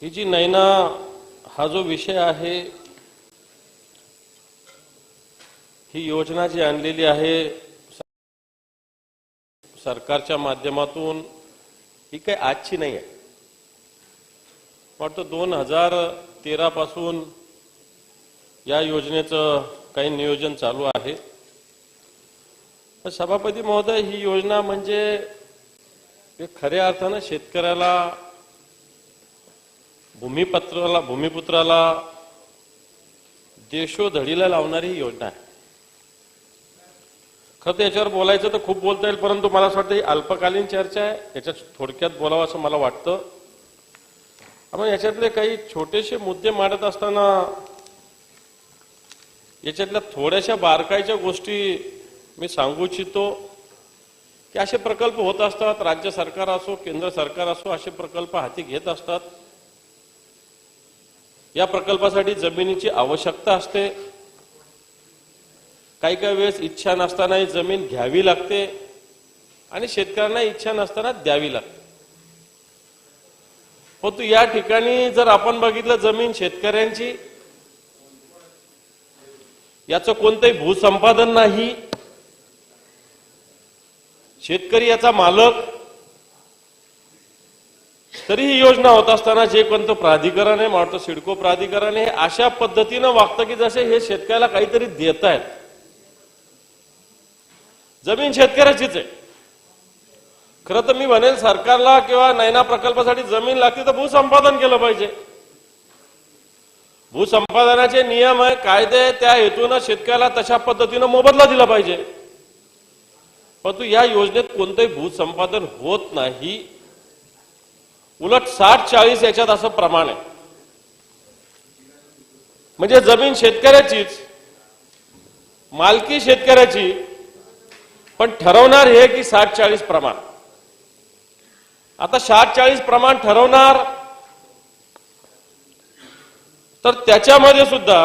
ही जी नैना हा जो विषय आहे, ही योजना जी आणलेली आहे सरकारच्या माध्यमातून, ही काही आजची नाही आहे. वाटतं 2013 पासून या योजनेचं काही नियोजन चालू आहे. सभापती महोदय, ही योजना म्हणजे खऱ्या अर्थानं शेतकऱ्याला, भूमिपुत्राला देशोधडीला लावणारी ही योजना आहे. खरं तर याच्यावर बोलायचं तर खूप बोलता येईल, परंतु मला असं वाटतं ही अल्पकालीन चर्चा आहे. याच्यात थोडक्यात बोलावं असं मला वाटतं. आपण याच्यातले काही छोटेसे मुद्दे मांडत असताना याच्यातल्या थोड्याशा बारकाईच्या गोष्टी मी सांगू इच्छितो की असे प्रकल्प होत असतात. राज्य सरकार असो, केंद्र सरकार असो, असे प्रकल्प हाती घेत असतात. या प्रकल्पासाठी जमिनीची आवश्यकता असते. काही काही वेळेस इच्छा नसतानाही जमीन घ्यावी लागते आणि शेतकऱ्यांना इच्छा नसताना द्यावी लागते. परंतु या ठिकाणी जर आपण बघितलं, जमीन शेतकऱ्यांची, याचं कोणतंही भूसंपादन नाही, शेतकरी याचा मालक, तरी ही योजना होत असताना जे कोणतं प्राधिकरण आहे, मला वाटतं सिडको प्राधिकरण आहे, अशा पद्धतीनं वागतं की जसे हे शेतकऱ्याला काहीतरी देत आहेत. जमीन शेतकऱ्याचीच आहे. खरं तर मी म्हणेल सरकारला किंवा नैना प्रकल्पासाठी जमीन लागते तर भूसंपादन केलं पाहिजे. भूसंपादनाचे नियम आहे, कायदे, त्या हेतून शेतकऱ्याला तशा पद्धतीनं मोबदला दिला पाहिजे. परंतु या योजनेत कोणतंही भूसंपादन होत नाही. उलट 60-40 याच्यात असं प्रमाण आहे. म्हणजे जमीन शेतकऱ्याचीच, मालकी शेतकऱ्याची, पण ठरवणार हे की 60-40 प्रमाण. आता 60-40 प्रमाण ठरवणार तर त्याच्यामध्ये सुद्धा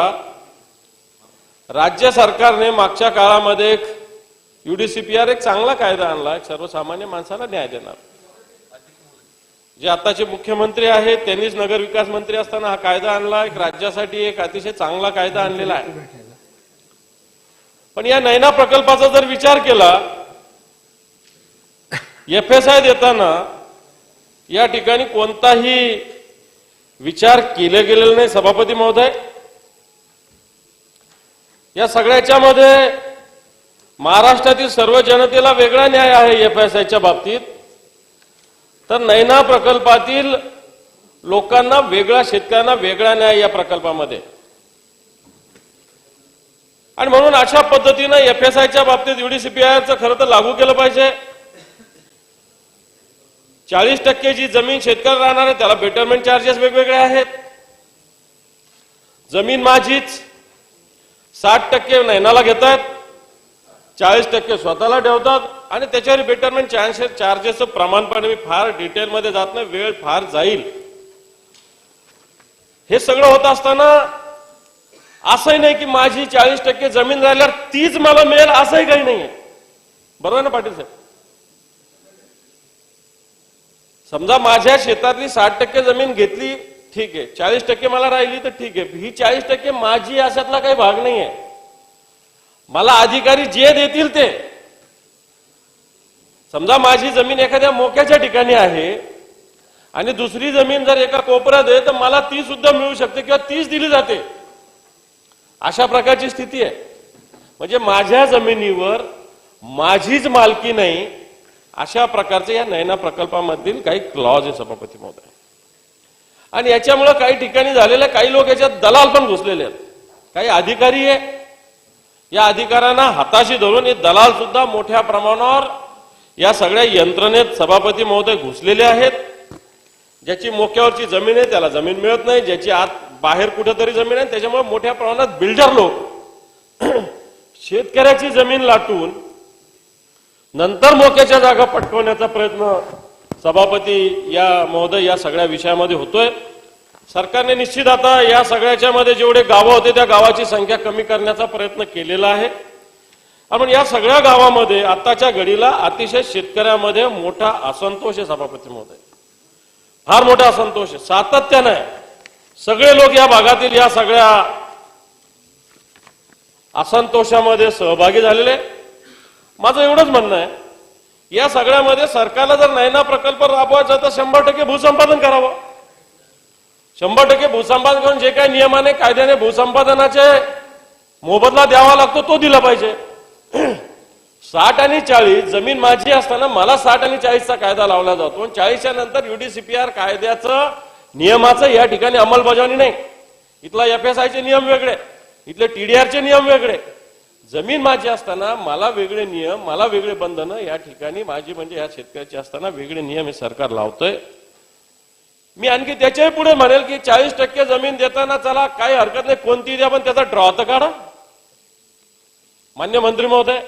राज्य सरकारने मागच्या काळामध्ये UDCPR एक चांगला कायदा आणला, सर्वसामान्य माणसाला न्याय देणार. जे आताचे मुख्यमंत्री आहेत त्यांनीच नगरविकास मंत्री असताना हा कायदा आणला. एक राज्यासाठी एक अतिशय चांगला कायदा आणलेला आहे. पण या नैना प्रकल्पाचा जर विचार केला, FSI देताना या ठिकाणी कोणताही विचार केले गेलेला नाही. सभापती महोदय, या सगळ्याच्या मध्ये महाराष्ट्रातील सर्व जनतेला वेगळा न्याय आहे FSIच्या बाबतीत, तर नैना प्रकल्पातील लोकांना वेगळा, शेतकऱ्यांना वेगळा न्याय या प्रकल्पामध्ये. आणि म्हणून अशा पद्धतीनं FSIच्या बाबतीत UDCPRचं खरं तर लागू केलं पाहिजे. 40% जी जमीन शेतकरी राहणार आहे त्याला बेटरमेंट चार्जेस वेगवेगळे आहेत. जमीन माझीच, 60% नैनाला घेतात, 40% स्वतःला ठेवतात आणि त्याच्यावर बेटरमेंट चार्जेसचं प्रमाणपण मी फार डिटेलमध्ये जात नाही, वेळ फार जाईल. हे सगळं होत असताना असंही नाही की माझी 40% जमीन राहिल्यावर तीच मला मिळेल असंही काही नाहीये. बरोबर ना पाटील साहेब? समजा माझ्या शेतातली 60% जमीन घेतली, ठीक आहे, 40% मला राहिली तर ठीक आहे. ही 40% माझी अशातला काही भाग नाहीये. मला अधिकारी जे देतील ते. समजा माझी जमीन एखाद्या मोक्याच्या ठिकाणी आहे आणि दुसरी जमीन जर एका कोपऱ्यात आहे तर मला ती सुद्धा मिळू शकते किंवा तीच दिली जाते. अशा प्रकारची स्थिती आहे. म्हणजे माझ्या जमिनीवर माझीच मालकी नाही, अशा प्रकारचे या नैना प्रकल्पामधील काही क्लॉज आहे सभापती महोदय. आणि याच्यामुळे काही ठिकाणी झालेले, काही लोक याच्यात दलाल पण घुसलेले आहेत. काही अधिकारी आहे, या अधिकाऱ्यांना हाताशी धरून हे दलाल सुद्धा मोठ्या प्रमाणावर या सगळ्या यंत्रणेत सभापती महोदय घुसलेले आहेत. ज्याची मोक्यावरची जमीन आहे त्याला जमीन मिळत नाही, ज्याची आत बाहेर कुठेतरी जमीन आहे, त्याच्यामुळे मोठ्या प्रमाणात बिल्डर लोक शेतकऱ्याची जमीन लाटून नंतर मोक्याच्या जागा पटकवण्याचा प्रयत्न सभापती या महोदय या सगळ्या विषयामध्ये होतोय. सरकारने निश्चित आता या सगळ्याच्या मध्ये जेवढे गावं होते त्या गावाची संख्या कमी करण्याचा प्रयत्न केलेला आहे. आपण या सगळ्या गावामध्ये आताच्या घडीला अतिशय शेतकऱ्यामध्ये मोठा असंतोष आहे सभापती महोदय. फार मोठा असंतोष आहे, सातत्यानं आहे. सगळे लोक या भागातील या सगळ्या असंतोषामध्ये सहभागी झालेले. माझं एवढंच म्हणणं आहे, या सगळ्यामध्ये सरकारला जर नैना प्रकल्प राबवायचा तर 100% भूसंपादन करावं. 100% भूसंपादन करून जे काही नियमाने कायद्याने भूसंपादनाचे मोबदला द्यावा लागतो तो दिला पाहिजे. 60 आणि 40 जमीन माझी असताना मला 60 आणि 40चा कायदा लावला जातो. 40च्या नंतर UDCPR कायद्याचं नियमाचं या ठिकाणी अंमलबजावणी नाही. इथला FSIचे नियम वेगळे, इथले TDRचे नियम वेगळे. जमीन माझी असताना मला वेगळे नियम, मला वेगळे बंधनं, या ठिकाणी माझी म्हणजे या शेतकऱ्याची असताना वेगळे नियम हे सरकार लावतंय. मी आणखी त्याच्याही पुढे म्हणेल की 40% जमीन देताना चला काही हरकत नाही, कोणती द्या, पण त्याचा ड्रॉ तर काढा. मान्य मंत्री महोदय,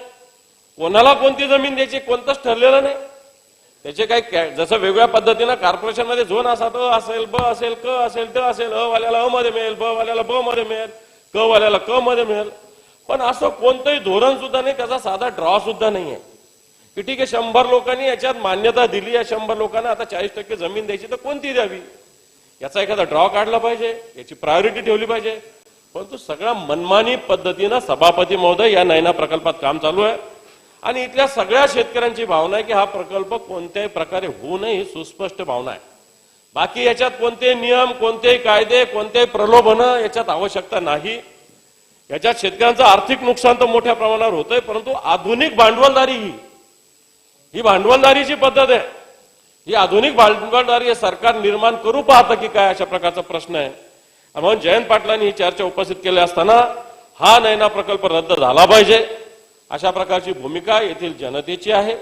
कोणाला कोणती जमीन द्यायची कोणतंच ठरलेलं नाही. त्याचे काही जसं वेगवेगळ्या पद्धतीनं कॉर्पोरेशनमध्ये झोन असतात, अ असेल, ब असेल, क असेल, ट असेल, अ वाल्याला अ मध्ये मिळेल, ब वाल्याला ब मध्ये मिळेल, क वाल्याला क मध्ये मिळेल. पण असं कोणतंही धोरण सुद्धा नाही, त्याचा साधा ड्रॉ सुद्धा नाहीये की ठीक आहे 100 लोकांनी याच्यात मान्यता दिली आहे, 100 लोकांना आता 40% जमीन द्यायची तर कोणती द्यावी याचा एखादा ड्रॉ काढला पाहिजे, याची प्रायोरिटी ठेवली पाहिजे. परंतु सगळ्या मनमानी पद्धतीनं सभापती महोदय या नैना प्रकल्पात काम चालू आहे आणि इथल्या सगळ्या शेतकऱ्यांची भावना आहे की हा प्रकल्प कोणत्याही प्रकारे होऊ नये ही सुस्पष्ट भावना आहे. बाकी याच्यात कोणते नियम, कोणतेही कायदे, कोणतेही प्रलोभनं याच्यात आवश्यकता नाही. याच्यात शेतकऱ्यांचं आर्थिक नुकसान तर मोठ्या प्रमाणावर होतंय, परंतु आधुनिक भांडवलदारी ही भांडवलदारीची पद्धत आहे. ही आधुनिक भांडवलदारी हे सरकार निर्माण करू पाहतं की काय, अशा प्रकारचा प्रश्न आहे. म्हणून जयंत पाटलांनी ही चर्चा उपस्थित केली असताना हा नैना प्रकल्प रद्द झाला पाहिजे अशा प्रकारची भूमिका येथील जनतेची आहे.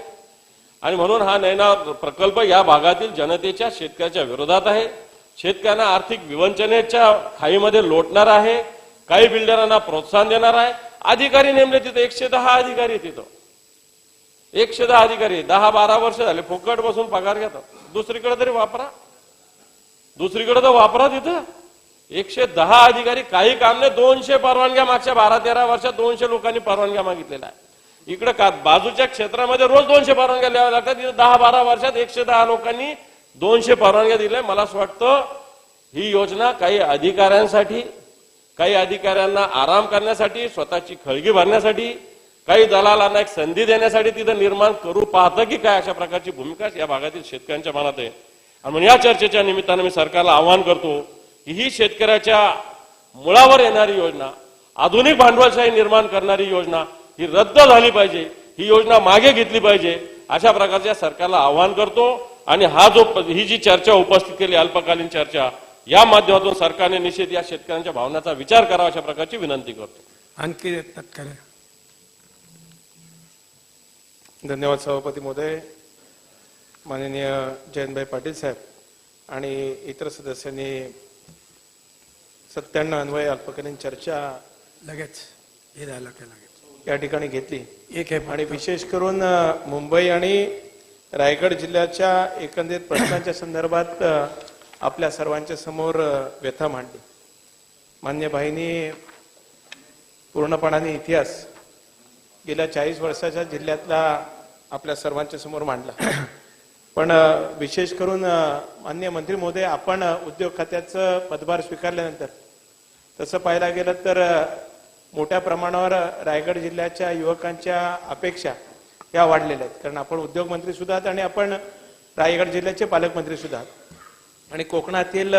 आणि म्हणून हा नैना प्रकल्प या भागातील जनतेच्या, शेतकऱ्याच्या विरोधात आहे. शेतकऱ्यांना आर्थिक विवंचनेच्या खाईमध्ये लोटणार आहे, काही बिल्डरांना प्रोत्साहन देणार आहे. अधिकारी नेमले तिथे 110 अधिकारी, तिथं 110 अधिकारी 10-12 वर्ष झाले फुकट बसून पगार घेतात. दुसरीकडे तरी वापरा, दुसरीकडे तर वापरा. तिथं 110 अधिकारी, काही काम नाही. 200 परवानग्या मागच्या 12-13 वर्षात 200 लोकांनी परवानग्या मागितलेल्या आहे. इकडे का बाजूच्या क्षेत्रामध्ये रोज 200 परवानग्या द्याव्या लागतात. तिथे 10-12 वर्षात 110 लोकांनी 200 परवानग्या दिल्या. मला असं वाटतं ही योजना काही अधिकाऱ्यांसाठी, काही अधिकाऱ्यांना आराम करण्यासाठी, स्वतःची खळगी भरण्यासाठी, काही दलालांना एक संधी देण्यासाठी तिथं निर्माण करू पाहतं की काय, अशा प्रकारची भूमिका या भागातील शेतकऱ्यांच्या मनात आहे. आणि म्हणून या चर्चेच्या निमित्तानं मी सरकारला आवाहन करतो की ही शेतकऱ्याच्या मुळावर येणारी योजना, आधुनिक भांडवलशाही निर्माण करणारी योजना ही रद्द झाली पाहिजे, ही योजना मागे घेतली पाहिजे, अशा प्रकारच्या सरकारला आवाहन करतो. आणि ही जी चर्चा उपस्थित केली अल्पकालीन चर्चा, या माध्यमातून सरकारने निश्चित या शेतकऱ्यांच्या भावनांचा विचार करावा अशा प्रकारची विनंती करतो. आणखी तत्काळ धन्यवाद सभापती महोदय, माननीय जयंतभाई पाटील साहेब आणि इतर सदस्यांनी 97 अन्वय अल्पकालीन चर्चा लगेच हे झालं की लगेच या ठिकाणी घेतली. एक आहे आणि विशेष करून मुंबई आणि रायगड जिल्ह्याच्या एकंदरीत प्रश्नांच्या संदर्भात आपल्या सर्वांच्या समोर व्यथा मांडली. मान्य भाईंनी पूर्णपणाने इतिहास गेल्या 40 वर्षाच्या जिल्ह्यातला आपल्या सर्वांच्या समोर मांडला. पण विशेष करून माननीय मंत्री महोदय, आपण उद्योग खात्याचं पदभार स्वीकारल्यानंतर तसं पाहायला गेलं तर मोठ्या प्रमाणावर रायगड जिल्ह्याच्या युवकांच्या अपेक्षा या वाढलेल्या आहेत. कारण आपण उद्योग मंत्री सुद्धा आहात आणि आपण रायगड जिल्ह्याचे पालकमंत्री सुद्धा आहात. आणि कोकणातील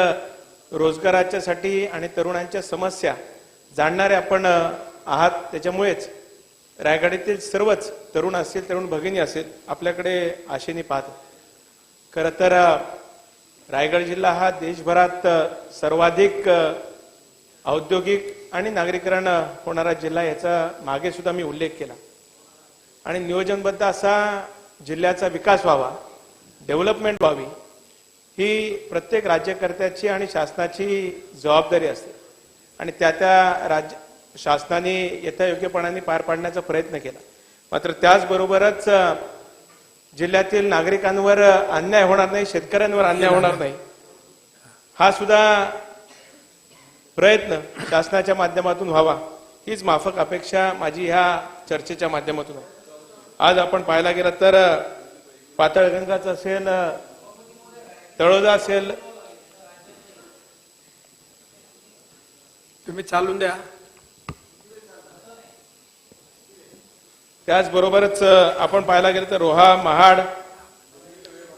रोजगाराच्यासाठी आणि तरुणांच्या समस्या जाणणारे आपण आहात. त्याच्यामुळेच रायगडातील सर्वच तरुण असतील, तरुण भगिनी असेल, आपल्याकडे आशेने पाहतात. खरं तर रायगड जिल्हा हा देशभरात सर्वाधिक औद्योगिक आणि नागरीकरण होणारा जिल्हा, याचा मागे सुद्धा मी उल्लेख केला. आणि नियोजनबद्ध असा जिल्ह्याचा विकास व्हावा, डेव्हलपमेंट व्हावी, ही प्रत्येक राज्यकर्त्याची आणि शासनाची जबाबदारी असते. आणि त्या शासनाने यथायोग्यपणाने पार पाडण्याचा प्रयत्न केला. मात्र त्याचबरोबरच जिल्ह्यातील नागरिकांवर अन्याय होणार नाही, शेतकऱ्यांवर अन्याय होणार नाही, हा सुद्धा प्रयत्न शासनाच्या माध्यमातून व्हावा, हीच माफक अपेक्षा माझी ह्या चर्चेच्या माध्यमातून आहे. आज आपण पाहायला गेलं तर पाताळगंगाच असेल, तळोजा असेल, तुम्ही चालून द्या. त्याचबरोबरच आपण पाहायला गेलं तर रोहा, महाड,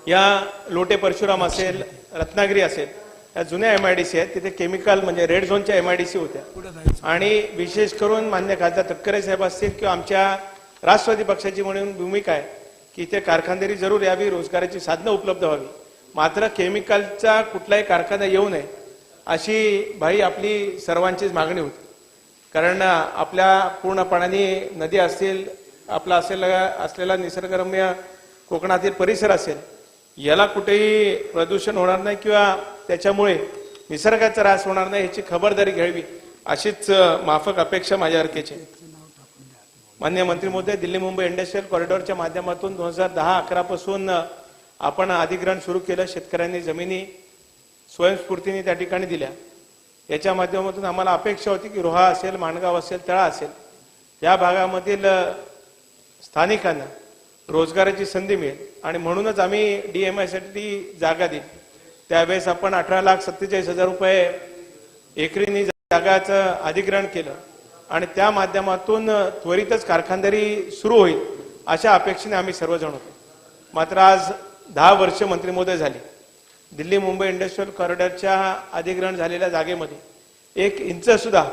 या लोटे परशुराम असेल, रत्नागिरी असेल, या जुन्या MIDC आहेत. तिथे केमिकल म्हणजे रेड झोनच्या MIDC होत्या. पुढे जायचं. आणि विशेष करून मान्य खासदार तटकरे साहेब असतील किंवा आमच्या राष्ट्रवादी पक्षाची म्हणून भूमिका आहे की इथे कारखानदारी जरूर यावी, रोजगाराची साधनं उपलब्ध व्हावी, मात्र केमिकलचा कुठलाही कारखाना येऊ नये अशी भाई आपली सर्वांचीच मागणी होती. कारण आपल्या पूर्णपणाने नदी असतील, आपला असलेला निसर्गरम्य कोकणातील परिसर असेल, याला कुठेही प्रदूषण होणार नाही किंवा त्याच्यामुळे निसर्गाचा ऱ्हास होणार नाही याची खबरदारी घ्यावी अशीच माफक अपेक्षा माझ्या अर्केची. माननीय मंत्री महोदय, दिल्ली मुंबई इंडस्ट्रियल कॉरिडॉरच्या माध्यमातून 2010-11 पासून आपण अधिग्रहण सुरू केलं. शेतकऱ्यांनी जमिनी स्वयंस्फूर्तीने त्या ठिकाणी दिल्या. याच्या माध्यमातून आम्हाला अपेक्षा होती की रोहा असेल, माणगाव असेल, तळा असेल, या भागामधील स्थानिकांना रोजगाराची संधी मिळेल आणि म्हणूनच आम्ही DMI साठी जागा दिली. त्यावेळेस आपण 18,47,000 रुपये एकरीने जागाचं अधिग्रहण केलं आणि त्या माध्यमातून त्वरितच कारखानदारी सुरू होईल अशा अपेक्षेने आम्ही सर्वजण होतो. मात्र आज 10 वर्ष मंत्री महोदय झाली. दिल्ली मुंबई इंडस्ट्रियल कॉरिडॉरच्या अधिग्रहण झालेल्या जागेमध्ये 1 इंच सुद्धा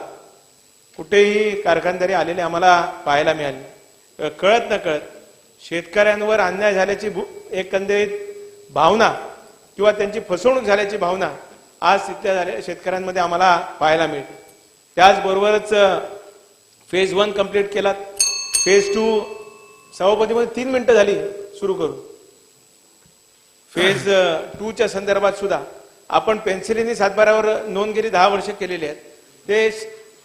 कुठेही कारखानदारी आलेली आम्हाला पाहायला मिळाली. कळत न कळत शेतकऱ्यांवर अन्याय झाल्याची एकंदरीत भावना किंवा त्यांची फसवणूक झाल्याची भावना आज तिथल्या झालेल्या शेतकऱ्यांमध्ये आम्हाला पाहायला मिळते. त्याचबरोबरच फेज 1 कंप्लीट केला. फेज 2 सभापतीमध्ये 3 मिनिटं झाली सुरू करू. फेज 2च्या संदर्भात सुद्धा आपण पेन्सिलीनी सातबारावर नोंद गेली 10 वर्ष केलेली आहेत. ते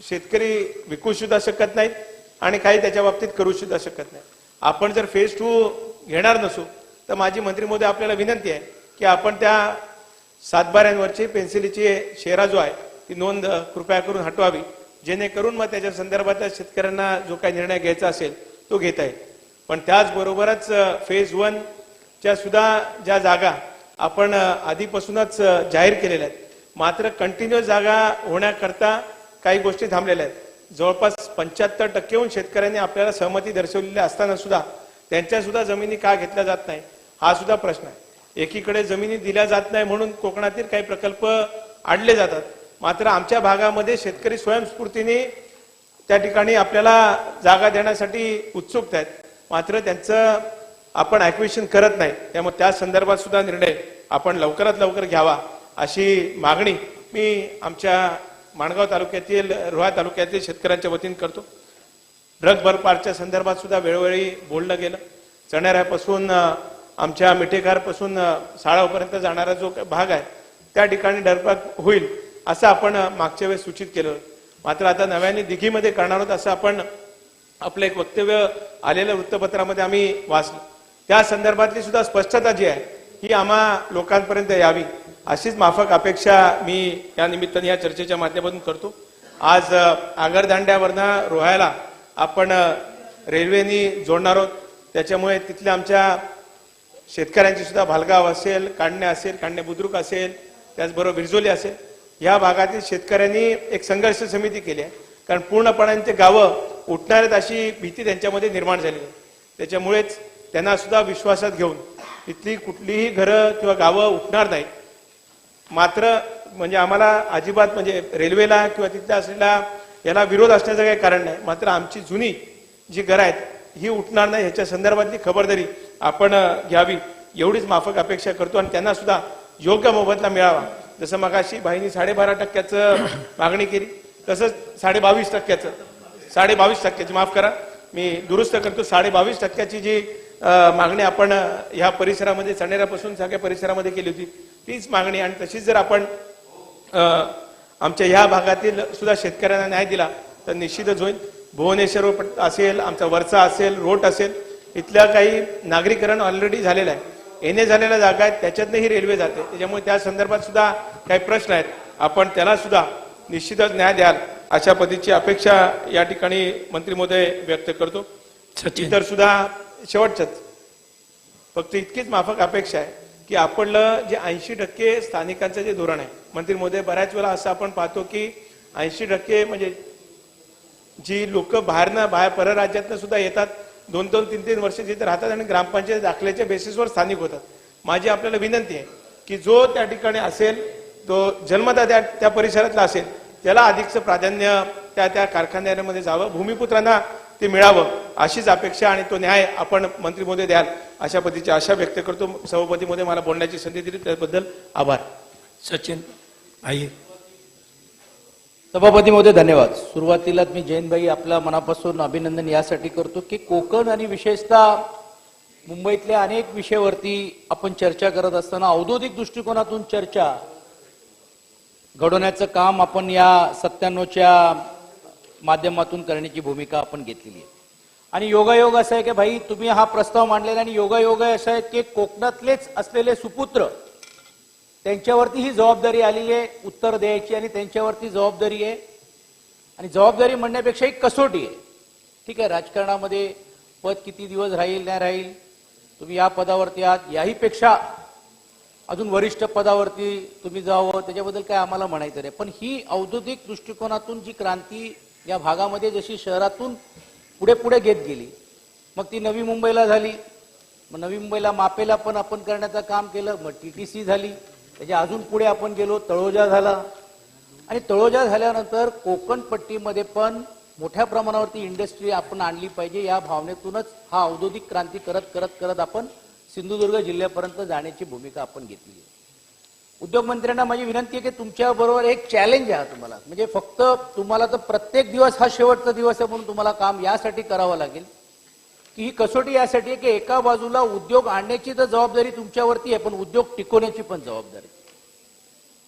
शेतकरी विकू सुद्धा शकत नाहीत आणि काही त्याच्या बाबतीत करू सुद्धा शकत नाही. आपण जर फेज 2 घेणार नसू तर माझी मंत्री महोदय आपल्याला विनंती आहे की आपण त्या सातबाऱ्यांवरची पेन्सिलीची शेरा जो आहे ती नोंद कृपया करून हटवावी, जेणेकरून मग त्याच्या संदर्भात शेतकऱ्यांना जो काही निर्णय घ्यायचा असेल तो घेता येईल. पण त्याचबरोबरच फेज 1च्या सुद्धा ज्या जागा आपण आधीपासूनच जाहीर केलेल्या आहेत, मात्र कंटिन्युअस जागा होण्याकरता काही गोष्टी थांबलेल्या आहेत. जवळपास 75% शेतकऱ्यांनी आपल्याला सहमती दर्शवलेली असताना सुद्धा त्यांच्या सुद्धा जमिनी का घेतल्या जात नाही हा सुद्धा प्रश्न आहे. एकीकडे जमिनी दिल्या जात नाही म्हणून कोकणातील काही प्रकल्प आणले जातात, मात्र आमच्या भागामध्ये शेतकरी स्वयंस्फूर्तीने त्या ठिकाणी आपल्याला जागा देण्यासाठी उत्सुक आहेत, मात्र त्यांचं आपण ॲक्विशन करत नाही. त्यामुळे त्या संदर्भात सुद्धा निर्णय आपण लवकरात लवकर घ्यावा अशी मागणी मी आमच्या माणगाव तालुक्यातील, रोहा तालुक्यातील शेतकऱ्यांच्या वतीने करतो. ड्रग भरपारच्या संदर्भात सुद्धा वेळोवेळी बोललं गेलं. चणेऱ्यापासून आमच्या मिठेकारपासून साळावपर्यंत जाणारा जो भाग आहे त्या ठिकाणी ड्रग होईल असं आपण मागच्या वेळेस सूचित केलं. मात्र आता नव्याने दिघीमध्ये करणार आहोत असं आपण आपलं एक वक्तव्य आलेल्या वृत्तपत्रामध्ये आम्ही वाचलं. त्या संदर्भातली सुद्धा स्पष्टता जी आहे ही आम्हा लोकांपर्यंत यावी अशीच माफक अपेक्षा मी या निमित्ताने या चर्चेच्या माध्यमातून करतो. आज आगरदांड्यावरनं रोहायला आपण रेल्वेनी जोडणार आहोत. त्याच्यामुळे तिथल्या आमच्या शेतकऱ्यांची सुद्धा भालगाव असेल, कांडणे असेल, कांडणे बुद्रुक असेल, त्याचबरोबर विरजोली असेल, या भागातील शेतकऱ्यांनी एक संघर्ष समिती केली आहे. कारण पूर्णपणे ते गावं उठणार आहेत अशी भीती त्यांच्यामध्ये निर्माण झाली आहे. त्याच्यामुळेच त्यांना सुद्धा विश्वासात घेऊन तिथली कुठलीही घरं किंवा गावं उठणार नाहीत. मात्र म्हणजे आम्हाला अजिबात म्हणजे रेल्वेला किंवा तिथल्या असलेल्या याला विरोध असण्याचं काही कारण नाही, मात्र आमची जुनी जी घरं आहेत ही उठणार नाही ह्याच्या संदर्भातली खबरदारी आपण घ्यावी एवढीच माफक अपेक्षा करतो. आणि त्यांना सुद्धा योग्य मोबदला मिळावा. जसं मगाशी भाईनी 12.5% मागणी केली तसंच 22.5%, 22.5% माफ करा मी दुरुस्त करतो, 22.5% जी मागणी आपण ह्या परिसरामध्ये चणेऱ्यापासून सगळ्या परिसरामध्ये केली होती तीच मागणी आणि तशीच जर आपण आमच्या ह्या भागातील सुद्धा शेतकऱ्यांना न्याय दिला तर निश्चितच होईल. भुवनेश्वर असेल, आमचा वरचा असेल, रोट असेल, इथल्या काही नागरीकरण ऑलरेडी झालेलं आहे. येणे झालेल्या जागा आहेत त्याच्यातनंही रेल्वे जाते. त्याच्यामुळे त्या संदर्भात सुद्धा काही प्रश्न आहेत, आपण त्याला सुद्धा निश्चितच न्याय द्याल अशा पद्धतीची अपेक्षा या ठिकाणी मंत्री महोदय व्यक्त करतो. इतर सुद्धा शेवटच्याच फक्त इतकीच माफक अपेक्षा आहे की आपलं जे 80% स्थानिकांचं जे धोरण आहे, मंत्री महोदय, बऱ्याच वेळा असं आपण पाहतो की 80% म्हणजे जी लोक बाहेर परराज्यातनं सुद्धा येतात, 2-2, 3-3 वर्ष तिथे राहतात आणि ग्रामपंचायत दाखल्याच्या बेसिसवर स्थानिक होतात. माझी आपल्याला विनंती आहे की जो त्या ठिकाणी असेल, तो जन्मदा त्या परिसरातला असेल, त्याला अधिकचं प्राधान्य त्या कारखान्यामध्ये जावं, भूमिपुत्रांना ते मिळावं, अशीच अपेक्षा आणि तो न्याय आपण मंत्री महोदय द्याल अशा पद्धतीची आशा व्यक्त करतो. सभापती महोदय, मला बोलण्याची संधी दिली त्याबद्दल आभार. सचिन आइए. सभापती महोदय धन्यवाद. सुरुवातीलाच मी जयंतभाई आपल्या मनापासून अभिनंदन यासाठी करतो की कोकण आणि विशेषतः मुंबईतल्या अनेक विषयावरती आपण चर्चा करत असताना औद्योगिक दृष्टिकोनातून चर्चा घडवण्याचं काम आपण या 97च्या माध्यमातून करण्याची भूमिका आपण घेतलेली आहे. आणि योगायोग असं आहे की भाई तुम्ही हा प्रस्ताव मांडलेला आणि योगायोग असं आहे की कोकणातलेच असलेले सुपुत्र त्यांच्यावरती ही जबाबदारी आलेली आहे उत्तर द्यायची आणि त्यांच्यावरती जबाबदारी आहे. आणि जबाबदारी म्हणण्यापेक्षा एक कसोटी आहे. ठीक आहे, राजकारणामध्ये पद किती दिवस राहील नाही राहील, तुम्ही या पदावरती आहात, याही पेक्षा अजून वरिष्ठ पदावरती तुम्ही जावं त्याच्याबद्दल काय आम्हाला म्हणायचं नाही. पण ही औद्योगिक दृष्टिकोनातून जी क्रांती या भागामध्ये जशी शहरातून पुढे पुढे घेत गेली, मग ती नवी मुंबईला झाली, मग नवी मुंबईला मापेला पण आपण करण्याचं काम केलं, मग TTC झाली, त्याच्या अजून पुढे आपण गेलो, तळोजा झाला, आणि तळोजा झाल्यानंतर कोकण पट्टीमध्ये पण मोठ्या प्रमाणावरती इंडस्ट्री आपण आणली पाहिजे, या भावनेतूनच हा औद्योगिक क्रांती करत करत करत आपण सिंधुदुर्ग जिल्ह्यापर्यंत जाण्याची भूमिका आपण घेतली आहे. उद्योगमंत्र्यांना माझी विनंती आहे की तुमच्या बरोबर एक चॅलेंज आहे तुम्हाला, म्हणजे फक्त तुम्हाला तर प्रत्येक दिवस हा शेवटचा दिवस आहे म्हणून तुम्हाला काम यासाठी करावं लागेल की ही कसोटी यासाठी आहे की एका बाजूला उद्योग आणण्याची तर जबाबदारी तुमच्यावरती आहे, पण उद्योग टिकवण्याची पण जबाबदारी.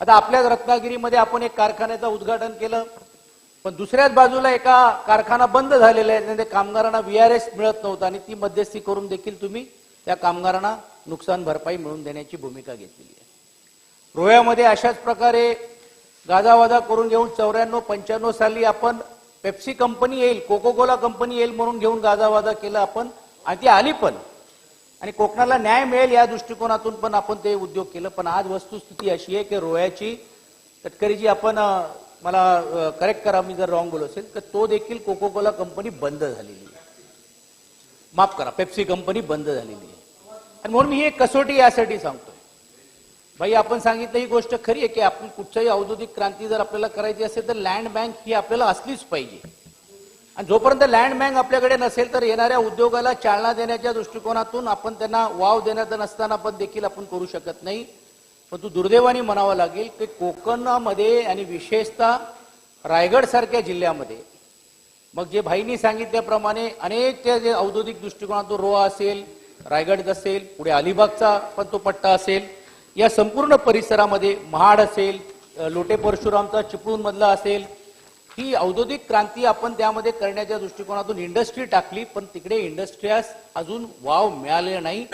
आता आपल्याच रत्नागिरीमध्ये आपण एक कारखान्याचं उद्घाटन केलं, पण दुसऱ्याच बाजूला एका कारखाना बंद झालेला आहे, त्याने कामगारांना VRS मिळत नव्हतं आणि ती मध्यस्थी करून देखील तुम्ही त्या कामगारांना नुकसान भरपाई मिळवून देण्याची भूमिका घेतलेली आहे. रोह्यामध्ये अशाच प्रकारे गाजावाजा करून घेऊन 94-95 साली आपण पेप्सी कंपनी येईल, कोको कोला कंपनी येईल म्हणून घेऊन गाजावाजा केला आपण, आणि ती आली पण, आणि कोकणाला न्याय मिळेल या दृष्टिकोनातून पण आपण ते उद्योग केलं. पण आज वस्तुस्थिती अशी आहे की रोह्याची तटकरीची आपण, मला करेक्ट करा मी जर रॉंग बोललो असेल, तर तो देखील कोको कोला कंपनी बंद झालेली आहे, माफ करा पेप्सी कंपनी बंद झालेली आहे. आणि म्हणून मी एक कसोटी यासाठी सांगतोय भाई, आपण सांगितलं ही गोष्ट खरी आहे की आपण कुठच्याही औद्योगिक क्रांती जर आपल्याला करायची असेल तर लँड बँक ही आपल्याला असलीच पाहिजे. आणि जोपर्यंत लँड बँक आपल्याकडे नसेल तर येणाऱ्या उद्योगाला चालना देण्याच्या दृष्टिकोनातून आपण त्यांना वाव देण्यात नसताना पण देखील आपण करू शकत नाही. पण तू दुर्दैवाने म्हणावं लागेल की कोकणामध्ये आणि विशेषतः रायगड सारख्या जिल्ह्यामध्ये, मग जे भाईंनी सांगितल्याप्रमाणे अनेक त्या जे औद्योगिक दृष्टिकोनातून रोहा असेल, रायगड असेल, पुढे अलिबागचा पण तो पट्टा असेल, या संपूर्ण परिसरामध्ये महाड असेल, लोटे परशुरामचा चिपळूण मधला असेल, ही औद्योगिक क्रांती आपण त्यामध्ये करण्याच्या दृष्टिकोनातून इंडस्ट्री टाकली, पण तिकडे इंडस्ट्रीज अजून वाव मिळालेला नाही.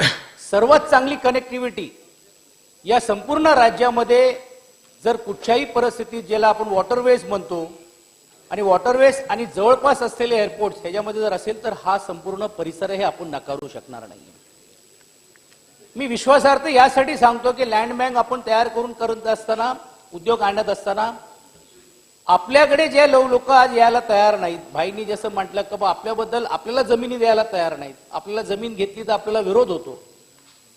सर्वात चांगली कनेक्टिव्हिटी या संपूर्ण राज्यामध्ये जर कुठच्याही परिस्थितीत, ज्याला आपण वॉटरवेज म्हणतो, आणि वॉटरवेज आणि जवळपास असलेले एअरपोर्ट ह्याच्यामध्ये जर असेल तर हा संपूर्ण परिसर हे आपण नाकारू शकणार नाही. मी विश्वासार्थ यासाठी सांगतो की लँड बँक आपण तयार करून करत असताना, उद्योग आणत असताना, आपल्याकडे जे लोक आज यायला तयार नाहीत, भाईंनी जसं म्हटलं की बा आपल्याबद्दल आपल्याला जमिनी द्यायला तयार नाहीत, आपल्याला जमीन घेतली तर आपल्याला विरोध होतो,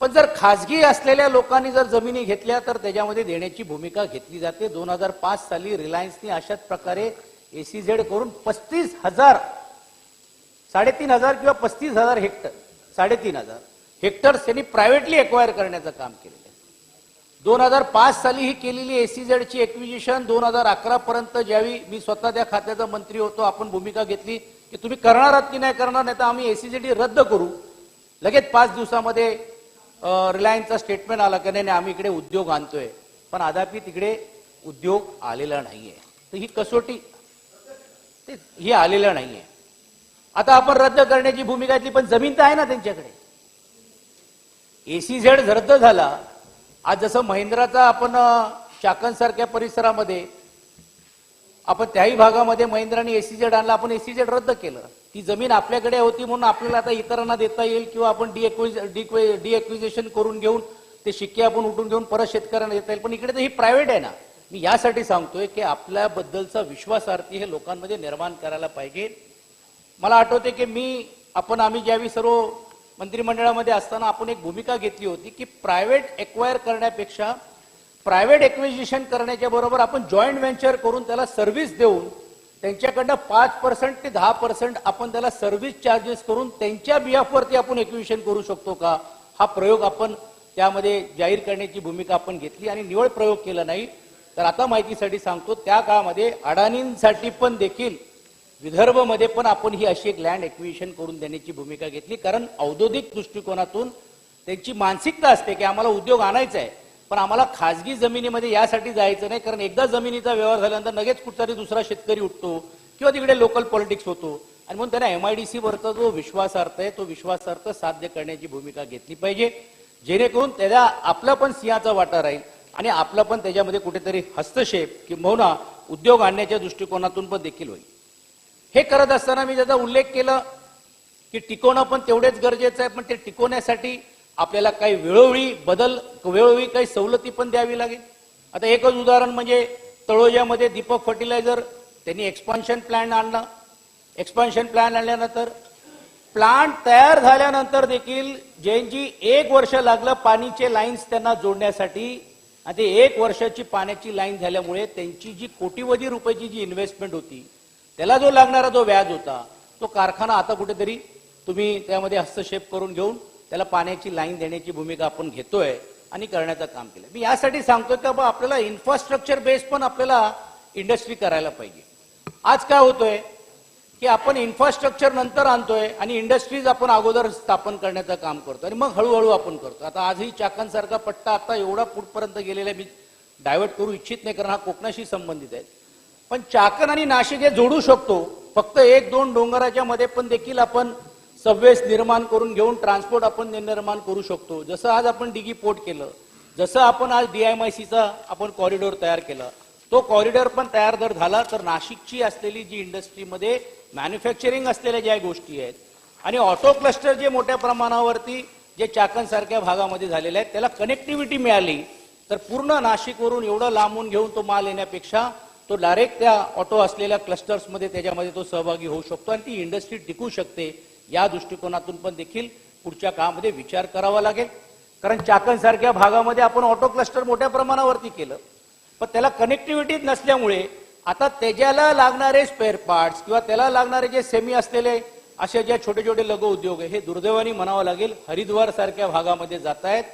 पण जर खासगी असलेल्या लोकांनी जर जमिनी घेतल्या तर त्याच्यामध्ये देण्याची भूमिका घेतली जाते. 2005 साली रिलायन्सने अशाच प्रकारे SEZ करून 35,000, 3,500 किंवा 35,000 हेक्टर, 3,500 हेक्टर्स त्यांनी प्रायव्हेटली एक्वायर करण्याचं काम केलेलं आहे. 2005 साली ही केलेली SEZ ची एक्विजिशन 2011 पर्यंत, ज्यावेळी मी स्वतः त्या खात्याचा मंत्री होतो, आपण भूमिका घेतली की तुम्ही करणार आहात की नाही करणार, नाही तर आम्ही SEZ रद्द करू. लगेच 5 दिवसामध्ये रिलायन्सचा स्टेटमेंट आला की नाही आम्ही इकडे उद्योग आणतोय, पण अद्याप तिकडे उद्योग आलेला नाहीये. तर ही कसोटी ही आलेला नाहीये. आता आपण रद्द करण्याची भूमिका घेतली, पण जमीन तर आहे ना त्यांच्याकडे. SEZ रद्द झाला, आज जसं महिंद्राचा आपण चाकणसारख्या परिसरामध्ये, आपण त्याही भागामध्ये महिंद्राने SEZ आणला, आपण SEZ रद्द केलं. ती जमीन आपल्याकडे होती म्हणून आपल्याला आता इतरांना देता येईल किंवा आपण डिएक्विजिशन करून घेऊन ते शिक्के आपण उठून घेऊन परत शेतकऱ्यांना देता येईल, पण इकडे तर ही प्रायव्हेट आहे ना. मी यासाठी सांगतोय की आपल्याबद्दलचा विश्वासार्थी हे लोकांमध्ये निर्माण करायला पाहिजे. मला आठवते की आम्ही ज्यावेळी सर्व मंत्रिमंडळामध्ये असताना आपण एक भूमिका घेतली होती की प्रायव्हेट एक्वायर करण्यापेक्षा प्रायव्हेट एक्विजिशन करण्याच्या बरोबर आपण जॉईंट व्हेंचर करून त्याला सर्व्हिस देऊन त्यांच्याकडनं 5% ते 10% आपण त्याला सर्व्हिस चार्जेस करून त्यांच्या बिहाफवरती आपण एक्विजिशन करू शकतो का, हा प्रयोग आपण त्यामध्ये जाहीर करण्याची भूमिका आपण घेतली आणि निवड प्रयोग केला नाही. तर आता माहितीसाठी सांगतो, त्या काळामध्ये अडाणींसाठी पण देखील विदर्भमध्ये पण आपण ही अशी एक लँड एक्विजिशन करून देण्याची भूमिका घेतली. कारण औद्योगिक दृष्टिकोनातून त्यांची मानसिकता असते की आम्हाला उद्योग आणायचा आहे, पण आम्हाला खाजगी जमिनीमध्ये यासाठी जायचं नाही, कारण एकदा जमिनीचा व्यवहार झाल्यानंतर लगेच कुठतरी दुसरा शेतकरी उठतो किंवा तिकडे लोकल पॉलिटिक्स होतो आणि म्हणून त्यांना MIDC वरचा जो विश्वासार्थ आहे तो विश्वासार्थ साध्य करण्याची भूमिका घेतली पाहिजे, जेणेकरून त्याला आपला पण सिंहाचा वाटा राहील आणि आपला पण त्याच्यामध्ये कुठेतरी हस्तक्षेप किंवा उद्योग आणण्याच्या दृष्टिकोनातून पण देखील होईल. हे करत असताना मी त्याचा उल्लेख केला की टिकवणं पण तेवढेच गरजेचं आहे, पण ते टिकवण्यासाठी आपल्याला काही वेळोवेळी काही सवलती पण द्यावी लागेल. आता एकच उदाहरण म्हणजे तळोजामध्ये दीपक फर्टिलायझर त्यांनी एक्सपान्शन प्लॅन आणला. एक्सपान्शन प्लॅन आणल्यानंतर प्लांट तयार झाल्यानंतर देखील ज्यांची 1 वर्ष लागलं पाणीचे लाईन्स त्यांना जोडण्यासाठी, आणि ते 1 वर्षाची पाण्याची लाईन झाल्यामुळे त्यांची जी कोटीवधी रुपयाची जी इन्व्हेस्टमेंट होती त्याला जो लागणारा जो व्याज होता तो कारखाना आता कुठेतरी तुम्ही त्यामध्ये हस्तक्षेप करून घेऊन त्याला पाण्याची लाईन देण्याची भूमिका आपण घेतोय आणि करण्याचं काम केलं. मी यासाठी सांगतोय की आपल्याला इन्फ्रास्ट्रक्चर बेस पण आपल्याला इंडस्ट्री करायला पाहिजे. आज काय होतोय की आपण इन्फ्रास्ट्रक्चर नंतर आणतोय आणि इंडस्ट्रीज आपण अगोदर स्थापन करण्याचं काम करतो आणि मग हळूहळू आपण करतो. आता आजही चाकणसारखा पट्टा आता एवढा पुढपर्यंत गेलेला मी डायव्हर्ट करू इच्छित नाही, कारण हा कोकणाशी संबंधित आहे. पण चाकण आणि नाशिक हे जोडू शकतो. फक्त 1-2 डोंगराच्या मध्ये पण देखील आपण सबवेज निर्माण करून घेऊन ट्रान्सपोर्ट आपण निर्माण करू शकतो. जसं आज आपण डिगी पोर्ट केलं, जसं आपण आज DIMICचा आपण कॉरिडॉर तयार केला, तो कॉरिडॉर पण तयार जर झाला तर नाशिकची असलेली जी इंडस्ट्रीमध्ये मॅन्युफॅक्चरिंग असलेल्या ज्या गोष्टी आहेत आणि ऑटो क्लस्टर जे मोठ्या प्रमाणावरती जे चाकण सारख्या भागामध्ये झालेले आहेत त्याला कनेक्टिव्हिटी मिळाली तर पूर्ण नाशिकवरून एवढं लांबून घेऊन तो माल येण्यापेक्षा तो डायरेक्ट त्या ऑटो असलेल्या क्लस्टर्समध्ये त्याच्यामध्ये तो सहभागी होऊ शकतो आणि ती इंडस्ट्री टिकू शकते. या दृष्टिकोनातून पण देखील पुढच्या काळामध्ये विचार करावा लागेल. कारण चाकण सारख्या भागामध्ये आपण ऑटो क्लस्टर मोठ्या प्रमाणावरती केलं, पण त्याला कनेक्टिव्हिटी नसल्यामुळे आता त्याच्याला लागणारे स्पेअर पार्ट्स किंवा त्याला लागणारे जे सेमी असलेले असे जे छोटे छोटे लघु उद्योग आहे हे दुर्दैवाने म्हणावं लागेल हरिद्वार सारख्या भागामध्ये जात आहेत,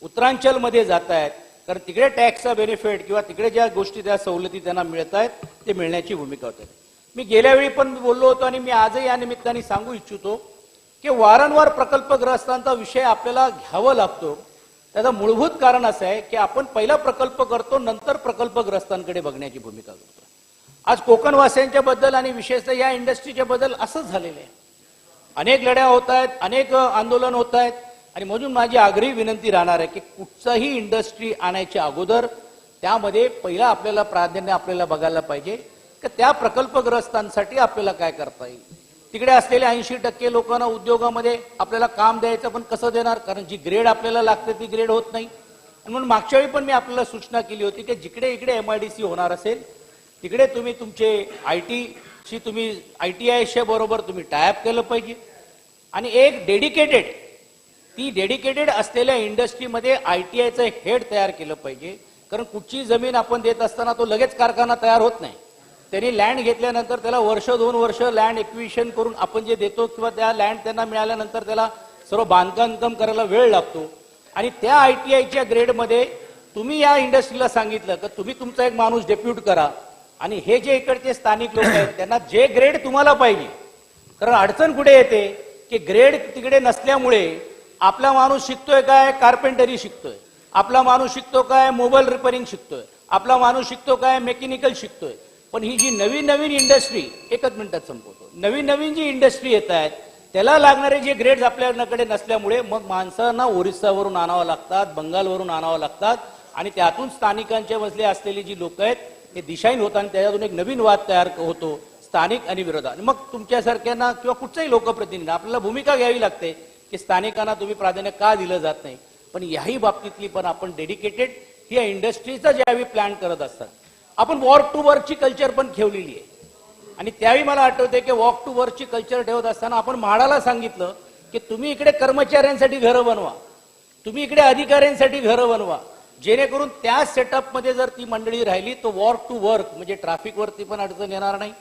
उत्तरांचलमध्ये जात आहेत, कारण तिकडे टॅक्सचा बेनिफिट किंवा तिकडे ज्या गोष्टी त्या सवलती त्यांना मिळत आहेत ते मिळण्याची भूमिका होते. मी गेल्या वेळी पण बोललो होतो आणि मी आजही या निमित्ताने सांगू इच्छितो की वारंवार प्रकल्पग्रस्तांचा विषय आपल्याला घ्यावा लागतो. त्याचं मूलभूत कारण असं आहे की आपण पहिला प्रकल्प करतो, नंतर प्रकल्पग्रस्तांकडे बघण्याची भूमिका करतो. आज कोकणवासियांच्या बद्दल आणि विशेषतः या इंडस्ट्रीच्या बद्दल असंच झालेलं आहे. अनेक लढ्या होत आहेत, अनेक आंदोलन होत आहेत आणि म्हणून माझी आग्रही विनंती राहणार आहे की कुठचाही इंडस्ट्री आणायच्या अगोदर त्यामध्ये पहिला आपल्याला प्राधान्य आपल्याला बघायला पाहिजे की त्या प्रकल्पग्रस्तांसाठी आपल्याला काय करता येईल. तिकडे असलेल्या 80% लोकांना उद्योगामध्ये आपल्याला काम द्यायचं, पण कसं देणार, कारण जी ग्रेड आपल्याला लागते ती ग्रेड होत नाही. म्हणून मागच्या वेळी पण मी आपल्याला सूचना केली होती की जिकडे इकडे MIDC होणार असेल तिकडे तुम्ही तुमचे ITशी तुम्ही ITIच्या बरोबर तुम्ही टायअप केलं पाहिजे आणि एक डेडिकेटेड असलेल्या इंडस्ट्रीमध्ये ITIचं एक हेड तयार केलं पाहिजे. कारण कुठची जमीन आपण देत असताना तो लगेच कारखाना तयार होत नाही. त्यांनी लँड घेतल्यानंतर त्याला 1-2 वर्ष लँड एक्विजिशन करून आपण जे देतो किंवा त्या लँड त्यांना मिळाल्यानंतर त्याला सर्व बांधकाम करायला वेळ लागतो आणि त्या ITIच्या ग्रेडमध्ये तुम्ही या इंडस्ट्रीला सांगितलं की तुम्ही तुमचा एक माणूस डेप्यूट करा आणि हे जे इकडचे स्थानिक लोक आहेत त्यांना जे ग्रेड तुम्हाला पाहिजे, कारण अडचण कुठे येते की ग्रेड तिकडे नसल्यामुळे आपला माणूस शिकतोय काय कार्पेंटरी शिकतोय, आपला माणूस शिकतो काय मोबाईल रिपेअरिंग शिकतोय, आपला माणूस शिकतो काय मेकॅनिकल शिकतोय. पण ही जी नवीन इंडस्ट्री, एकच मिनिटात संपवतो, नवीन जी इंडस्ट्री येत आहेत त्याला लागणारे जे ग्रेड्स आपल्याकडे नसल्यामुळे मग माणसांना ओरिसावरून आणावं लागतात, बंगालवरून आणावं लागतात आणि त्यातून स्थानिकांच्या मधले असलेली जी लोक आहेत ते दिशाहीन होतात आणि त्याच्यातून एक नवीन वाद तयार होतो स्थानिक आणि विरोधात. मग तुमच्यासारख्यांना किंवा कुठच्याही लोकप्रतिनिधी आपल्याला भूमिका घ्यावी लागते की स्थानिकांना तुम्ही प्राधान्य का दिलं जात नाही. पण याही बाबतीतली पण आपण डेडिकेटेड ही या इंडस्ट्रीचा ज्यावेळी प्लॅन करत असतात आपण वॉक टू वर्कची कल्चर पण ठेवलेली आहे. आणि त्यावेळी मला आठवते की वॉक टू वर्कची कल्चर ठेवत असताना आपण म्हाडाला सांगितलं की तुम्ही इकडे कर्मचाऱ्यांसाठी घरं बनवा, तुम्ही इकडे अधिकाऱ्यांसाठी घरं बनवा, जेणेकरून त्या सेटअपमध्ये जर ती मंडळी राहिली तर वॉक टू वर्क म्हणजे ट्रॅफिकवरती पण अडचण येणार नाही,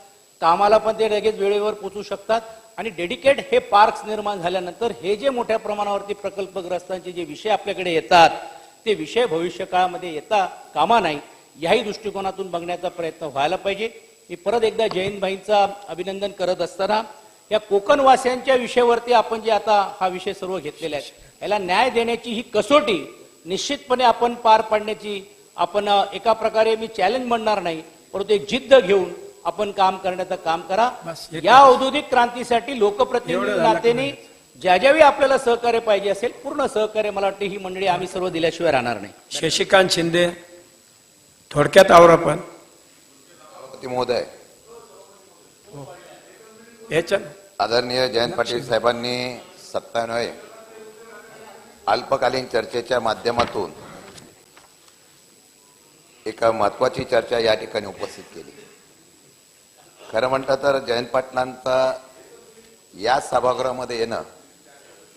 कामाला पण ते लगेच वेळेवर पोहोचू शकतात. आणि डेडिकेट हे पार्क्स निर्माण झाल्यानंतर हे जे मोठ्या प्रमाणावरती प्रकल्पग्रस्तांचे जे विषय आपल्याकडे येतात ते विषय भविष्य काळामध्ये येता कामा नाही, याही दृष्टिकोनातून बघण्याचा प्रयत्न व्हायला पाहिजे. मी परत एकदा जयंतभाईंचा अभिनंदन करत असताना या कोकणवासियांच्या विषयावरती आपण जे आता हा विषय सर्व घेतलेला आहे याला न्याय देण्याची ही कसोटी निश्चितपणे आपण पार पाडण्याची आपण एका प्रकारे मी चॅलेंज म्हणणार नाही परंतु एक जिद्द घेऊन आपण काम करण्याचं काम करा. बस, या औद्योगिक क्रांतीसाठी लोकप्रतिनिधी नात्याने ज्या ज्यावेळी आपल्याला सहकार्य पाहिजे असेल पूर्ण सहकार्य मला वाटते ही मंडळी आम्ही सर्व दिल्याशिवाय राहणार नाही. शशिकांत शिंदे थोडक्यात आवरा पण महोदय, याच्या आदरणीय जयंत पाटील साहेबांनी 97 अल्पकालीन चर्चेच्या माध्यमातून एक महत्वाची चर्चा या ठिकाणी उपस्थित केली. खरं म्हणतं तर जयंत पाटलांचा या सभागृहामध्ये येणं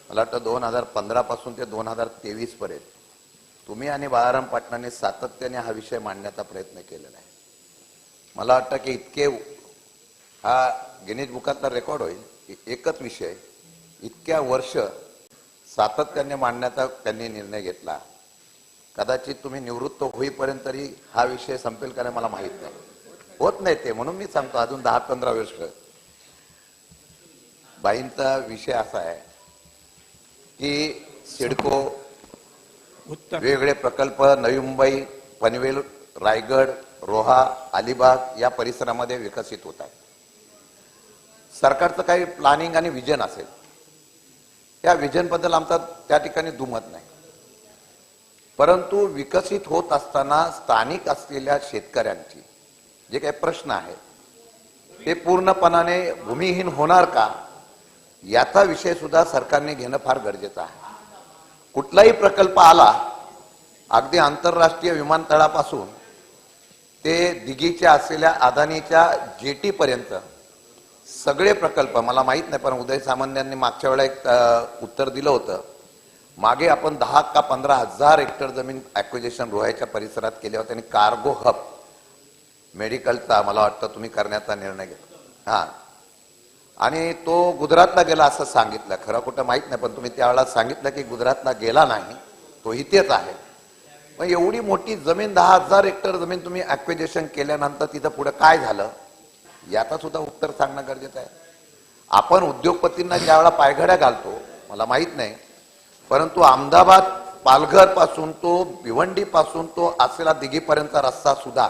मला वाटतं 2015 पासून ते 2023 पर्यंत तुम्ही आणि बाळाराम पाटलांनी सातत्याने हा विषय मांडण्याचा प्रयत्न केलेला आहे. मला वाटतं की इतके हा गिनीज बुकातला रेकॉर्ड होईल. एकच विषय इतक्या वर्ष सातत्याने मांडण्याचा त्यांनी निर्णय घेतला. कदाचित तुम्ही निवृत्त होईपर्यंत तरी हा विषय संपेल का नाही मला माहित नाही, होत नाही ते, म्हणून मी सांगतो अजून 10-15 वर्ष. बाईंचा विषय असा आहे की सिडको उत्तर वेगवेगळे प्रकल्प नवी मुंबई, पनवेल, रायगड, रोहा, अलिबाग या परिसरामध्ये विकसित होत आहे. सरकारचं काही प्लॅनिंग आणि विजन असेल, त्या विजन बद्दल आमचा त्या ठिकाणी दुमत नाही. परंतु विकसित होत असताना स्थानिक असलेल्या शेतकऱ्यांची जे काही प्रश्न आहेत ते पूर्णपणाने भूमिहीन होणार का याचा विषय सुद्धा सरकारने घेणं फार गरजेचं आहे. कुठलाही प्रकल्प आला, अगदी आंतरराष्ट्रीय विमानतळापासून ते दिघीच्या असलेल्या अदानीच्या जेटी पर्यंत सगळे प्रकल्प, मला माहित नाही पण उदय सामंतांनी मागच्या वेळेला एक उत्तर दिलं होतं, मागे आपण 10 का 15 हजार हेक्टर जमीन ॲक्विजिशन रोह्याच्या परिसरात केले होते आणि कार्गो हब मेडिकलचा मला वाटतं तुम्ही करण्याचा निर्णय घेतला. हा, आणि तो गुजरातला गेला असं सांगितलं, खरं कुठं माहित नाही पण तुम्ही त्यावेळेला सांगितलं की गुजरातला गेला नाही, तो इथेच आहे. मग एवढी मोठी जमीन 10,000 हेक्टर जमीन तुम्ही ॲक्विजिशन केल्यानंतर तिथं पुढे काय झालं याचा सुद्धा उत्तर सांगणं गरजेचं आहे. आपण उद्योगपतींना ज्या वेळेला पायघड्या घालतो मला माहित नाही, परंतु अहमदाबाद पालघर पासून तो भिवंडी पासून तो असलेला दिघीपर्यंतचा रस्ता सुद्धा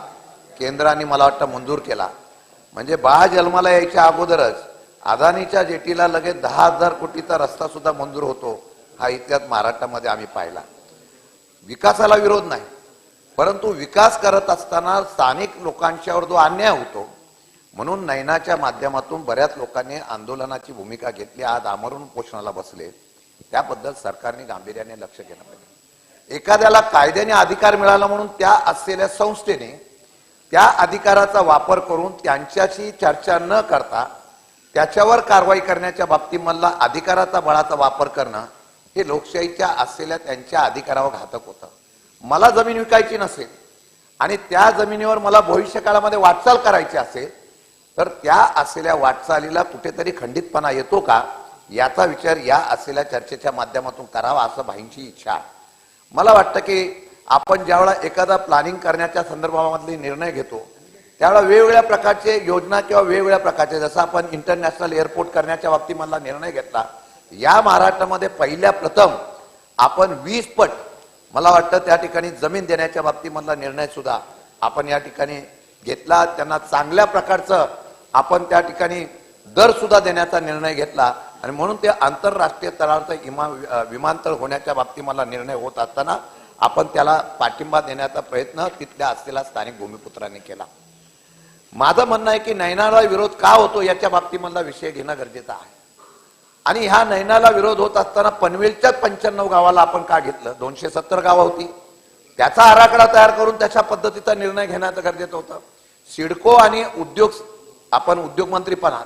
केंद्राने मला वाटतं मंजूर केला. म्हणजे बाळ जन्माला यायच्या अगोदरच अदानीच्या जेटीला लगेच 10,000 कोटीचा रस्ता सुद्धा मंजूर होतो. हा इतिहास महाराष्ट्रामध्ये आम्ही पाहिला. विकासाला विरोध नाही, परंतु विकास करत असताना स्थानिक लोकांच्यावर जो अन्याय होतो म्हणून नैनाच्या माध्यमातून बऱ्याच लोकांनी आंदोलनाची भूमिका घेतली, आज आमरण उपोषणाला बसले. त्याबद्दल सरकारने गांभीर्याने लक्ष घेणं पाहिजे. एखाद्याला कायद्याने अधिकार मिळाला म्हणून त्या असलेल्या संस्थेने त्या अधिकाराचा वापर करून त्यांच्याशी चर्चा न करता त्याच्यावर कारवाई करण्याच्या बाबतीमधला अधिकाराचा बळाचा वापर करणं हे लोकशाहीच्या असलेल्या त्यांच्या अधिकारावर घातक होतं. मला जमीन विकायची नसेल आणि त्या जमिनीवर मला भविष्य काळामध्ये वाटचाल करायची असेल तर त्या असलेल्या वाटचालीला कुठेतरी खंडितपणा येतो का याचा विचार या असलेल्या चर्चेच्या माध्यमातून करावा असं भाईंची इच्छा आहे. मला वाटतं की आपण ज्यावेळेला एखादा प्लॅनिंग करण्याच्या संदर्भामधले निर्णय घेतो त्यावेळेला वेगवेगळ्या प्रकारचे योजना किंवा वेगवेगळ्या प्रकारचे, जसं आपण इंटरनॅशनल एअरपोर्ट करण्याच्या बाबतीमधला निर्णय घेतला, या महाराष्ट्रामध्ये पहिल्या प्रथम आपण 20 पट मला वाटतं त्या ठिकाणी जमीन देण्याच्या बाबतीमधला निर्णय सुद्धा आपण या ठिकाणी घेतला. त्यांना चांगल्या प्रकारचं आपण त्या ठिकाणी दर सुद्धा देण्याचा निर्णय घेतला आणि म्हणून ते आंतरराष्ट्रीय तळावरचं विमानतळ होण्याच्या बाबतीमधला निर्णय होत असताना आपण त्याला पाठिंबा देण्याचा प्रयत्न तिथल्या असलेल्या स्थानिक भूमिपुत्रांनी केला. माझं म्हणणं आहे की नैनाला विरोध का होतो याच्या बाबतीमधला विषय घेणं गरजेचं आहे. आणि ह्या नैनाला विरोध होत असताना पनवेलच्याच 95 गावाला आपण का घेतलं? 270 गावं होती. त्याचा आराखडा तयार करून त्याच्या पद्धतीचा निर्णय घेण्याचं गरजेचं होतं. सिडको आणि आपण उद्योग मंत्री पण आहात.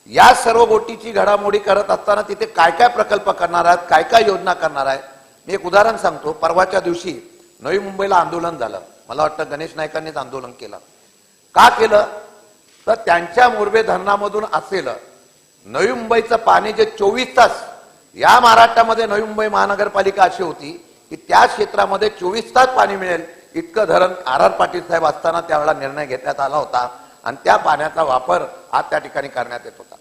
या सर्व गोष्टीची घडामोडी करत असताना तिथे काय काय प्रकल्प करणार आहेत, काय काय योजना करणार आहे. मी एक उदाहरण सांगतो. परवाच्या दिवशी नवी मुंबईला आंदोलन झालं. मला वाटतं गणेश नाईकांनीच आंदोलन केलं. का केलं? तर त्यांच्या मोरबे धरणामधून असेल नवी मुंबईचं पाणी जे 24 तास, या महाराष्ट्रामध्ये नवी मुंबई महानगरपालिका अशी होती की त्या क्षेत्रामध्ये 24 तास पाणी मिळेल इतकं धरण आर पाटील साहेब असताना त्यावेळेला निर्णय घेण्यात आला होता आणि त्या पाण्याचा वापर आज त्या ठिकाणी करण्यात येत होता.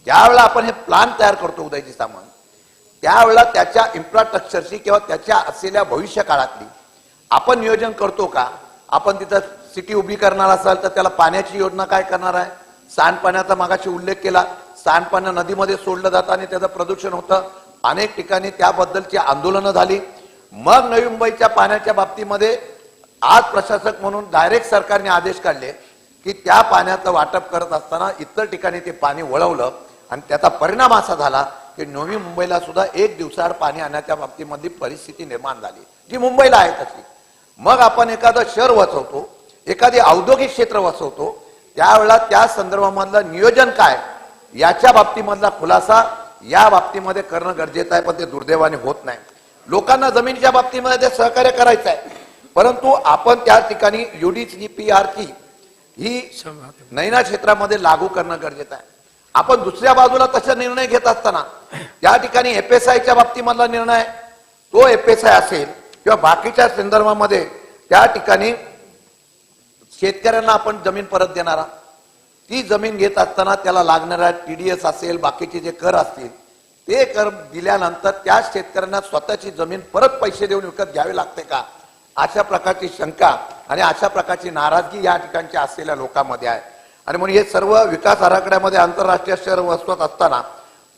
ज्यावेळेला आपण हे प्लान तयार करतो उदयजी सामंत, त्यावेळेला त्याच्या इन्फ्रास्ट्रक्चरची किंवा त्याच्या असलेल्या भविष्य काळातली आपण नियोजन करतो का? आपण तिथं सिटी उभी करणार असाल तर त्याला पाण्याची योजना काय करणार आहे? सांडपाण्याचा मागाशी उल्लेख केला. सांडपाणी नदीमध्ये सोडलं जातं आणि त्याचं प्रदूषण होतं. अनेक ठिकाणी त्याबद्दलची आंदोलनं झाली. मग नवी मुंबईच्या पाण्याच्या बाबतीमध्ये आज प्रशासक म्हणून डायरेक्ट सरकारने आदेश काढले की त्या पाण्याचं वाटप करत असताना इतर ठिकाणी ते पाणी वळवलं आणि त्याचा परिणाम असा झाला की नवी मुंबईला सुद्धा एक दिवसाआड पाणी आणण्याच्या बाबतीमधली परिस्थिती निर्माण झाली जी मुंबईला आहे तशी. मग आपण एखादं शहर वसवतो, एखादी औद्योगिक क्षेत्र वसवतो, त्यावेळेला त्या संदर्भामधलं नियोजन काय याच्या बाबतीमधला खुलासा या बाबतीमध्ये करणं गरजेचं आहे. पण ते दुर्दैवाने होत नाही. लोकांना जमिनीच्या बाबतीमध्ये ते सहकार्य करायचं आहे, परंतु आपण त्या ठिकाणी UDCPR ही नैना क्षेत्रामध्ये लागू करणं गरजेचं आहे. आपण दुसऱ्या बाजूला तसा निर्णय घेत असताना त्या ठिकाणी FSIच्या बाबतीमधला निर्णय, तो FSI असेल किंवा बाकीच्या संदर्भामध्ये त्या ठिकाणी शेतकऱ्यांना आपण जमीन परत देणारा, ती जमीन घेत असताना त्याला लागणारा TDS असेल, बाकीचे जे कर असतील ते कर दिल्यानंतर त्या शेतकऱ्यांना स्वतःची जमीन परत पैसे देऊन विकत घ्यावी लागते का? अशा प्रकारची शंका आणि अशा प्रकारची नाराजगी या ठिकाणच्या असलेल्या लोकांमध्ये आहे. आणि म्हणून हे सर्व विकास आराखड्यामध्ये आंतरराष्ट्रीय शहर वसवत असताना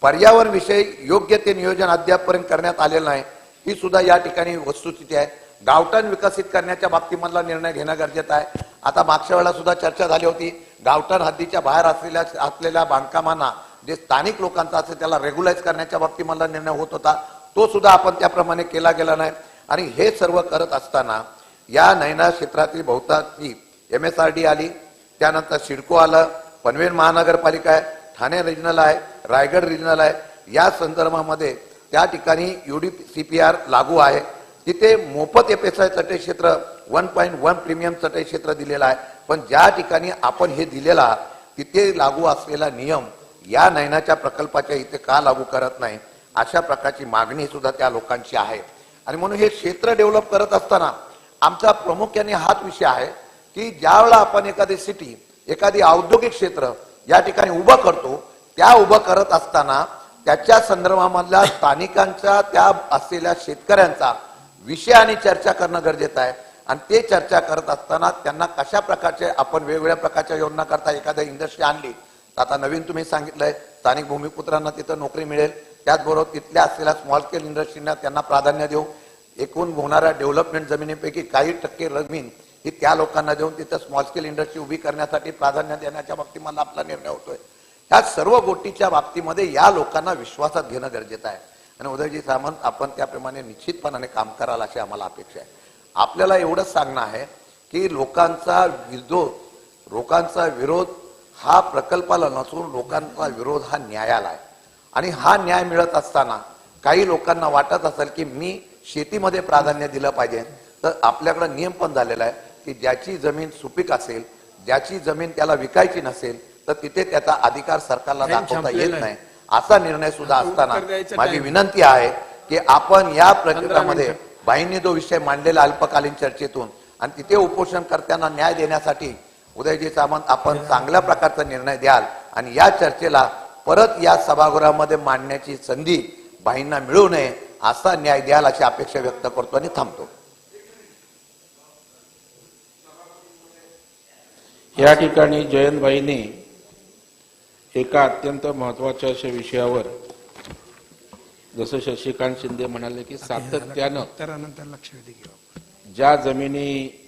पर्यावरण विषयी योग्य ते नियोजन अद्यापपर्यंत करण्यात आलेलं नाही. ही सुद्धा या ठिकाणी वस्तुस्थिती आहे. गावठाण विकसित करण्याच्या बाबतीमधला निर्णय घेणं गरजेचं आहे. आता मागच्या वेळेला सुद्धा चर्चा झाली होती. गावठाण हद्दीच्या बाहेर असलेल्या बांधकामांना जे स्थानिक लोकांचा असेल त्याला रेग्युलाइज करण्याच्या बाबतीमधला निर्णय होत होता. तो सुद्धा आपण त्याप्रमाणे केला गेला नाही. आणि हे सर्व करत असताना या नैना क्षेत्रातील बहुतांशी MSRD आली, त्यानंतर सिडको आलं, पनवेल महानगरपालिका आहे, ठाणे रिजनल आहे, रायगड रिजनल आहे. या संदर्भामध्ये त्या ठिकाणी UDCPR लागू आहे. तिथे मोफत FSI चटई क्षेत्र 1.1 प्रीमियम चटई क्षेत्र दिलेला आहे. पण ज्या ठिकाणी आपण हे दिलेला तिथे लागू असलेला नियम या नैनाच्या प्रकल्पाच्या इथे का लागू करत नाही, अशा प्रकारची मागणी सुद्धा त्या लोकांची आहे. आणि म्हणून हे क्षेत्र डेव्हलप करत असताना आमचा प्रामुख्याने हाच विषय आहे की ज्यावेळेला आपण एखादी सिटी, एखादी औद्योगिक क्षेत्र या ठिकाणी उभं करतो, त्या उभं करत असताना त्याच्या संदर्भामधल्या स्थानिकांच्या त्या असलेल्या शेतकऱ्यांचा विषय आणि चर्चा करणं गरजेचं आहे. आणि ते चर्चा करत असताना त्यांना कशा प्रकारचे आपण वेगवेगळ्या प्रकारच्या योजना करता एखाद्या इंडस्ट्री आणली, आता नवीन तुम्ही सांगितलंय स्थानिक भूमिपुत्रांना तिथं नोकरी मिळेल, त्याचबरोबर तिथल्या असलेल्या स्मॉल स्केल इंडस्ट्रीना त्यांना प्राधान्य देऊ. एकूण होणाऱ्या डेव्हलपमेंट जमिनीपैकी काही टक्के जमीन ही त्या लोकांना देऊन तिथं स्मॉल स्केल इंडस्ट्री उभी करण्यासाठी प्राधान्य देण्याच्या बाबतीमध्ये आपला निर्णय होतोय. या सर्व गोष्टीच्या बाबतीमध्ये या लोकांना विश्वासात घेणं गरजेचं आहे. आणि उदयजी सामंत, आपण त्याप्रमाणे निश्चितपणाने काम कराल अशी आम्हाला अपेक्षा आहे. आपल्याला एवढंच सांगणं आहे की लोकांचा विरोध हा प्रकल्पाला नसून लोकांचा विरोध हा न्यायाला आहे. आणि हा न्याय मिळत असताना काही लोकांना वाटत असेल की मी शेतीमध्ये प्राधान्य दिलं पाहिजे, तर आपल्याकडे नियम पण झालेला आहे की ज्याची जमीन सुपीक असेल, ज्याची जमीन त्याला विकायची नसेल, तर तिथे त्याचा अधिकार सरकारला दाखवता येत नाही. असा निर्णय सुद्धा असताना माझी विनंती आहे की आपण या प्रकरणामध्ये बाईंनी जो विषय मांडलेला अल्पकालीन चर्चेतून आणि तिथे उपोषणकर्त्यांना न्याय देण्यासाठी उदयजी सामंत आपण चांगल्या प्रकारचा निर्णय द्याल आणि या चर्चेला परत या सभागृहामध्ये मांडण्याची संधी बाईंना मिळू नये असा न्याय द्याल अशी अपेक्षा व्यक्त करतो आणि थांबतो. या ठिकाणी जयंतभाईंनी एका अत्यंत महत्वाच्या अशा विषयावर, जसं शशिकांत शिंदे म्हणाले की सातत्यानं ज्या जमिनी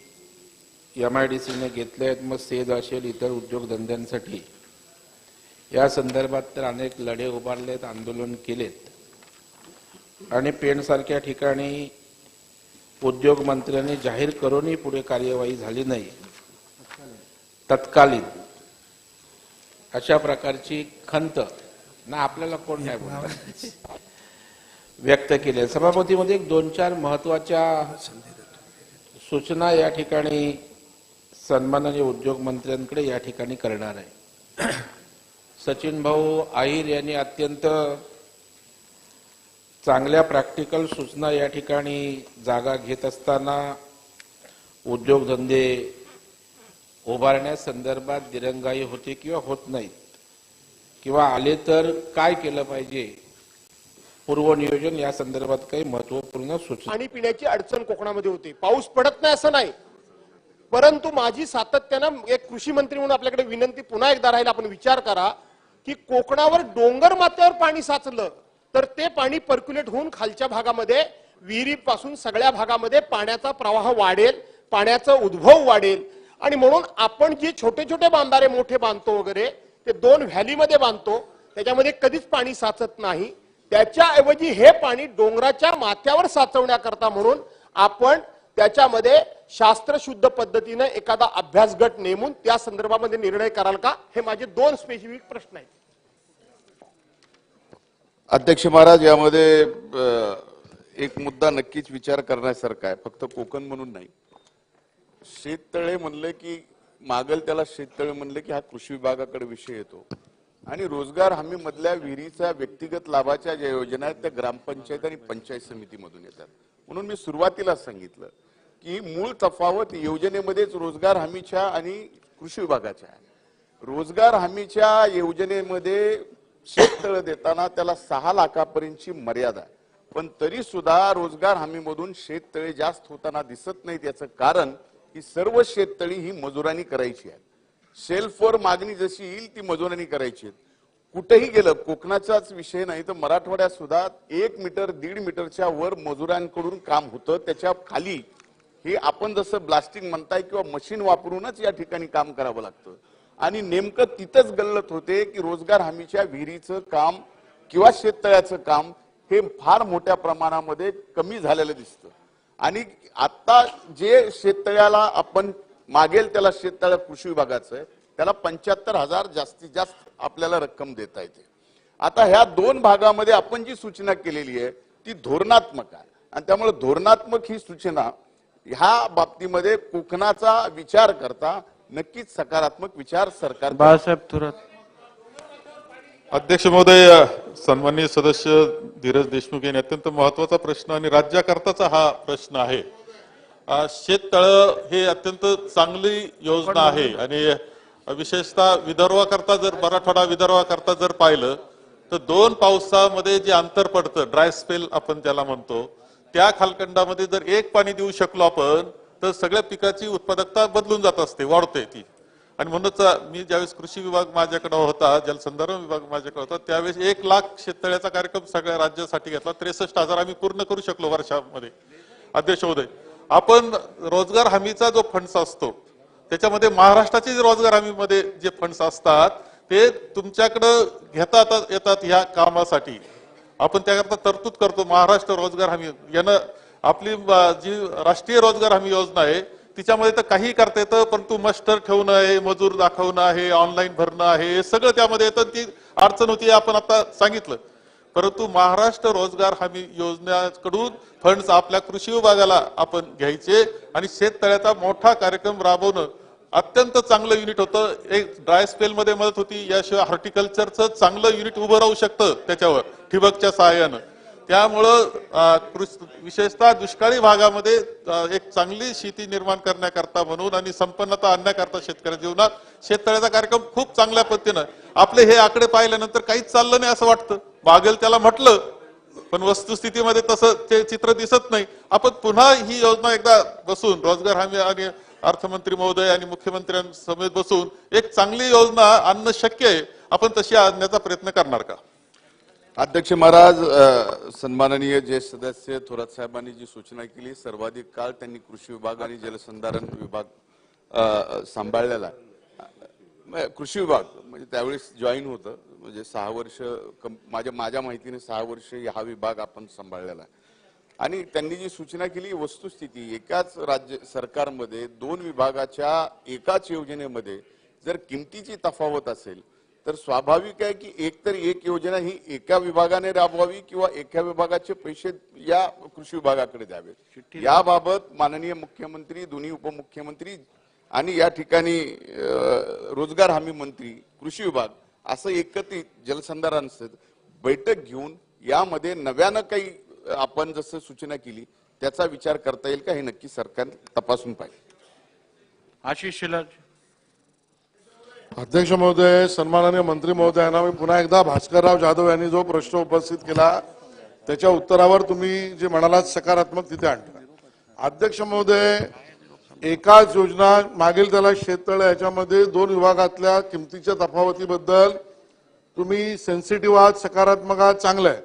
MIDCने घेतल्या आहेत, मग सेज असेल इतर उद्योगधंद्यांसाठी, या संदर्भात तर अनेक लढे उभारलेत, आंदोलन केलेत आणि पेणसारख्या ठिकाणी उद्योग मंत्र्यांनी जाहीर करूनही पुढे कार्यवाही झाली नाही, तत्कालीन अशा प्रकारची खंत ना आपल्याला कोण नाही बोलत व्यक्त केली आहे. सभापतीमध्ये एक 2-4 महत्वाच्या सूचना या ठिकाणी सन्माननीय उद्योग मंत्र्यांकडे या ठिकाणी करणार आहे. सचिन भाऊ आहिर यांनी अत्यंत चांगल्या प्रॅक्टिकल सूचना या ठिकाणी जागा घेत असताना उद्योगधंदे उभारण्यासंदर्भात दिरंगाई होते किंवा होत नाहीत किंवा आले तर काय केलं पाहिजे, पूर्वनियोजन या संदर्भात काही महत्वपूर्ण सूचना. पाणी पिण्याची अडचण कोकणामध्ये होते. पाऊस पडत नाही असं नाही, परंतु माझी सातत्यानं एक कृषी मंत्री म्हणून आपल्याकडे विनंती पुन्हा एकदा राहील, आपण विचार करा की कोकणावर डोंगर माथ्यावर पाणी साचलं तर ते पाणी पर्क्युलेट होऊन खालच्या भागामध्ये विहिरीपासून सगळ्या भागामध्ये पाण्याचा प्रवाह वाढेल, पाण्याचा उद्भव वाढेल. आणि म्हणून आपण जे छोटे छोटे बांधारे मोठे बांधतो वगैरे ते 2 व्हॅलीमध्ये बांधतो, त्याच्यामध्ये कधीच पाणी साचत नाही. त्याच्याऐवजी हे पाणी डोंगराच्या माथ्यावर साचवण्याकरता म्हणून आपण त्याच्यामध्ये शास्त्रशुद्ध पद्धतीने एखादा अभ्यास गट नेमून त्या संदर्भामध्ये निर्णय कराल का, हे माझे 2 स्पेसिफिक प्रश्न आहेत. अध्यक्ष महाराज, यामध्ये एक मुद्दा नक्कीच विचार करण्यासारखा आहे, फक्त कोकण म्हणून नाही. शेततळे म्हणले की मागल त्याला शेततळे म्हणले की हा कृषी विभागाकडे विषय येतो आणि रोजगार हमी मधल्या विहिरीचा व्यक्तिगत लाभाच्या ज्या योजना आहेत त्या ग्रामपंचायत आणि पंचायत समितीमधून येतात. म्हणून मी सुरुवातीला सांगितलं की मूळ तफावत योजनेमध्येच रोजगार हमीच्या आणि कृषी विभागाच्या आहे. रोजगार हमीच्या योजनेमध्ये शेततळे देताना त्याला 6 लाखापर्यंतची मर्यादा आहे, पण तरी सुद्धा रोजगार हमीमधून शेततळे जास्त होताना दिसत नाहीत. याचं कारण की सर्व शेततळी ही मजुरांनी करायची आहेत. शेल्फवर मागणी जशी येईल ती मजुरांनी करायची. कुठेही गेलं, कोकणाचाच विषय नाही तर मराठवाड्यात सुद्धा 1 मीटर 1.5 मीटरच्या वर मजुरांकडून काम होतं. त्याच्या खाली हे आपण जसं ब्लास्टिंग म्हणताय किंवा मशीन वापरूनच या ठिकाणी काम करावं लागतं. आणि नेमकं तिथंच गल्लत होते की रोजगार हमीच्या विहिरीचं काम किंवा शेततळ्याचं काम हे फार मोठ्या प्रमाणामध्ये कमी झालेलं दिसतं. आणि आता जे शेततळ्याला आपण मागेल त्याला शेततळ कृषी विभागाचं आहे, त्याला 75,000 जास्तीत जास्त आपल्याला रक्कम देता येते. आता ह्या 2 भागामध्ये आपण जी सूचना केलेली आहे ती धोरणात्मक आहे आणि त्यामुळे धोरणात्मक ही सूचना ह्या बाबतीमध्ये कोकणाचा विचार करता नक्कीच सकारात्मक विचार सरकार. बाळासाहेब थोरात. अध्यक्ष महोदय, सन्माननीय सदस्य धीरज देशमुख यांनी अत्यंत महत्वाचा प्रश्न आणि राज्याकरताचा हा प्रश्न आहे. शेततळ हे अत्यंत चांगली योजना आहे आणि विशेषतः विदर्भाकरता जर मराठवाडा विदर्भाकरता जर पाहिलं तर 2 पावसामध्ये जे अंतर पडतं, ड्राय स्पेल आपण त्याला म्हणतो, त्या कालखंडामध्ये जर 1 पाणी देऊ शकलो आपण तर सगळ्या पिकाची उत्पादकता बदलून जात असते, वाढते ती. आणि म्हणूनच मी ज्यावेळेस कृषी विभाग माझ्याकडे होता, जलसंधारण विभाग माझ्याकडे होता, त्यावेळेस 1 लाख शेततळ्याचा कार्यक्रम सगळ्या राज्यासाठी घेतला. 63,000 आम्ही पूर्ण करू शकलो वर्षामध्ये. अध्यक्ष महोदय, आपण रोजगार हमीचा जो फंड्स असतो त्याच्यामध्ये महाराष्ट्राचे जे रोजगार हमीमध्ये जे फंड्स असतात ते तुमच्याकडे घेता येतात ह्या कामासाठी. आपण त्याकरता तरतूद करतो. महाराष्ट्र रोजगार हमी यानं आपली जी राष्ट्रीय रोजगार हमी योजना आहे तिच्यामध्ये तर काही करता येतं, परंतु मस्टर ठेवणं आहे, मजूर दाखवणं आहे, ऑनलाईन भरणं आहे, हे सगळं त्यामध्ये येतं. ती अडचण होती आपण आता सांगितलं. परंतु महाराष्ट्र रोजगार हमी योजनेकडून फंड्स आपल्या कृषी विभागाला आपण घ्यायचे आणि शेततळ्याचा मोठा कार्यक्रम राबवणं अत्यंत चांगलं युनिट होतं. एक ड्राय स्पेल मध्ये मदत होती, याशिवाय हॉर्टिकल्चरचं चांगलं युनिट उभं राहू शकतं त्याच्यावर ठिबकच्या सहाय्यानं. त्यामुळं विशेषतः दुष्काळी भागामध्ये एक चांगली शेती निर्माण करण्याकरता म्हणून आणि संपन्नता आणण्याकरता शेतकऱ्यांच्या जीवनात शेततळ्याचा कार्यक्रम खूप चांगल्या पद्धतीनं. आपले हे आकडे पाहिल्यानंतर काहीच चाललं नाही असं वाटतं. मागेल त्याला म्हटलं पण वस्तुस्थितीमध्ये तसं ते चित्र दिसत नाही. आपण पुन्हा ही योजना एकदा बसून रोजगार हमी आणि अर्थमंत्री महोदय आणि मुख्यमंत्र्यांसमेत बसून एक चांगली योजना आणणं शक्य आहे. आपण तशी आणण्याचा प्रयत्न करणार का? अध्यक्ष महाराज, सन्माननीय ज्येष्ठ सदस्य थोरात साहेबांनी जी सूचना केली, सर्वाधिक काळ त्यांनी कृषी विभाग आणि जलसंधारण विभाग सांभाळलेला आहे. कृषी विभाग म्हणजे त्यावेळेस जॉईन होतं, म्हणजे 6 वर्ष माझ्या माहितीने 6 वर्ष हा विभाग आपण सांभाळलेला आहे. आणि त्यांनी जी सूचना केली वस्तुस्थिती, एकाच राज्य सरकारमध्ये 2 विभागाच्या एकाच योजनेमध्ये जर किमतीची तफावत असेल तर स्वाभाविक आहे की एक योजना ही एका विभागाने राबवावी किंवा एका विभागाचे पैसे या कृषी विभागाकडे द्यावेत. याबाबत माननीय मुख्यमंत्री, दोन्ही उपमुख्यमंत्री आणि या ठिकाणी रोजगार हमी मंत्री, कृषी विभाग असं एकत्रित जलसंधारण बैठक घेऊन यामध्ये नव्यानं काही आपण जसं सूचना केली त्याचा विचार करता येईल का हे नक्की सरकार तपासून पाहिजे. आशिष शेलार. अध्यक्ष महोदय, सन्माननीय मंत्री महोदयांना मी पुन्हा एकदा भास्करराव जाधव यांनी जो प्रश्न उपस्थित केला त्याच्या उत्तरावर तुम्ही जे म्हणालात सकारात्मक तिथे आणता. अध्यक्ष महोदय, एकाच योजना मागील त्याला शेततळे याच्यामध्ये 2 विभागातल्या किमतीच्या तफावतीबद्दल तुम्ही सेन्सिटिव्ह आहात, सकारात्मक आहात, चांगलं आहे.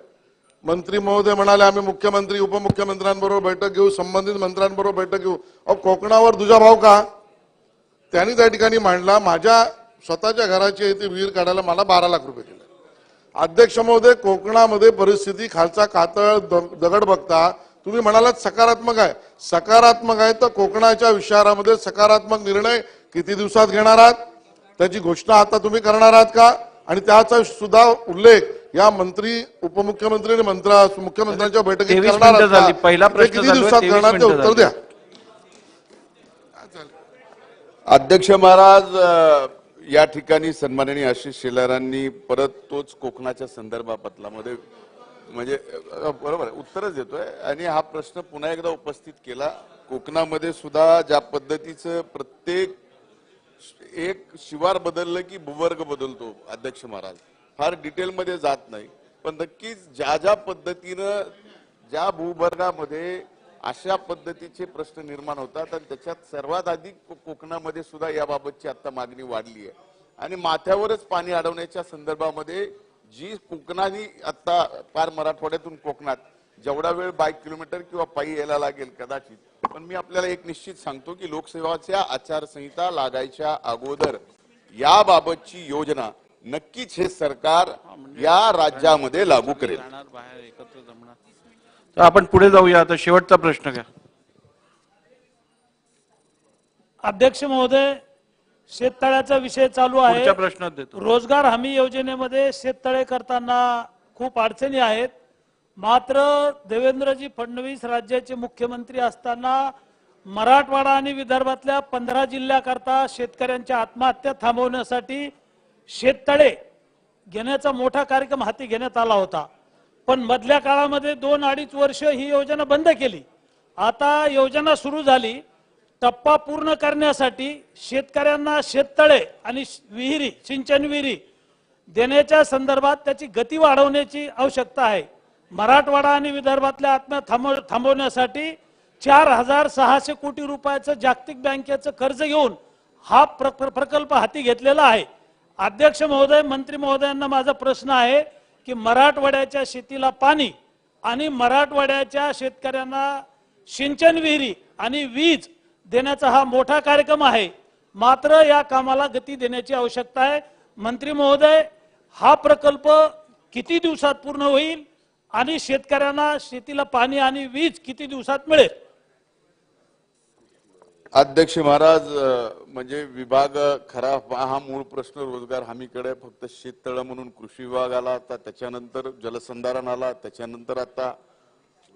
मंत्री महोदय म्हणाले आम्ही मुख्यमंत्री उपमुख्यमंत्र्यांबरोबर बैठक घेऊ, संबंधित मंत्र्यांबरोबर बैठक घेऊ. कोकणावर दुजाभाव का? त्यांनी त्या ठिकाणी मांडला, माझ्या स्वतःच्या घराची इथे विहीर काढायला मला 12 लाख रुपये दिले. अध्यक्ष महोदय, कोकणामध्ये परिस्थिती खालचा कातळ दगड बघता तुम्ही म्हणालात सकारात्मक आहे. सकारात्मक आहे तर कोकणाच्या विचारामध्ये सकारात्मक निर्णय किती दिवसात घेणार आहात त्याची घोषणा आता तुम्ही करणार आहात का? आणि त्याचा सुद्धा उल्लेख या मंत्री, उपमुख्यमंत्री आणि मुख्यमंत्र्यांच्या बैठकीत करणार आहात का? पहिला प्रश्न किती दिवसात करणार ते उत्तर द्या. अध्यक्ष महाराज, या ठिकाणी सन्माननीय आशिष शेलारांनी परत तोच कोकणाच्या संदर्भापत्रामध्ये म्हणजे बरोबर उत्तरच देतोय आणि हा प्रश्न पुन्हा एकदा उपस्थित केला. कोकणामध्ये सुद्धा ज्या पद्धतीचं प्रत्येक एक शिवार बदललं की भूवर्ग बदलतो. अध्यक्ष महाराज, फार डिटेलमध्ये जात नाही, पण नक्कीच ज्या पद्धतीनं ज्या भूवर्गामध्ये अशा पद्धतीचे प्रश्न निर्माण होतात आणि त्याच्यात सर्वात अधिक कोकणामध्ये सुद्धा याबाबतची आता मागणी वाढली आहे. आणि माथ्यावरच पाणी अडवण्याच्या संदर्भामध्ये जी कोकणाने आता पार मराठवाड्यातून कोकणात जेवढा वेळ 22 किलोमीटर किंवा पायी यायला लागेल कदाचित, पण मी आपल्याला एक निश्चित सांगतो की लोकसेवाच्या आचारसंहिता लागायच्या अगोदर याबाबतची योजना नक्कीच हे सरकार या राज्यामध्ये लागू करेल. तर आपण पुढे जाऊया. आता शेवटचा प्रश्न घ्या. अध्यक्ष महोदय, शेततळ्याचा विषय चालू आहे. पुढच्या प्रश्नात देतो. रोजगार हमी योजनेमध्ये शेततळे करताना खूप अडचणी आहेत. मात्र देवेंद्रजी फडणवीस राज्याचे मुख्यमंत्री असताना मराठवाडा आणि विदर्भातल्या 15 जिल्ह्याकरता शेतकऱ्यांच्या आत्महत्या थांबवण्यासाठी शेततळे घेण्याचा मोठा कार्यक्रम हाती घेण्यात आला होता. पण मधल्या काळामध्ये 2-2.5 वर्ष ही योजना बंद केली. आता योजना सुरू झाली. टप्पा पूर्ण करण्यासाठी शेतकऱ्यांना शेततळे आणि विहिरी, सिंचन विहिरी देण्याच्या संदर्भात त्याची गती वाढवण्याची आवश्यकता आहे. मराठवाडा आणि विदर्भातल्या आत्महत्या थांबवण्यासाठी 4,600 कोटी रुपयाचं जागतिक बँकेचं कर्ज घेऊन हा प्रकल्प हाती घेतलेला आहे. अध्यक्ष महोदय, मंत्री महोदयांना माझा प्रश्न आहे की मराठवाड्याच्या शेतीला पाणी आणि मराठवाड्याच्या शेतकऱ्यांना सिंचन विहिरी आणि वीज देण्याचा हा मोठा कार्यक्रम आहे. मात्र या कामाला गती देण्याची आवश्यकता आहे. मंत्री महोदय, हा प्रकल्प किती दिवसात पूर्ण होईल आणि शेतकऱ्यांना शेतीला पाणी आणि वीज किती दिवसात मिळेल? अध्यक्ष महाराज, म्हणजे विभाग खरा हा मूळ प्रश्न रोजगार हमीकडे फक्त शेततळं म्हणून कृषी विभाग आला, आता त्याच्यानंतर जलसंधारण आला, त्याच्यानंतर आता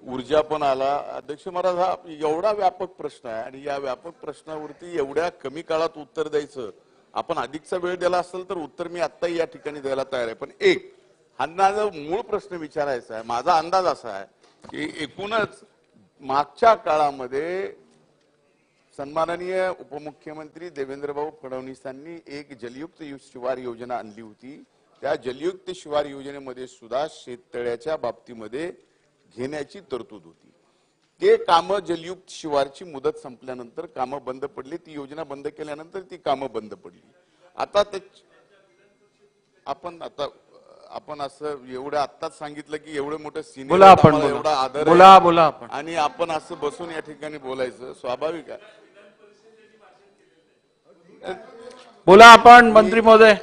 ऊर्जा पण आला. अध्यक्ष महाराज, हा एवढा व्यापक प्रश्न आहे आणि या व्यापक प्रश्नावरती एवढ्या कमी काळात उत्तर द्यायचं, आपण अधिकचा वेळ दिला असेल तर उत्तर मी आत्ताही या ठिकाणी द्यायला तयार आहे. पण एक हा मूळ प्रश्न विचारायचा आहे. माझा अंदाज असा आहे की एकूणच मागच्या काळामध्ये सन्माननीय उपमुख्यमंत्री देवेंद्रभाऊ फडणवीसांनी एक जलयुक्त शिवार योजना आणली होती. त्या जलयुक्त शिवार योजनेमध्ये सुद्धा शेततळ्याच्या बाबतीमध्ये घेण्याची तरतूद होती. ते कामं जलयुक्त शिवारची मुदत संपल्यानंतर कामं बंद पडली. ती योजना बंद केल्यानंतर ती कामं बंद पडली. आता आपण असं एवढं आत्ताच सांगितलं की एवढं मोठं सिनियर एवढा आदर आहे आणि आपण असं बसून या ठिकाणी बोलायचं स्वाभाविक आहे. बोला आपण मंत्री महोदय,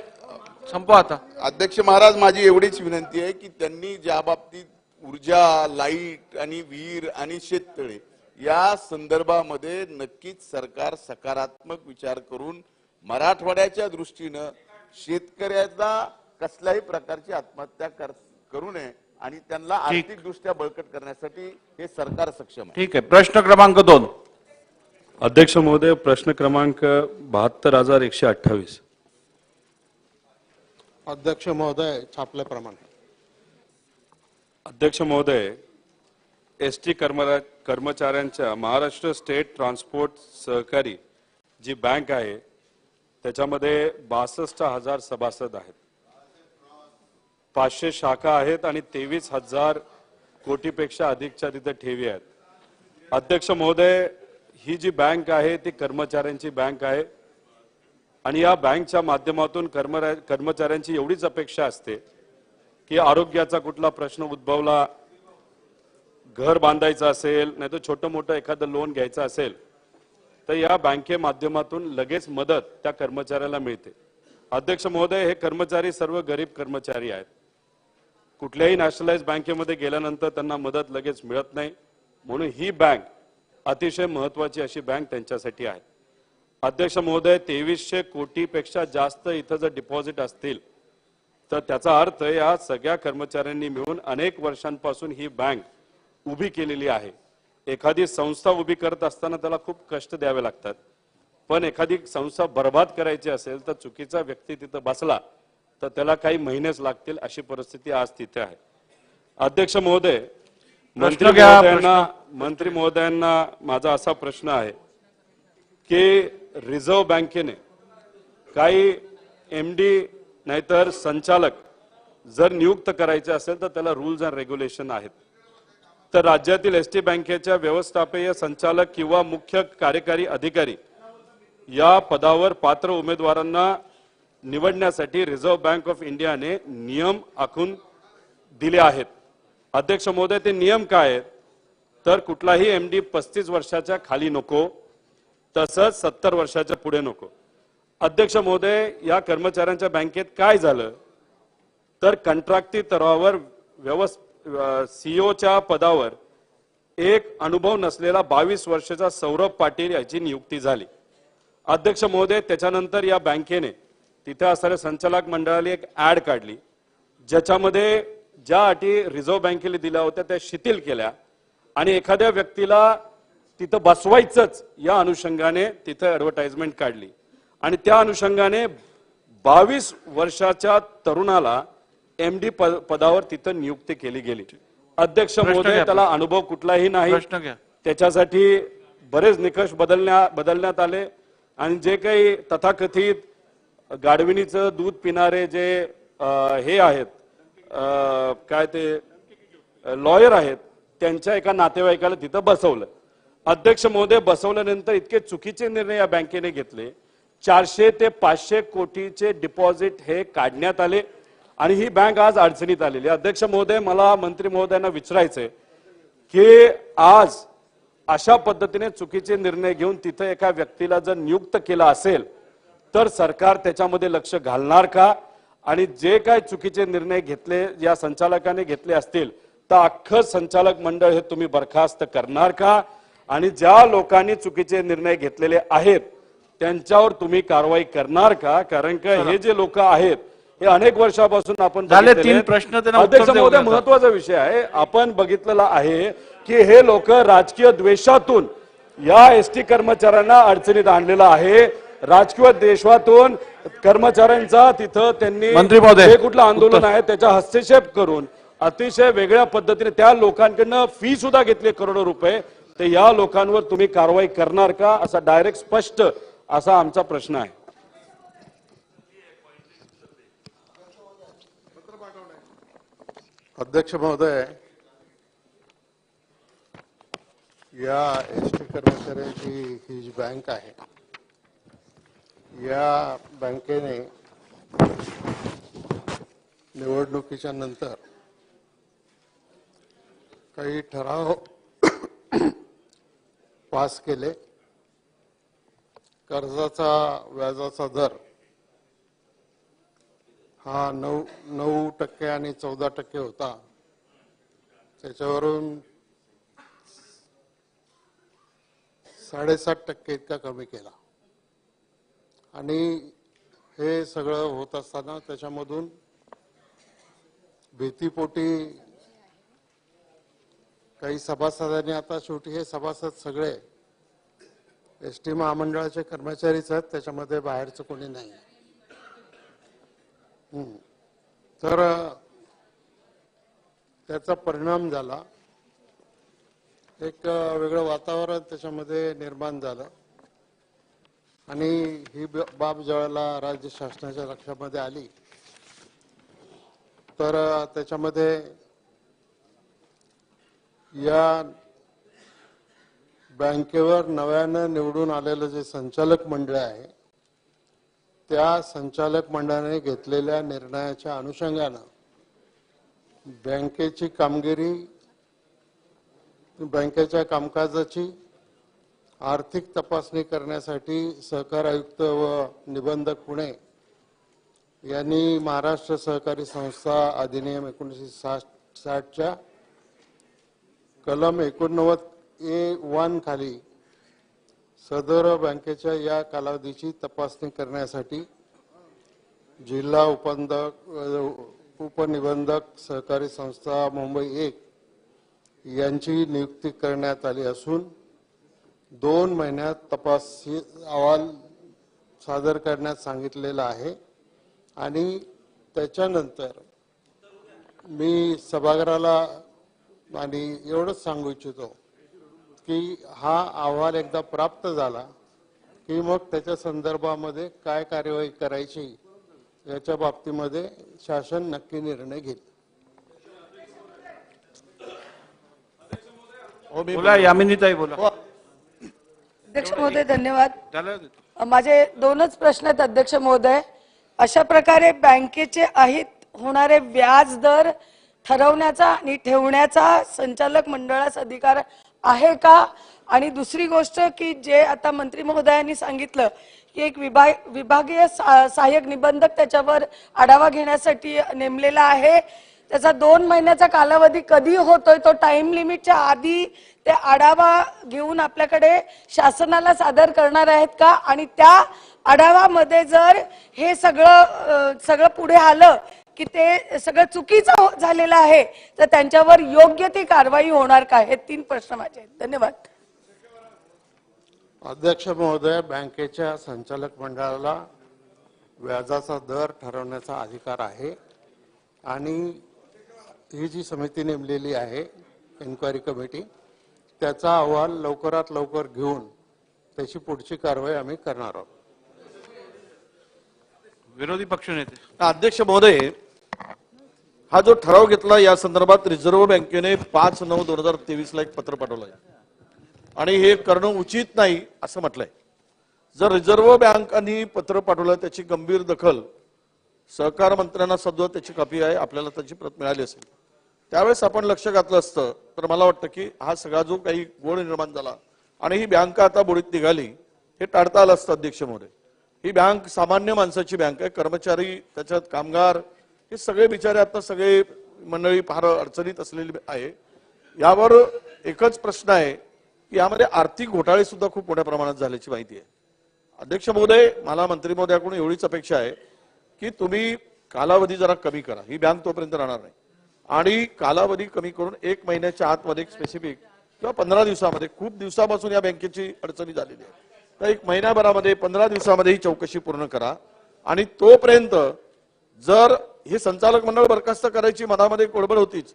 संपवा आता. अध्यक्ष महाराज, माझी एवढीच विनंती आहे की त्यांनी ज्या बाबतीत ऊर्जा, लाईट आणि विहीर आणि शेततळे या संदर्भामध्ये नक्कीच सरकार सकारात्मक विचार करून मराठवाड्याच्या दृष्टीनं शेतकऱ्याचा कसल्याही प्रकारची आत्महत्या करू नये आणि त्यांना आर्थिक दृष्ट्या बळकट करण्यासाठी हे सरकार सक्षम आहे. ठीक आहे. प्रश्न क्रमांक 2. अध्यक्ष महोदय, प्रश्न क्रमांक 72,128. अध्यक्ष महोदय, छापल्याप्रमाणे. अध्यक्ष महोदय, एसटी कर्मचाऱ्यांच्या महाराष्ट्र स्टेट ट्रान्सपोर्ट सहकारी जी बँक आहे त्याच्यामध्ये 62,000 सभासद आहेत, 500 शाखा आहेत आणि 23,000 कोटीपेक्षा अधिकच्या तिथे ठेवी आहेत. अध्यक्ष महोदय, ही जी बँक आहे ती कर्मचाऱ्यांची बँक आहे आणि या बँकच्या माध्यमातून कर्मचाऱ्यांची एवढीच अपेक्षा असते की आरोग्याचा कुठला प्रश्न उद्भवला, घर बांधायचं असेल, नाही तर छोटं मोठं एखादं लोन घ्यायचं असेल तर या बँके माध्यमातून लगेच मदत त्या कर्मचाऱ्याला मिळते. अध्यक्ष महोदय, हे कर्मचारी सर्व गरीब कर्मचारी आहेत. कुठल्याही नॅशनलाइज बँकेमध्ये गेल्यानंतर त्यांना मदत लगेच मिळत नाही, म्हणून ही बँक अतिशय महत्वाची अशी बँक त्यांच्यासाठी आहे. अध्यक्ष महोदय, 2300 कोटीपेक्षा जास्त इथं जर डिपॉझिट असतील तर त्याचा अर्थ या सगळ्या कर्मचाऱ्यांनी मिळून अनेक वर्षांपासून ही बँक उभी केलेली आहे. एखादी संस्था उभी करत असताना त्याला खूप कष्ट द्यावे लागतात, पण एखादी संस्था बर्बाद करायची असेल तर चुकीचा व्यक्ती तिथं बसला तर त्याला काही महिनेच लागतील, अशी परिस्थिती आज तिथे आहे. अध्यक्ष महोदय, मंत्री महोदयांना माझा असा प्रश्न आहे की रिझर्व्ह बँकेने काही एमडी नाहीतर संचालक जर नियुक्त करायचे असेल तर त्याला रूल्स अँड रेग्युलेशन आहेत. तर राज्यातील एसटी बँकेच्या व्यवस्थापकीय संचालक किंवा मुख्य कार्यकारी अधिकारी या पदावर पात्र उमेदवारांना निवडण्यासाठी रिझर्व्ह बँक ऑफ इंडियाने नियम आखून दिले आहेत. अध्यक्ष महोदय, ते नियम काय आहेत तर कुठलाही एमडी 35 वर्षाच्या खाली नको, तसंच 70 वर्षाच्या पुढे नको. अध्यक्ष महोदय, या कर्मचाऱ्यांच्या बँकेत काय झालं तर कंत्राटी तत्वावर सीईओच्या पदावर एक अनुभव नसलेला 22 वर्षाचा सौरभ पाटील याची नियुक्ती झाली. अध्यक्ष महोदय, त्याच्यानंतर या बँकेने तिथे असणाऱ्या संचालक मंडळाने एक ऍड काढली ज्याच्यामध्ये ज्या अटी रिझर्व्ह बँकेने दिल्या होत्या त्या शिथिल केल्या आणि एखाद्या व्यक्तीला तिथं बसवायचंच या अनुषंगाने तिथे ऍडव्हर्टाइजमेंट काढली आणि त्या अनुषंगाने 22 वर्षाच्या तरुणाला एमडी पदावर तिथं नियुक्ती केली गेली. अध्यक्ष महोदय, त्याला अनुभव कुठलाही नाही, त्याच्यासाठी बरेच निकष बदलण्यात आले आणि जे काही तथाकथित गाढविणीचं दूध पिणारे जे हे आहेत काय ते लॉयर आहेत त्यांच्या एका नातेवाईकाला तिथं बसवलं. अध्यक्ष महोदय, बसवल्यानंतर इतके चुकीचे निर्णय या बँकेने घेतले, 400 ते 500 कोटीचे डिपॉझिट हे काढण्यात आले आणि ही बँक आज अडचणीत आलेली. अध्यक्ष महोदय, मला मंत्री महोदयांना विचारायचंय की आज अशा पद्धतीने चुकीचे निर्णय घेऊन तिथे एका व्यक्तीला जर नियुक्त केला असेल तर सरकार त्याच्यामध्ये लक्ष घालणार का आणि जे काय चुकीचे निर्णय घेतले या संचालकाने घेतले असतील तर अख्खं संचालक मंडळ हे तुम्ही बरखास्त करणार का आणि ज्या लोकांनी चुकीचे निर्णय घेतलेले आहेत त्यांच्यावर तुम्ही कारवाई करणार का? कारण का हे जे लोक आहेत हे अनेक वर्षापासून आपण झाले 3 प्रश्न. अध्यक्ष महोदय, महत्वाचा विषय आहे, आपण बघितलेला आहे की हे लोक राजकीय द्वेषातून या एसटी कर्मचाऱ्यांना अडचणीत आणलेला आहे. राजकीय द्वेषातून कर्मचाऱ्यांचा तिथं त्यांनी जे कुठलं आंदोलन आहे त्याचा हस्तक्षेप करून अतिशय वेगळ्या पद्धतीने त्या लोकांकडनं फी सुद्धा घेतली करोडो रुपये. तर या लोकांवर तुम्ही कारवाई करणार का असा डायरेक्ट स्पष्ट असा आमचा प्रश्न आहे. अध्यक्ष महोदय, या एसटी कर्मचाऱ्यांची ही जी बँक आहे या बँकेने निवडणुकीच्या नंतर काही ठराव पास केले. कर्जाचा व्याजाचा दर हा 9% आणि 14% होता, त्याच्यावरून 7.5% इतका कमी केला. आणि हे सगळं होत असताना त्याच्यामधून भीतीपोटी काही सभासदांनी, आता शेवटी हे सभासद सगळे एसटी महामंडळाचे कर्मचारीच आहेत, त्याच्यामध्ये बाहेरचं कोणी नाही. तर त्याचा परिणाम झाला, एक वेगळं वातावरण त्याच्यामध्ये निर्माण झालं. आणि ही बाब ज्यावेळेला राज्य शासनाच्या लक्षामध्ये आली तर त्याच्यामध्ये या बँकेवर नव्यानं निवडून आलेलं जे संचालक मंडळ आहे, त्या संचालक मंडळाने घेतलेल्या निर्णयाच्या अनुषंगानं बँकेची कामगिरी, बँकेच्या कामकाजाची आर्थिक तपासणी करण्यासाठी सहकार आयुक्त व निबंधक पुणे यांनी महाराष्ट्र सहकारी संस्था अधिनियम 1960च्या कलम 89A1 खाली सदर बँकेच्या या कालावधीची तपासणी करण्यासाठी जिल्हा उपनिबंधक सहकारी संस्था मुंबई 1 यांची नियुक्ती करण्यात आली असून 2 महिन्यात तपासी अहवाल सादर करण्यास सांगितलेला आहे. आणि त्याच्यानंतर मी सभागृहाला आणि एवढंच सांगू इच्छितो की हा अहवाल एकदा प्राप्त झाला की मग त्याच्या संदर्भामध्ये काय कार्यवाही करायची याच्या बाबतीमध्ये शासन नक्की निर्णय घेईल. बोला यामिनीताई बोला. अध्यक्ष महोदय धन्यवाद. माझे 2च प्रश्न आहेत अध्यक्ष महोदय. अशा प्रकारे बँकेचे अहित होणारे व्याज दर ठरवण्याचा आणि ठेवण्याचा संचालक मंडळास अधिकार आहे का? आणि दुसरी गोष्ट की जे आता मंत्री महोदयांनी सांगितलं की एक विभागीय सहाय्यक निबंधक त्याच्यावर आढावा घेण्यासाठी नेमलेला आहे, त्याचा 2 महिन्याचा कालावधी कधी होतोय? तो टाइम लिमिटच्या आधी ते आढावा घेऊन आपल्याकडे शासनाला सादर करणार आहेत का? आणि त्या आढावामध्ये जर हे सगळं पुढे आलं की ते सगळं चुकीचं झालेलं आहे तर त्यांच्यावर योग्य ती कारवाई होणार का? हे 3 प्रश्न माझे आहेत. धन्यवाद. अध्यक्ष महोदय, बँकेच्या संचालक मंडळाला व्याजाचा दर ठरवण्याचा अधिकार आहे आणि ही जी समिती नेमलेली आहे इन्क्वायरी कमिटी, त्याचा अहवाल लवकरात लवकर घेऊन त्याची पुढची कारवाई आम्ही करणार आहोत. विरोधी पक्षनेते. अध्यक्ष महोदय, हा जो ठराव घेतला या संदर्भात रिझर्व्ह बँकेने 5/9/2023 ला एक पत्र पाठवलं आहे आणि हे करणं उचित नाही असं म्हटलंय. जर रिझर्व्ह बँकांनी पत्र पाठवलं त्याची गंभीर दखल सहकार मंत्र्यांना सुद्धा त्याची कॉपी आहे, आपल्याला त्याची प्रत मिळाली असेल, त्यावेळेस आपण लक्ष घातलं असतं तर मला वाटतं की हा सगळा जो काही गोळ निर्माण झाला आणि ही बँक आता बुडीत निघाली हे टाळता आलं असतं. अध्यक्ष महोदय, ही बँक सामान्य माणसाची बँक आहे. कर्मचारी, त्याच्यात कामगार, हे सगळे बिचारे आता सगळे मंडळी फार अडचणीत असलेली आहे. यावर एकच प्रश्न आहे की यामध्ये आर्थिक घोटाळे सुद्धा खूप मोठ्या प्रमाणात झाल्याची माहिती आहे. अध्यक्ष महोदय, मला मंत्री महोदयाकडून एवढीच अपेक्षा आहे की तुम्ही कालावधी जरा कमी करा. ही बँक तोपर्यंत राहणार नाही आणि कालावधी कमी करून 1 महिन्याच्या आतमध्ये स्पेसिफिक किंवा 15 दिवसामध्ये, खूप दिवसापासून या बँकेची अडचणी झालेली आहे, तर 1 महिन्याभरामध्ये 15 दिवसामध्ये ही चौकशी पूर्ण करा. आणि तोपर्यंत जर हे संचालक मंडळ बरखास्त करायची मनामध्ये कोडबड होतीच,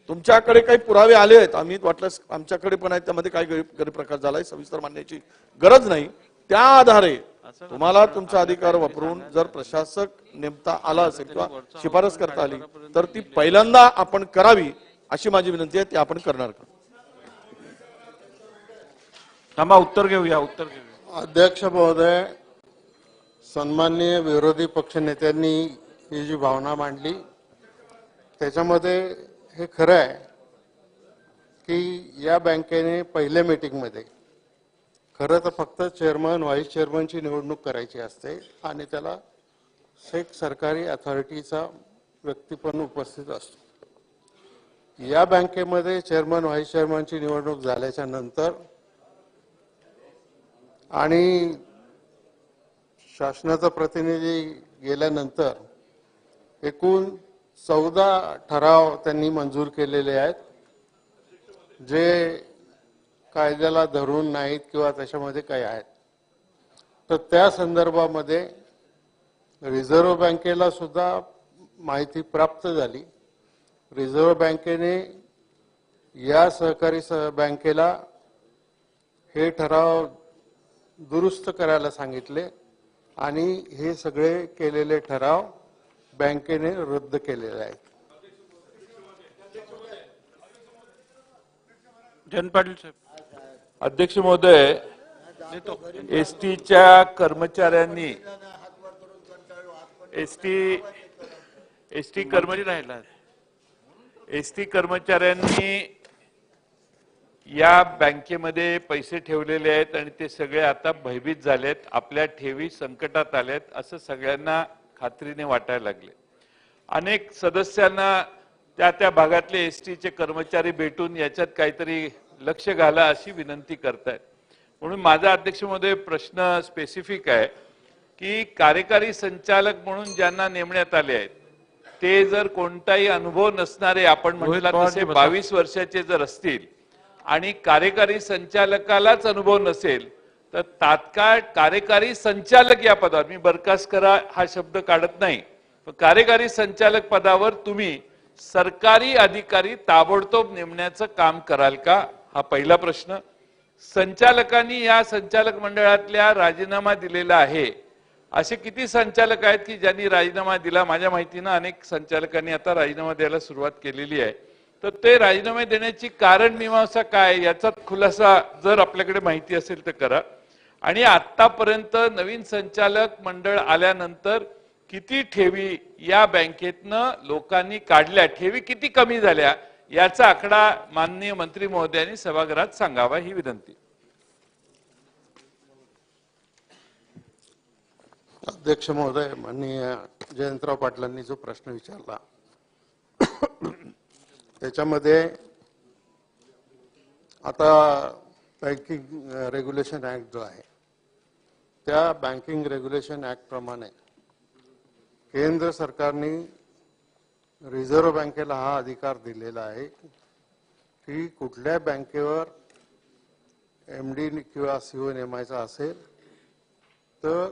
तुमच्याकडे काही पुरावे आले आहेत, आम्ही वाटल्यास आमच्याकडे पण आहेत, त्यामध्ये काय गैरप्रकार झालाय सविस्तर मांडण्याची गरज नाही, त्या आधारे तुम्हाला तुमचा अधिकार वापरून जर प्रशासक नेमता आला असेल किंवा शिफारस करता आली तर ती पहिल्यांदा आपण करावी अशी माझी विनंती आहे. ती आपण करणार का? थांबा, उत्तर घेऊया. अध्यक्ष महोदय, सन्माननीय विरोधी पक्षनेत्यांनी ही जी भावना मांडली त्याच्यामध्ये हे खरं आहे की या बँकेने पहिल्या मीटिंगमध्ये खरं तर फक्त चेअरमन, व्हाईस चेअरमनची निवडणूक करायची असते आणि त्याला एक सरकारी अथॉरिटीचा व्यक्ती पण उपस्थित असतो. या बँकेमध्ये चेअरमन व्हाईस चेअरमनची निवडणूक झाल्याच्या नंतर आणि शासनाचा प्रतिनिधी गेल्यानंतर एकूण 14 ठराव त्यांनी मंजूर केलेले आहेत, जे कायद्याला धरून नाहीत किंवा त्याच्यामध्ये काही आहेत. तर त्या संदर्भामध्ये रिझर्व्ह बँकेला सुद्धा माहिती प्राप्त झाली. रिझर्व्ह बँकेने या सहकारी बँकेला हे ठराव दुरुस्त करायला सांगितले आणि हे सगळे केलेले ठराव बँकेने रद्द केलेले आहेत. जयंत पाटील साहेब. अध्यक्ष महोदय, एसटीच्या कर्मचाऱ्यांनी एसटी कर्मचाऱ्यांनी या बँकेमध्ये पैसे ठेवलेले आहेत आणि ते सगळे आता भयभीत झालेत, आपल्या ठेवी संकटात आल्यात असं सगळ्यांना खात्रीने वाटायला लागले. अनेक सदस्यांना त्या भागातले एसटीचे कर्मचारी भेटून याच्यात काहीतरी लक्ष घाला अशी विनंती करतायत. म्हणून माझा अध्यक्ष महोदय प्रश्न स्पेसिफिक आहे की कार्यकारी संचालक म्हणून ज्यांना नेमण्यात आले आहेत ते जर कोणताही अनुभव नसणारे, आपण म्हटलं तसे 22 वर्षाचे जर असतील आणि कार्यकारी संचालकालाच अनुभव नसेल तर तात्काळ कार्यकारी संचालक या पदावर, मी बरखास्त करा हा शब्द काढत नाही, पण कार्यकारी संचालक पदावर तुम्ही सरकारी अधिकारी ताबडतोब नेमण्याचं काम कराल का, हा पहिला प्रश्न. संचालकांनी या संचालक मंडळातल्या राजीनामा दिलेला आहे. असे किती संचालक आहेत की ज्यांनी राजीनामा दिला? माझ्या माहितीनं अनेक संचालकांनी आता राजीनामा द्यायला सुरुवात केलेली आहे. तर ते राजीनामे देण्याची कारण मीमांसा काय याचा खुलासा जर आपल्याकडे माहिती असेल तर करा. आणि आतापर्यंत नवीन संचालक मंडळ आल्यानंतर किती ठेवी या बँकेतनं लोकांनी काढल्या, ठेवी किती कमी झाल्या याचा आकडा माननीय मंत्री महोदयांनी सभागृहात सांगावा ही विनंती. अध्यक्ष महोदय, माननीय जयंतराव पाटलांनी जो प्रश्न विचारला त्याच्यामध्ये आता बँकिंग रेग्युलेशन ऍक्ट जो आहे त्या बँकिंग रेग्युलेशन ऍक्ट प्रमाणे केंद्र सरकारने रिझर्व्ह बँकेला हा अधिकार दिलेला आहे की कुठल्या बँकेवर एमडी किंवा सीओ नेमायचा असेल तर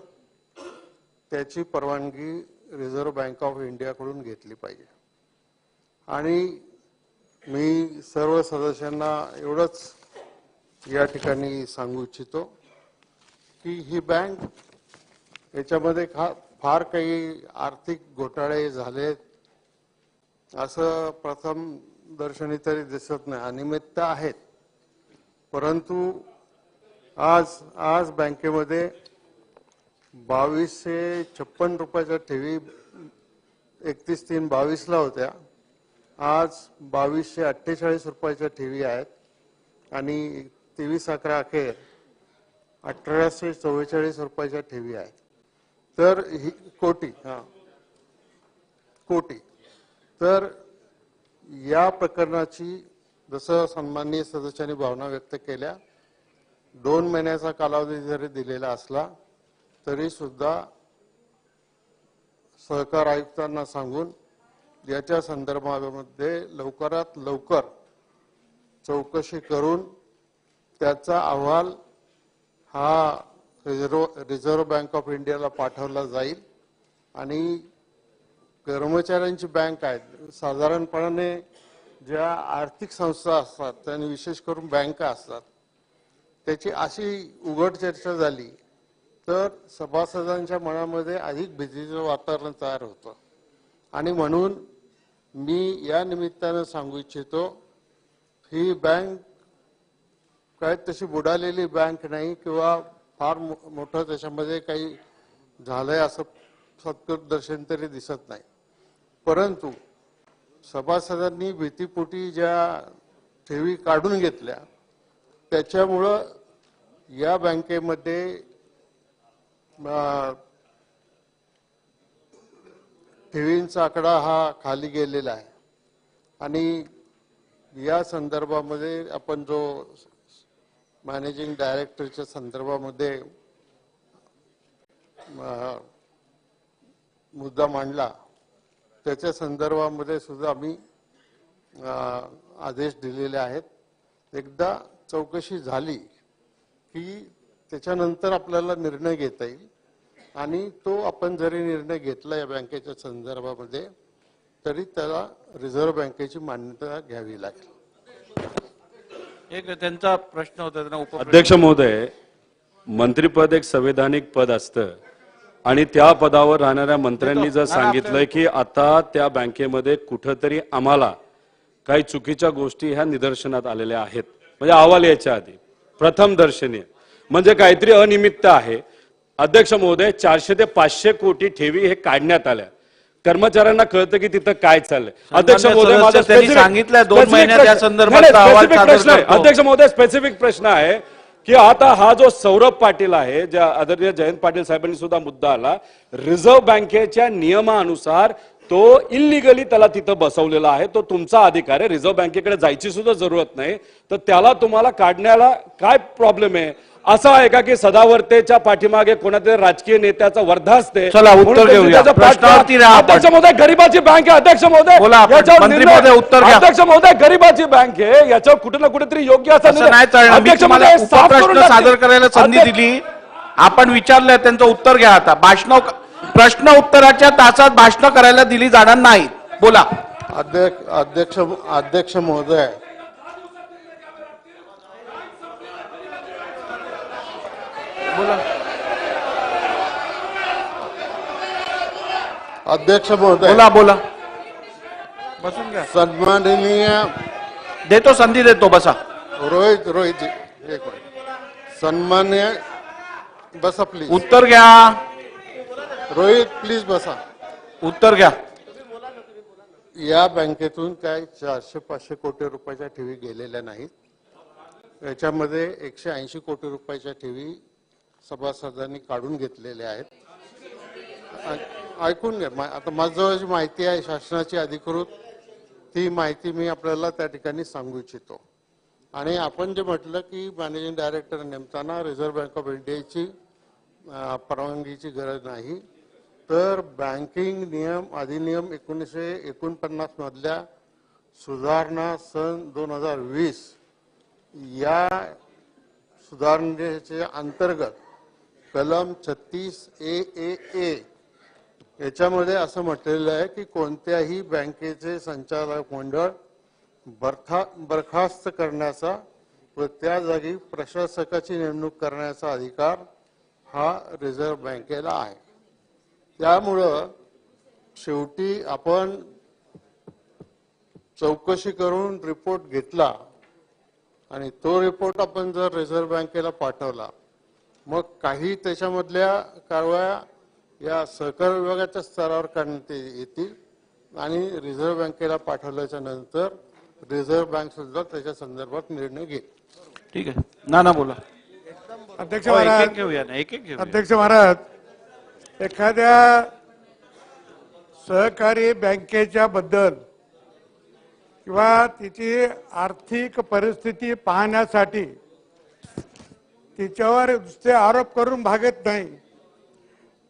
त्याची परवानगी रिझर्व्ह बँक ऑफ इंडियाकडून घेतली पाहिजे. आणि मी सर्व सदस्यांना एवढंच या ठिकाणी सांगू इच्छितो की ही बँक याच्यामध्ये फार काही आर्थिक घोटाळे झालेत असं प्रथम दर्शनी तरी दिसत नाही. अनियमितता आहेत, परंतु आज बँकेमध्ये 2256 रुपयाच्या ठेवी 31/3/22 ला होत्या. आज 2248 रुपयाच्या ठेवी आहेत आणि 23/11 अखेर 1844 रुपयाच्या ठेवी आहेत. तर ही कोटी तर या प्रकरणाची जसं सन्माननीय सदस्यांनी भावना व्यक्त केल्या, 2 महिन्याचा कालावधी जरी दिलेला असला तरी सुद्धा सहकार आयुक्तांना सांगून याच्या संदर्भामध्ये लवकरात लवकर चौकशी करून त्याचा अहवाल हा रिझर्व्ह बँक ऑफ इंडियाला पाठवला जाईल. आणि कर्मचाऱ्यांची बँक आहे, साधारणपणे ज्या आर्थिक संस्था असतात त्यांनी विशेष करून बँका असतात, त्याची अशी उघड चर्चा झाली तर सभासदांच्या मनामध्ये अधिक भीतीचं वातावरण तयार होतं. आणि म्हणून मी या निमित्तानं सांगू इच्छितो ही बँक काय तशी बुडालेली बँक नाही किंवा फार मोठं त्याच्यामध्ये काही झालंय असं सत्कृत तरी दिसत नाही. परंतु सभासदांनी भीतीपोटी ज्या ठेवी काढून घेतल्या त्याच्यामुळं या बँकेमध्ये ठेवींचा आकडा हा खाली गेलेला आहे आणि या संदर्भामध्ये आपण जो मॅनेजिंग डायरेक्टरच्या संदर्भामध्ये मुद्दा मांडला त्याच्या संदर्भामध्ये सुद्धा आम्ही आदेश दिलेले आहेत. एकदा चौकशी झाली की त्याच्यानंतर आपल्याला निर्णय घेता येईल आणि तो आपण जरी निर्णय घेतला या बँकेच्या संदर्भामध्ये तरी त्याला रिझर्व्ह बँकेची मान्यता घ्यावी लागेल. एक त्यांचा प्रश्न होता त्यांना अध्यक्ष महोदय, मंत्रिपद एक संवैधानिक पद असतं आणि त्या पदावर राहणाऱ्या मंत्र्यांनी जर सांगितलंय की आता त्या बँकेमध्ये कुठंतरी आम्हाला काही चुकीच्या गोष्टी ह्या निदर्शनात आलेल्या आहेत, म्हणजे अहवाल यायच्या आधी प्रथम दर्शनीय म्हणजे काहीतरी अनियमितता आहे. अध्यक्ष महोदय, 400 ते 500 कोटी ठेवी हे काढण्यात आल्या. कर्मचाऱ्यांना कळतं की तिथं काय चाललंय. अध्यक्ष महोदय, माझा सांगितलं 2 महिन्यात या संदर्भात अध्यक्ष महोदय स्पेसिफिक प्रश्न आहे की आता हा जो सौरभ पाटील आहे, ज्या आदरणीय जयंत पाटील साहेबांनी सुद्धा मुद्दा आला, रिझर्व्ह बँकेच्या नियमानुसार तो इलिगली त्याला तिथं बसवलेला आहे. तो तुमचा अधिकार आहे, रिझर्व्ह बँकेकडे जायची सुद्धा जरूरत नाही, तर त्याला तुम्हाला काढण्याला काय प्रॉब्लेम आहे? असं आहे का की सदावर्तेच्या पाठीमागे कोणातरी राजकीय नेत्याचा वर्धा असते? चला उत्तर घेऊया. प्रश्नावरती राहा. अध्यक्ष महोदय, गरीबाची बँक आहे. अध्यक्ष महोदय, मंत्री महोदय उत्तर घ्या. अध्यक्ष महोदय, गरीबाची बँक आहे, याच्यावर कुठे ना कुठेतरी योग्य असं नाही चालणार. मी तुम्हाला उपप्रश्न सादर करायला संधी दिली, आपण विचारलंय, त्यांचं उत्तर घ्या. आता प्रश्न उत्तराच्या तासात भाषण करायला दिली जाणार नाही. बोला. अध्यक्ष महोदय, अध्यक्ष महोदय, बोला. बसून घ्या. सन्माननीय देतो, संधी देतो, बसा. रोहित जी एक मिनिट. सन्मान्य बसा प्लीज. उत्तर घ्या. रोहित प्लीज बसा. उत्तर घ्या. या बँकेतून काय 400-500 कोटी रुपयाच्या ठेवी गेलेल्या नाहीत. याच्यामध्ये 180 कोटी रुपयाच्या ठेवी सभासदांनी काढून घेतलेल्या आहेत. ऐकून घ्या. आता माझ्याजवळ जी माहिती आहे शासनाची अधिकृत, ती माहिती मी आपल्याला त्या ठिकाणी सांगू इच्छितो. आणि आपण जे म्हटलं की मॅनेजिंग डायरेक्टर नेमताना रिझर्व्ह बँक ऑफ इंडियाची परवानगीची गरज नाही, तर बँकिंग नियम अधिनियम 1949 मधल्या सुधारणा सन 2020 या सुधारणेच्या अंतर्गत कलम 36A याच्यामध्ये असं म्हटलेलं आहे की कोणत्याही बँकेचे संचालक मंडळ बरखास्त करण्याचा व त्या जागी प्रशासकाची नेमणूक करण्याचा अधिकार हा रिझर्व्ह बँकेला आहे. त्यामुळं शेवटी आपण चौकशी करून रिपोर्ट घेतला आणि तो रिपोर्ट आपण जर रिझर्व्ह बँकेला पाठवला, मग काही त्याच्यामधल्या कारवाया या सहकार विभागाच्या स्तरावर करण्यात येतील आणि रिझर्व्ह बँकेला पाठवल्याच्या नंतर रिझर्व्ह बँक सुद्धा त्याच्या संदर्भात निर्णय घेईल. ठीक आहे. ना बोला. अध्यक्ष महाराज, अध्यक्ष महाराज, एखाद्या सहकारी बँकेच्या बद्दल किंवा तिची आर्थिक परिस्थिती पाहण्यासाठी तिच्यावर नुसते आरोप करून भागत नाही,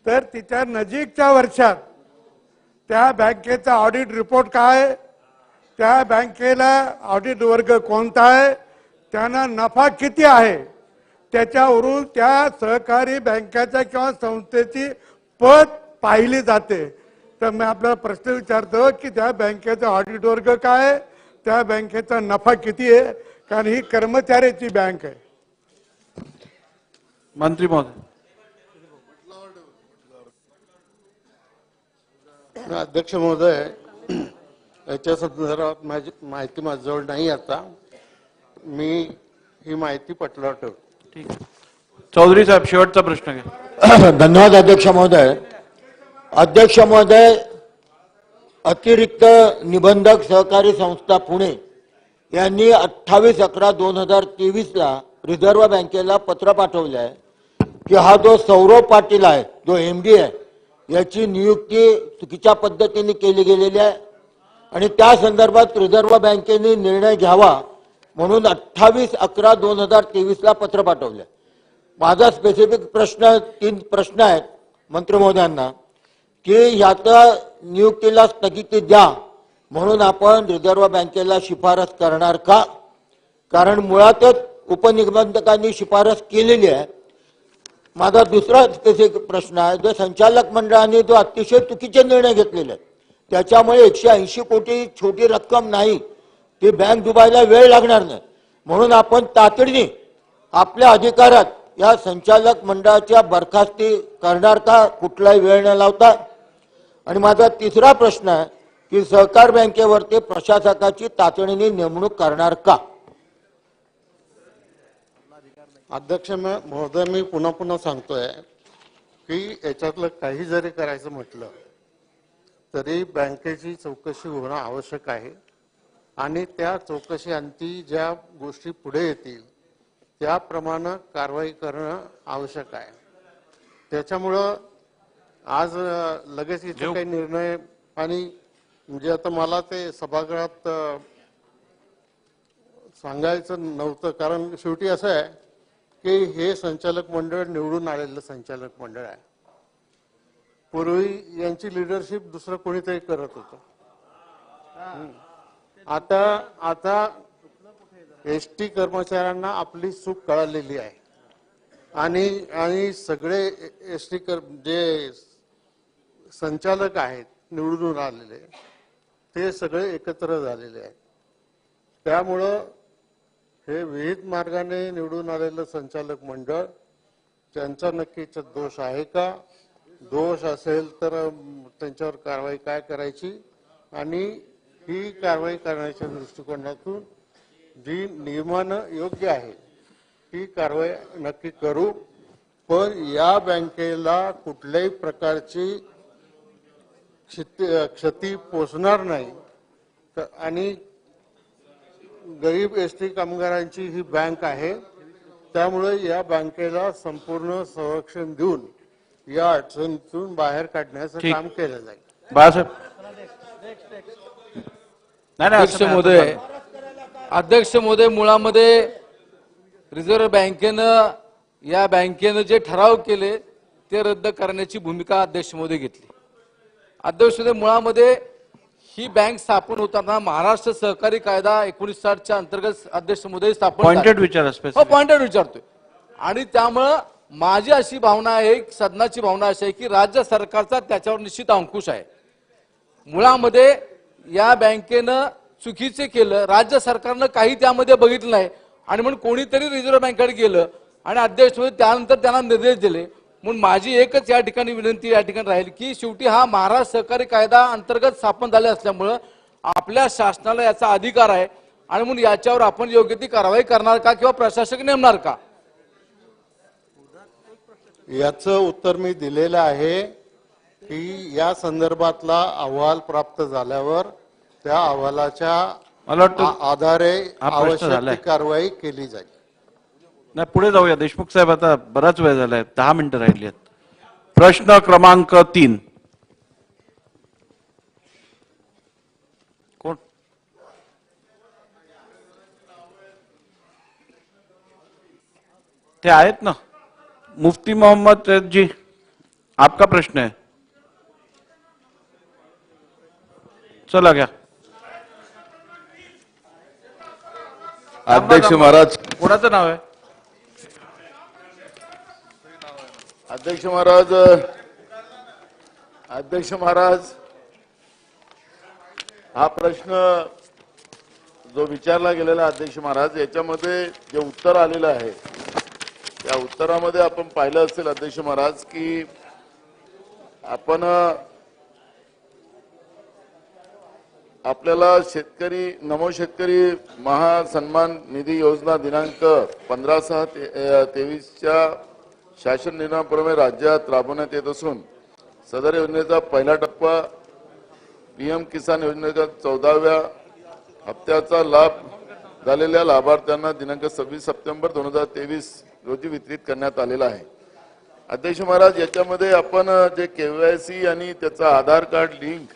तर तिच्या नजीकच्या वर्षात त्या बँकेचा ऑडिट रिपोर्ट काय, त्या बँकेला ऑडिट वर्ग कोणता आहे, त्यांना नफा किती आहे, त्याच्यावरून त्या सहकारी बँकेच्या किंवा संस्थेची पत पाहिली जाते. तर मी आपल्याला प्रश्न विचारतो की त्या बँकेचा ऑडिट वर्ग काय, त्या बँकेचा नफा किती आहे, कारण ही कर्मचाऱ्याची बँक आहे. मंत्री महोदय. अध्यक्ष महोदय, याच्या संदर्भात माझी माहिती माझ्याजवळ नाही. आता मी ही माहिती पटलावर ठेवतो. ठीक आहे. चौधरी साहेब, शेवटचा प्रश्न घ्या. धन्यवाद अध्यक्ष महोदय. अध्यक्ष महोदय, अतिरिक्त निबंधक सहकारी संस्था पुणे यांनी 28/11/2023 रिझर्व्ह बँकेला पत्र पाठवले आहे की हा जो सौरभ पाटील आहे, जो MD आहे, याची नियुक्ती चुकीच्या पद्धतीने केली गेलेली आहे आणि त्या संदर्भात रिझर्व्ह बँकेने निर्णय घ्यावा म्हणून 28/11/2023 ला पत्र पाठवले. माझा स्पेसिफिक प्रश्न 3 प्रश्न आहेत मंत्री महोदयांना की ह्याच्या नियुक्तीला स्थगिती द्या म्हणून आपण रिझर्व्ह बँकेला शिफारस करणार का? कारण मुळातच उपनिबंधकांनी शिफारस केलेली आहे. माझा दुसरा स्पेसिफिक प्रश्न आहे, जो संचालक मंडळाने जो अतिशय चुकीचे निर्णय घेतलेले आहेत त्याच्यामुळे 180 कोटी छोटी रक्कम नाही, ती बँक डुबायला वेळ लागणार नाही म्हणून आपण तातडीने आपल्या अधिकारात या संचालक मंडळाच्या बरखास्ती करणार का, कुठलाही वेळ न लावता? आणि माझा तिसरा प्रश्न आहे की सहकार बँकेवरती प्रशासकाची तातडीने नेमणूक करणार का? अध्यक्ष महोदय, मी पुन्हा पुन्हा सांगतोय की याच्यातलं काही जरी करायचं म्हटलं तरी बँकेची चौकशी होणं आवश्यक आहे आणि त्या चौकशीअंती ज्या गोष्टी पुढे येतील त्याप्रमाणे कारवाई करणं आवश्यक आहे. त्याच्यामुळं आज लगेच इथे काही निर्णय आणि म्हणजे आता मला ते सभागृहात सांगायचं नव्हतं, कारण शेवटी असं आहे की हे संचालक मंडळ निवडून आलेलं संचालक मंडळ आहे. पूर्वी यांची लिडरशिप दुसरं कोणीतरी करत होतं. आता एसटी कर्मचाऱ्यांना आपली चूक कळालेली आहे आणि सगळे एसटी जे संचालक आहेत निवडून आलेले ते सगळे एकत्र झालेले आहेत. त्यामुळं हे विहित मार्गाने निवडून आलेलं संचालक मंडळ त्यांचा नक्कीच दोष आहे का? दोष असेल तर त्यांच्यावर कारवाई काय करायची आणि ही कारवाई करण्याच्या दृष्टिकोनातून जी नियमानं योग्य आहे ती कारवाई नक्की करू. पण या बँकेला कुठल्याही प्रकारची क्षती पोचणार नाही आणि गरीब एसटी कामगारांची ही बँक आहे. त्यामुळे या बँकेला संपूर्ण संरक्षण देऊन या अडचणीतून बाहेर काढण्याचं काम केलं जाईल. अध्यक्ष महोदय, मुळामध्ये रिझर्व्ह बँकेनं या बँकेनं जे ठराव केले ते रद्द करण्याची भूमिका अध्यक्ष महोदय घेतली. अध्यक्ष महोदय, मुळामध्ये ही बँक स्थापन होताना महाराष्ट्र सहकारी कायदा 1960च्या अंतर्गत अध्यक्ष महोदय स्थापन पॉइंटेड विचारतोय आणि त्यामुळं माझी अशी भावना आहे, सदनाची भावना अशी आहे की राज्य सरकारचा त्याच्यावर निश्चित अंकुश आहे. मुळामध्ये या बँकेनं चुकीचे केलं, राज्य सरकारनं काही त्यामध्ये बघितलं नाही आणि म्हणून कोणीतरी रिझर्व्ह बँकेकडे गेलं आणि अध्यक्ष त्यानंतर त्यांना निर्देश दिले. म्हणून माझी एकच या ठिकाणी विनंती या ठिकाणी राहील की शेवटी हा महाराष्ट्र सहकारी कायदा अंतर्गत स्थापन झाले असल्यामुळं आपल्या शासनाला याचा अधिकार आहे आणि म्हणून याच्यावर आपण योग्य ती कारवाई करणार का किंवा प्रशासक नेमणार का? याचं उत्तर मी दिलेलं आहे की या संदर्भातला अहवाल प्राप्त झाल्यावर त्या अहवालाच्या आधारे आवश्यक ती कारवाई केली जाईल. नाही, पुढे जाऊया. देशमुख साहेब, आता बराच वेळ झालाय, 10 मिनिटं राहिली आहेत. प्रश्न क्रमांक 3. कोण? ते आहेत ना, मुफ्ती मोहम्मद जी, आपका प्रश्न है. चला गया. अध्यक्ष महाराज, कोणाचं नाव आहे? अध्यक्ष महाराज, हा प्रश्न जो विचारला गेलेला अध्यक्ष महाराज, याच्यामध्ये जे उत्तर आलेलं आहे त्या उत्तरामध्ये आपण पाहिलं असेल अध्यक्ष महाराज की आपण आपल्याला शेतकरी नमो शेतकरी महासन्मान निधी योजना दिनांक 15/6/23च्या शासन निर्णयाप्रमाणे राज्यात राबवण्यात येत असून सदर योजनेचा पहिला टप्पा पीएम किसान योजनेच्या 14व्या हप्त्याचा लाभ झालेल्या लाभार्थ्यांना दिनांक 26 सप्टेंबर 2023 रोजी वितरित करण्यात आलेला आहे. अध्यक्ष महाराज, याच्यामध्ये आपण जे केवायसी आणि त्याचा आधार कार्ड लिंक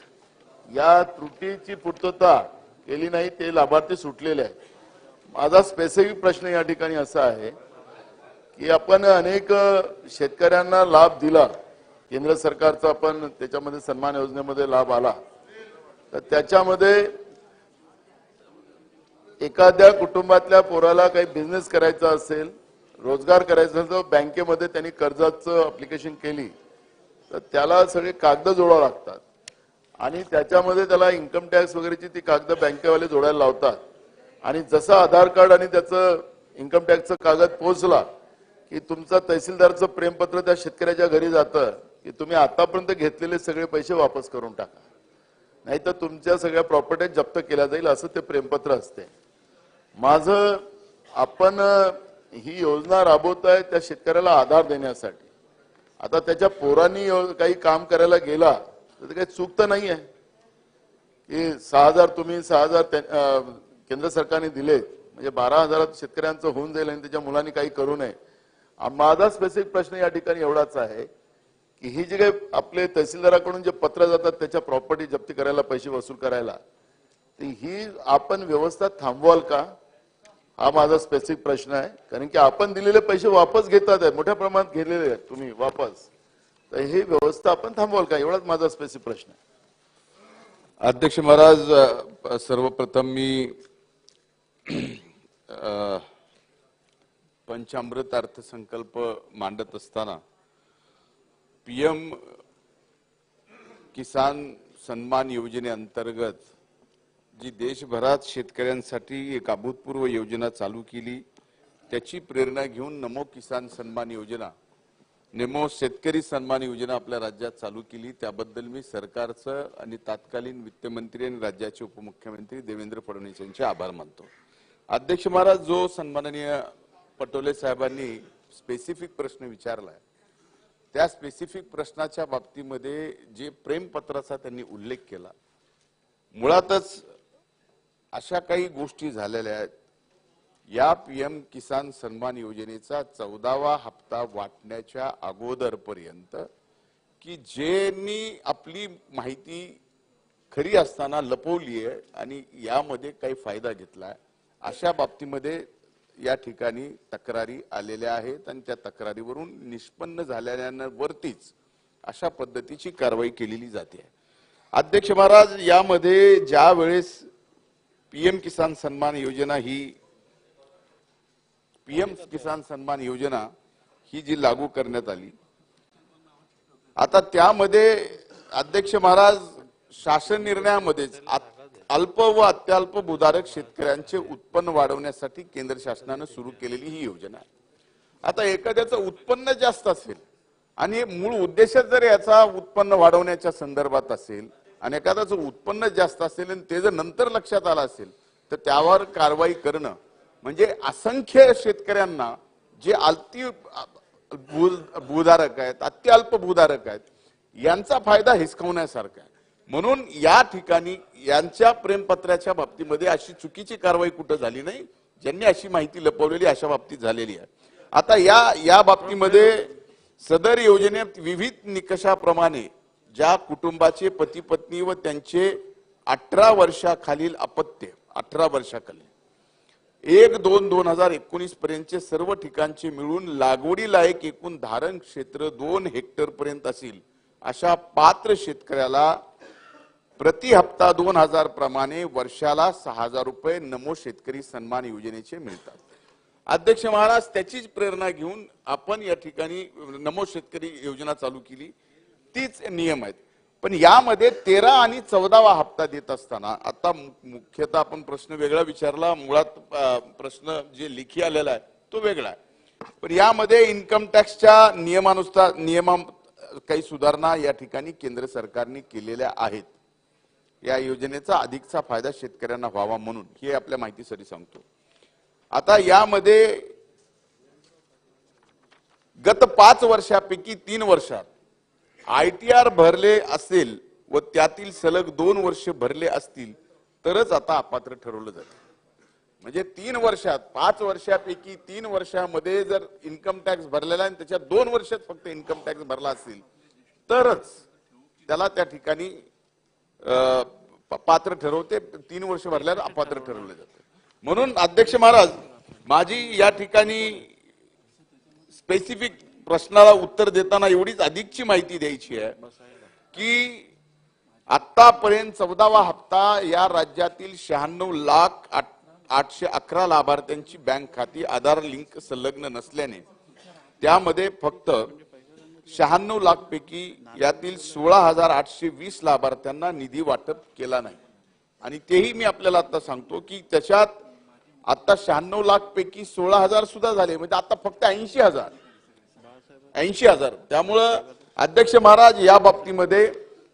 या त्रुटीची पूर्तता केली नाही, ते लाभार्थी सुटलेले आहेत. माझा स्पेसिफिक प्रश्न या ठिकाणी असा आहे की आपण अनेक शेतकऱ्यांना लाभ दिला, केंद्र सरकारचा आपण त्याच्यामध्ये सन्मान योजनेमध्ये लाभ आला, तर त्याच्यामध्ये एखाद्या कुटुंबातल्या पोराला काही बिझनेस करायचा असेल, रोजगार करायचा असेल, तर बँकेमध्ये त्यांनी कर्जाचं अप्लिकेशन केली तर त्याला सगळे कागद जोडावं लागतात आणि त्याच्यामध्ये त्याला इन्कम टॅक्स वगैरेची ती कागद बँकेवाले जोडायला लावतात. आणि जसं आधार कार्ड आणि त्याचं इन्कम टॅक्सचं कागद पोहोचला की तुमचं तहसीलदारचं प्रेमपत्र त्या शेतकऱ्याच्या घरी जातं की तुम्ही आतापर्यंत घेतलेले सगळे पैसे वापस करून टाका, नाही तर तुमच्या सगळ्या प्रॉपर्टी जप्त केल्या जाईल, असं ते प्रेमपत्र असते. माझं आपण ही योजना राबवताय त्या शेतकऱ्याला आधार देण्यासाठी. आता त्याच्या पोरांनी काही काम करायला गेला तर काही चूक तर नाही आहे की 6,000 तुम्ही 6,000 केंद्र सरकारने दिलेत म्हणजे 12,000 शेतकऱ्यांचं होऊन जाईल आणि त्याच्या मुलांनी काही करू नये. माझा स्पेसिफिक प्रश्न या ठिकाणी एवढाच आहे की ही जे काही आपले तहसीलदाराकडून जे पत्र जातात त्याच्या प्रॉपर्टी जप्ती करायला, पैसे वसूल करायला, तर ही आपण व्यवस्था थांबवाल का, हा माझा स्पेसिफिक प्रश्न आहे. कारण की आपण दिलेले पैसे वापस घेतात आहे, मोठ्या प्रमाणात घेतलेले आहेत तुम्ही वापस, तर ही व्यवस्था आपण थांबवाल का, एवढाच माझा स्पेसिफिक प्रश्न आहे. अध्यक्ष महाराज, सर्वप्रथम मी पंचामृत अर्थसंकल्प मांडत असताना PM किसान सन्मान योजनेअंतर्गत जी देशभरात शेतकऱ्यांसाठी एक अभूतपूर्व योजना चालू केली, त्याची प्रेरणा घेऊन नमो किसान सन्मान योजना, नमो शेतकरी सन्मान योजना आपल्या राज्यात चालू केली. त्याबद्दल मी सरकारचं आणि तत्कालीन वित्तमंत्री आणि राज्याचे उपमुख्यमंत्री देवेंद्र फडणवीस यांचे आभार मानतो. अध्यक्ष महाराज, जो सन्माननीय पटोले साहेबांनी स्पेसिफिक प्रश्न विचारलाय, त्या स्पेसिफिक प्रश्नाच्या बाबतीमध्ये जे प्रेमपत्राचा त्यांनी उल्लेख केला, मुळातच अशा काही गोष्टी झालेल्या आहेत. या PM किसान सन्मान योजनेचा 14वा हप्ता वाटण्याच्या अगोदरपर्यंत की ज्यांनी आपली माहिती खरी असताना लपवली आहे आणि यामध्ये काही फायदा घेतलाय, अशा बाबतीमध्ये या ठिकाणी तक्रारी आलेल्या आहेत आणि त्या तक्रारीवरून निष्पन्न झालेल्यांवरतीच अशा पद्धतीची कारवाई केलेली जाते. अध्यक्ष महाराज, यामध्ये ज्या वेळेस PM किसान सन्मान योजना ही जी लागू करण्यात आली, आता त्यामध्ये अध्यक्ष महाराज शासन निर्णयामध्येच अल्प व अत्यल्प भूधारक शेतकऱ्यांचे उत्पन्न वाढवण्यासाठी केंद्र शासनाने सुरू केलेली ही योजना आहे. आता एखाद्याचं उत्पन्न जास्त असेल आणि मूळ उद्देश जर याचा उत्पन्न वाढवण्याच्या संदर्भात असेल आणि एखाद्याचं उत्पन्न जास्त असेल आणि ते जर नंतर लक्षात आलं असेल तर त्यावर कारवाई करणं म्हणजे असंख्य शेतकऱ्यांना जे अति भूधारक आहेत, अत्यल्प भूधारक आहेत, यांचा फायदा हिसकावण्यासारखा आहे. म्हणून या ठिकाणी यांच्या प्रेमपत्राच्या बाबतीमध्ये अशी चुकीची कारवाई कुठं झाली नाही, ज्यांनी अशी माहिती लपवलेली अशा बाबतीत झालेली आहे. आता या बाबतीमध्ये सदर योजनेत विविध निकषाप्रमाणे ज्या कुटुंबाचे पती पत्नी व त्यांचे 18 वर्षाखालील अपत्य 18 वर्षाखालील 1/2/2019 पर्यंतचे सर्व ठिकाणचे मिळून लागवडी लायक एकूण धारण क्षेत्र 2 हेक्टर पर्यंत असेल अशा पात्र शेतकऱ्याला प्रति हप्ता 2,000 प्रमाणे वर्षाला 6,000 रुपये नमो शेतकरी सन्मान योजनेचे मिळतात. अध्यक्ष महाराज, त्याचीच प्रेरणा घेऊन आपण या ठिकाणी नमो शेतकरी योजना चालू केली. तीच नियम आहेत. पण यामध्ये 13 आणि 14वा हप्ता देत असताना आता मुख्यतः आपण प्रश्न वेगळा विचारला, मुळात प्रश्न जे लेखी आलेला आहे तो वेगळा आहे. पण यामध्ये इन्कम टॅक्सच्या नियमात काही सुधारणा या ठिकाणी केंद्र सरकारने केलेल्या आहेत. या योजनेचा अधिकचा फायदा शेतकऱ्यांना व्हावा म्हणून हे आपल्या माहितीसाठी सांगतो. आता यामध्ये गत 5 वर्षापैकी 3 वर्षात ITR भरले असेल व त्यातील सलग 2 वर्ष भरले असतील तरच आता अपात्र ठरवलं जाते. म्हणजे 3 वर्षात 5 वर्षापैकी 3 वर्षामध्ये जर इन्कम टॅक्स भरलेला आणि त्याच्या 2 वर्षात फक्त इन्कम टॅक्स भरला असेल तरच त्याला त्या ठिकाणी पात्र ठरवते. 3 वर्ष भरल्यावर अपात्र ठरवले जाते. म्हणून अध्यक्ष महाराज, माझी या ठिकाणी स्पेसिफिक प्रश्नाला उत्तर देताना एवढीच अधिकची माहिती द्यायची आहे की आतापर्यंत 14वा हप्ता या राज्यातील 96,811 लाभार्थ्यांची बँक खाती आधार लिंक संलग्न नसल्याने त्यामध्ये फक्त 96 लाख पैकी यातील 16,820 लाभार्थ्यांना निधी वाटप केला नाही. आणि तेही मी आपल्याला आता सांगतो की त्याच्यात आता 96 लाख पैकी 16,000 सुद्धा झाले, म्हणजे आता फक्त 80,000. त्यामुळं अध्यक्ष महाराज, या बाबतीमध्ये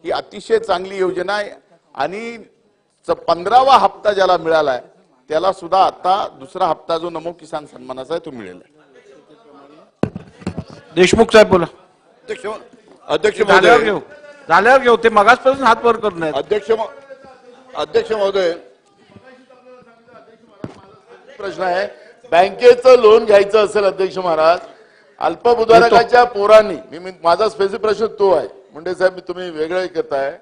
ही अतिशय चांगली योजना आहे आणि 15वा हप्ता ज्याला मिळालाय त्याला सुद्धा आता दुसरा हप्ता जो नमो किसान सन्मानाचा आहे तो मिळेल. देशमुख साहेब बोला. अध्यक्ष झाल्यावर घेऊ ते मगासपासून हात वर करून अध्यक्ष महोदय, प्रश्न आहे, बँकेचं लोन घ्यायचं असेल अध्यक्ष महाराज, अल्पभूधारकाच्या पोरांनी, माझा स्पेसिफिक प्रश्न तो आहे. मुंडे साहेब, तुम्ही वेगळं करताय.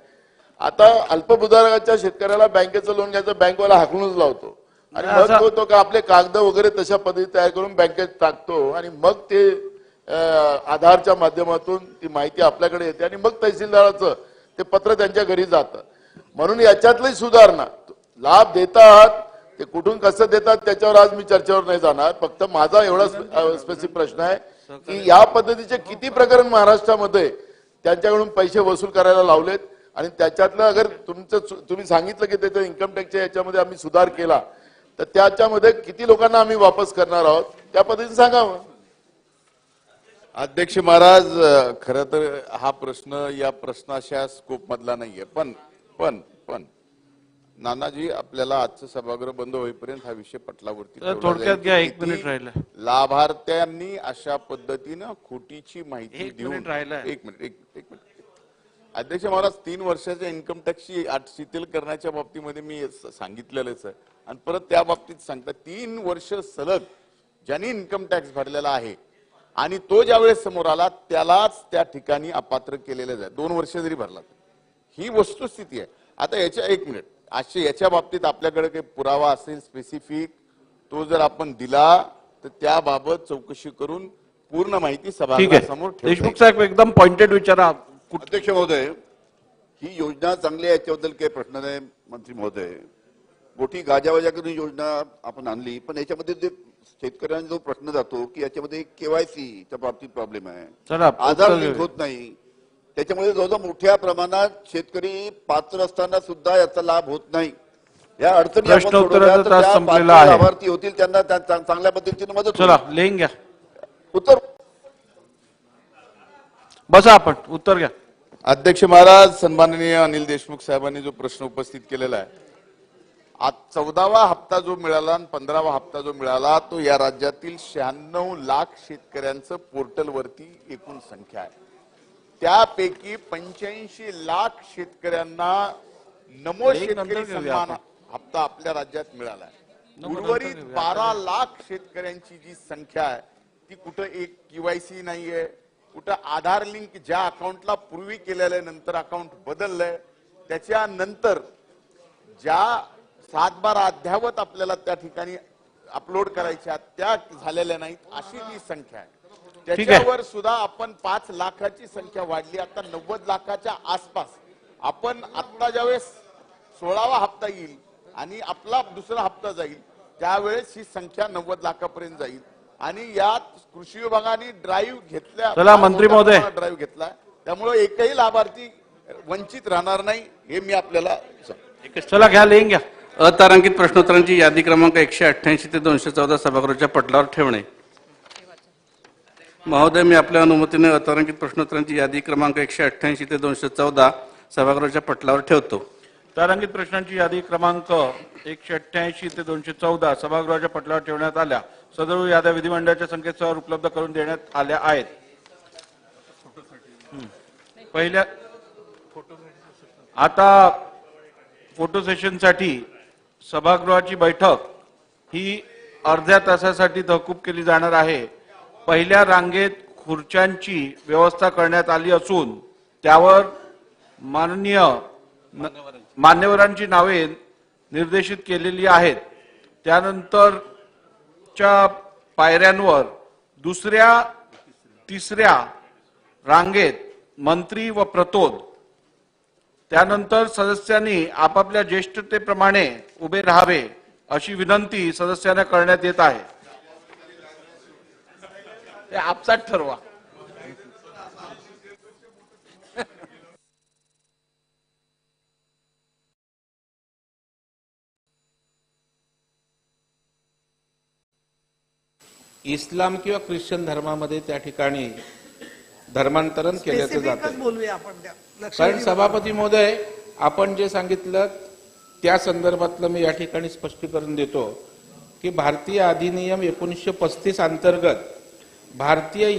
आता अल्पभूधारकाच्या शेतकऱ्याला बँकेचं लोन घ्यायचं, बँकवाला हाकलूनच लावतो आणि मग तो का आपले कागद वगैरे तशा पद्धती तयार करून बँकेत टाकतो आणि मग ते आधारच्या माध्यमातून ती माहिती आपल्याकडे येते आणि मग तहसीलदाराचं ते पत्र त्यांच्या घरी जातं. म्हणून याच्यातली सुधारणा, लाभ देतात ते कुठून कसं देतात त्याच्यावर आज मी चर्चेवर नाही जाणार. फक्त माझा एवढा स्पेसिफिक प्रश्न आहे की या पद्धतीचे किती प्रकरण महाराष्ट्रामध्ये त्यांच्याकडून पैसे वसूल करायला लावलेत आणि त्याच्यातलं अगर तुम्ही सांगितलं की त्याच्या इन्कम टॅक्सच्या याच्यामध्ये आम्ही सुधार केला तर त्याच्यामध्ये किती लोकांना आम्ही वापस करणार आहोत त्या पद्धतीने सांगावं. अध्यक्ष महाराज, खरं तर हा प्रश्न या प्रश्नाच्या स्कोप मधला नाहीये. पण नानाजी, आपल्याला आजचं सभागृह बंद होईपर्यंत हा विषय पटलावरती थोडक्यात घ्या. 1 मिनिट राहिलं. लाभार्थ्यांनी अशा पद्धतीनं खोटीची माहिती देऊन एक मिनिट अध्यक्ष महाराज, 3 वर्षाच्या इन्कम टॅक्सची अट शिथिल करण्याच्या बाबतीमध्ये मी सांगितलेलंच आहे आणि परत त्या बाबतीत सांगता 3 वर्ष सलग ज्यांनी इन्कम टॅक्स भरलेला आहे आणि तो ज्यावेळेस समोर आला त्यालाच त्या ठिकाणी अपात्र केलेलं आहे, 2 वर्ष जरी भरला. ही वस्तुस्थिती आहे. आता एक मिनिट, याच्या बाबतीत आपल्याकडे काही पुरावा असेल स्पेसिफिक, तो जर आपण दिला तर त्याबाबत चौकशी करून पूर्ण माहिती सभागृहासमोर ठेवू. देशमुख साहेब, एकदम पॉइंटेड विचारा. अध्यक्ष महोदय, ही योजना चांगली आहे, याच्याबद्दल काही प्रश्न नाही. मंत्री महोदय, मोठी गाजावाजा करून योजना आपण आणली, पण याच्यामध्ये जे शेतकऱ्यांना जो प्रश्न जातो की याच्यामध्ये केवायसीच्या बाबतीत प्रॉब्लेम आहे, आधार लिंक होत नाही, त्याच्यामुळे जवळजवळ मोठ्या प्रमाणात शेतकरी पात्र असताना सुद्धा याचा लाभ होत नाही. या अडचणी आपण सोडवल्या तर त्या पात्र लाभार्थी होतील, त्यांना चांगल्या पद्धतीने मदत होईल. घ्या उत्तर. बसा, आपण उत्तर घ्या. अध्यक्ष महाराज, सन्माननीय अनिल देशमुख साहेबांनी जो प्रश्न उपस्थित केलेला आहे, आज 14वा हप्ता जो मिळाला आणि 15वा हप्ता जो मिळाला तो या राज्यातील 96 लाख शेतकऱ्यांचं पोर्टलवरती एकूण संख्या आहे. त्यापैकी 85 लाख शेतकऱ्यांना नमो शेतकरी सन्मान हप्ता आपल्या राज्यात मिळाला आहे. उर्वरित 12 लाख शेतकऱ्यांची जी संख्या आहे ती कुठं एक केवायसी नाहीये, कुठं आधार लिंक ज्या अकाउंटला पूर्वी केलेलं आहे नंतर अकाउंट बदललंय, त्याच्यानंतर ज्या 7-12 अद्यावत आपल्याला त्या ठिकाणी अपलोड करायच्या त्या झालेल्या नाहीत, अशी जी संख्या आहे. त्याच्यावर सुद्धा आपण 5 लाखाची संख्या वाढली, आता 90 लाखाच्या आसपास. आपण आता ज्यावेळेस 16वा हप्ता येईल आणि आपला दुसरा हप्ता जाईल त्यावेळेस ही संख्या 90 लाखापर्यंत जाईल आणि यात कृषी विभागाने ड्राईव्ह घेतल्या, चला मंत्री महोदय, ड्राईव्ह घेतला, त्यामुळे एकही लाभार्थी वंचित राहणार नाही हे मी आपल्याला. चला घ्या, लिहून घ्या. अतारांकित प्रश्नोत्तरांची यादी क्रमांक 188 ते 214 सभागृहाच्या पटलावर ठेवणे. महोदय, मी आपल्या अनुमतीने अतारांकित प्रश्नोत्तरांची यादी क्रमांक 188 ते 214 सभागृहाच्या पटलावर ठेवतो. तारांकित प्रश्नांची यादी क्रमांक 188 ते 214 सभागृहाच्या पटलावर ठेवण्यात आल्या. सदर याद्या विधिमंडळाच्या संकेतस्थळावर उपलब्ध करून देण्यात आल्या आहेत. पहिल्या आता फोटो सेशनसाठी सभागृहाची बैठक ही अर्ध्या तासासाठी तहकूब केली जाणार आहे. पहिल्या रांगेत खुर्च्यांची व्यवस्था करण्यात आली असून त्यावर माननीय मान्यवरांची नावे निर्देशित केलेली आहेत. त्यानंतरच्या पायऱ्यांवर दुसऱ्या तिसऱ्या रांगेत मंत्री व प्रतोद, त्यानंतर सदस्यांनी आपापल्या ज्येष्ठतेप्रमाणे उभे राहावे अशी विनंती सदस्यांना करण्यात येत आहे. ते आपसात ठरवा. इस्लाम किंवा ख्रिश्चन धर्मामध्ये त्या ठिकाणी धर्मांतरण केल्याचं जातं. बोलूया आपण कारण सभापती महोदय, आपण जे सांगितलं त्या संदर्भातलं मी या ठिकाणी स्पष्टीकरण देतो की भारतीय अधिनियम 1935 अंतर्गत भारतीय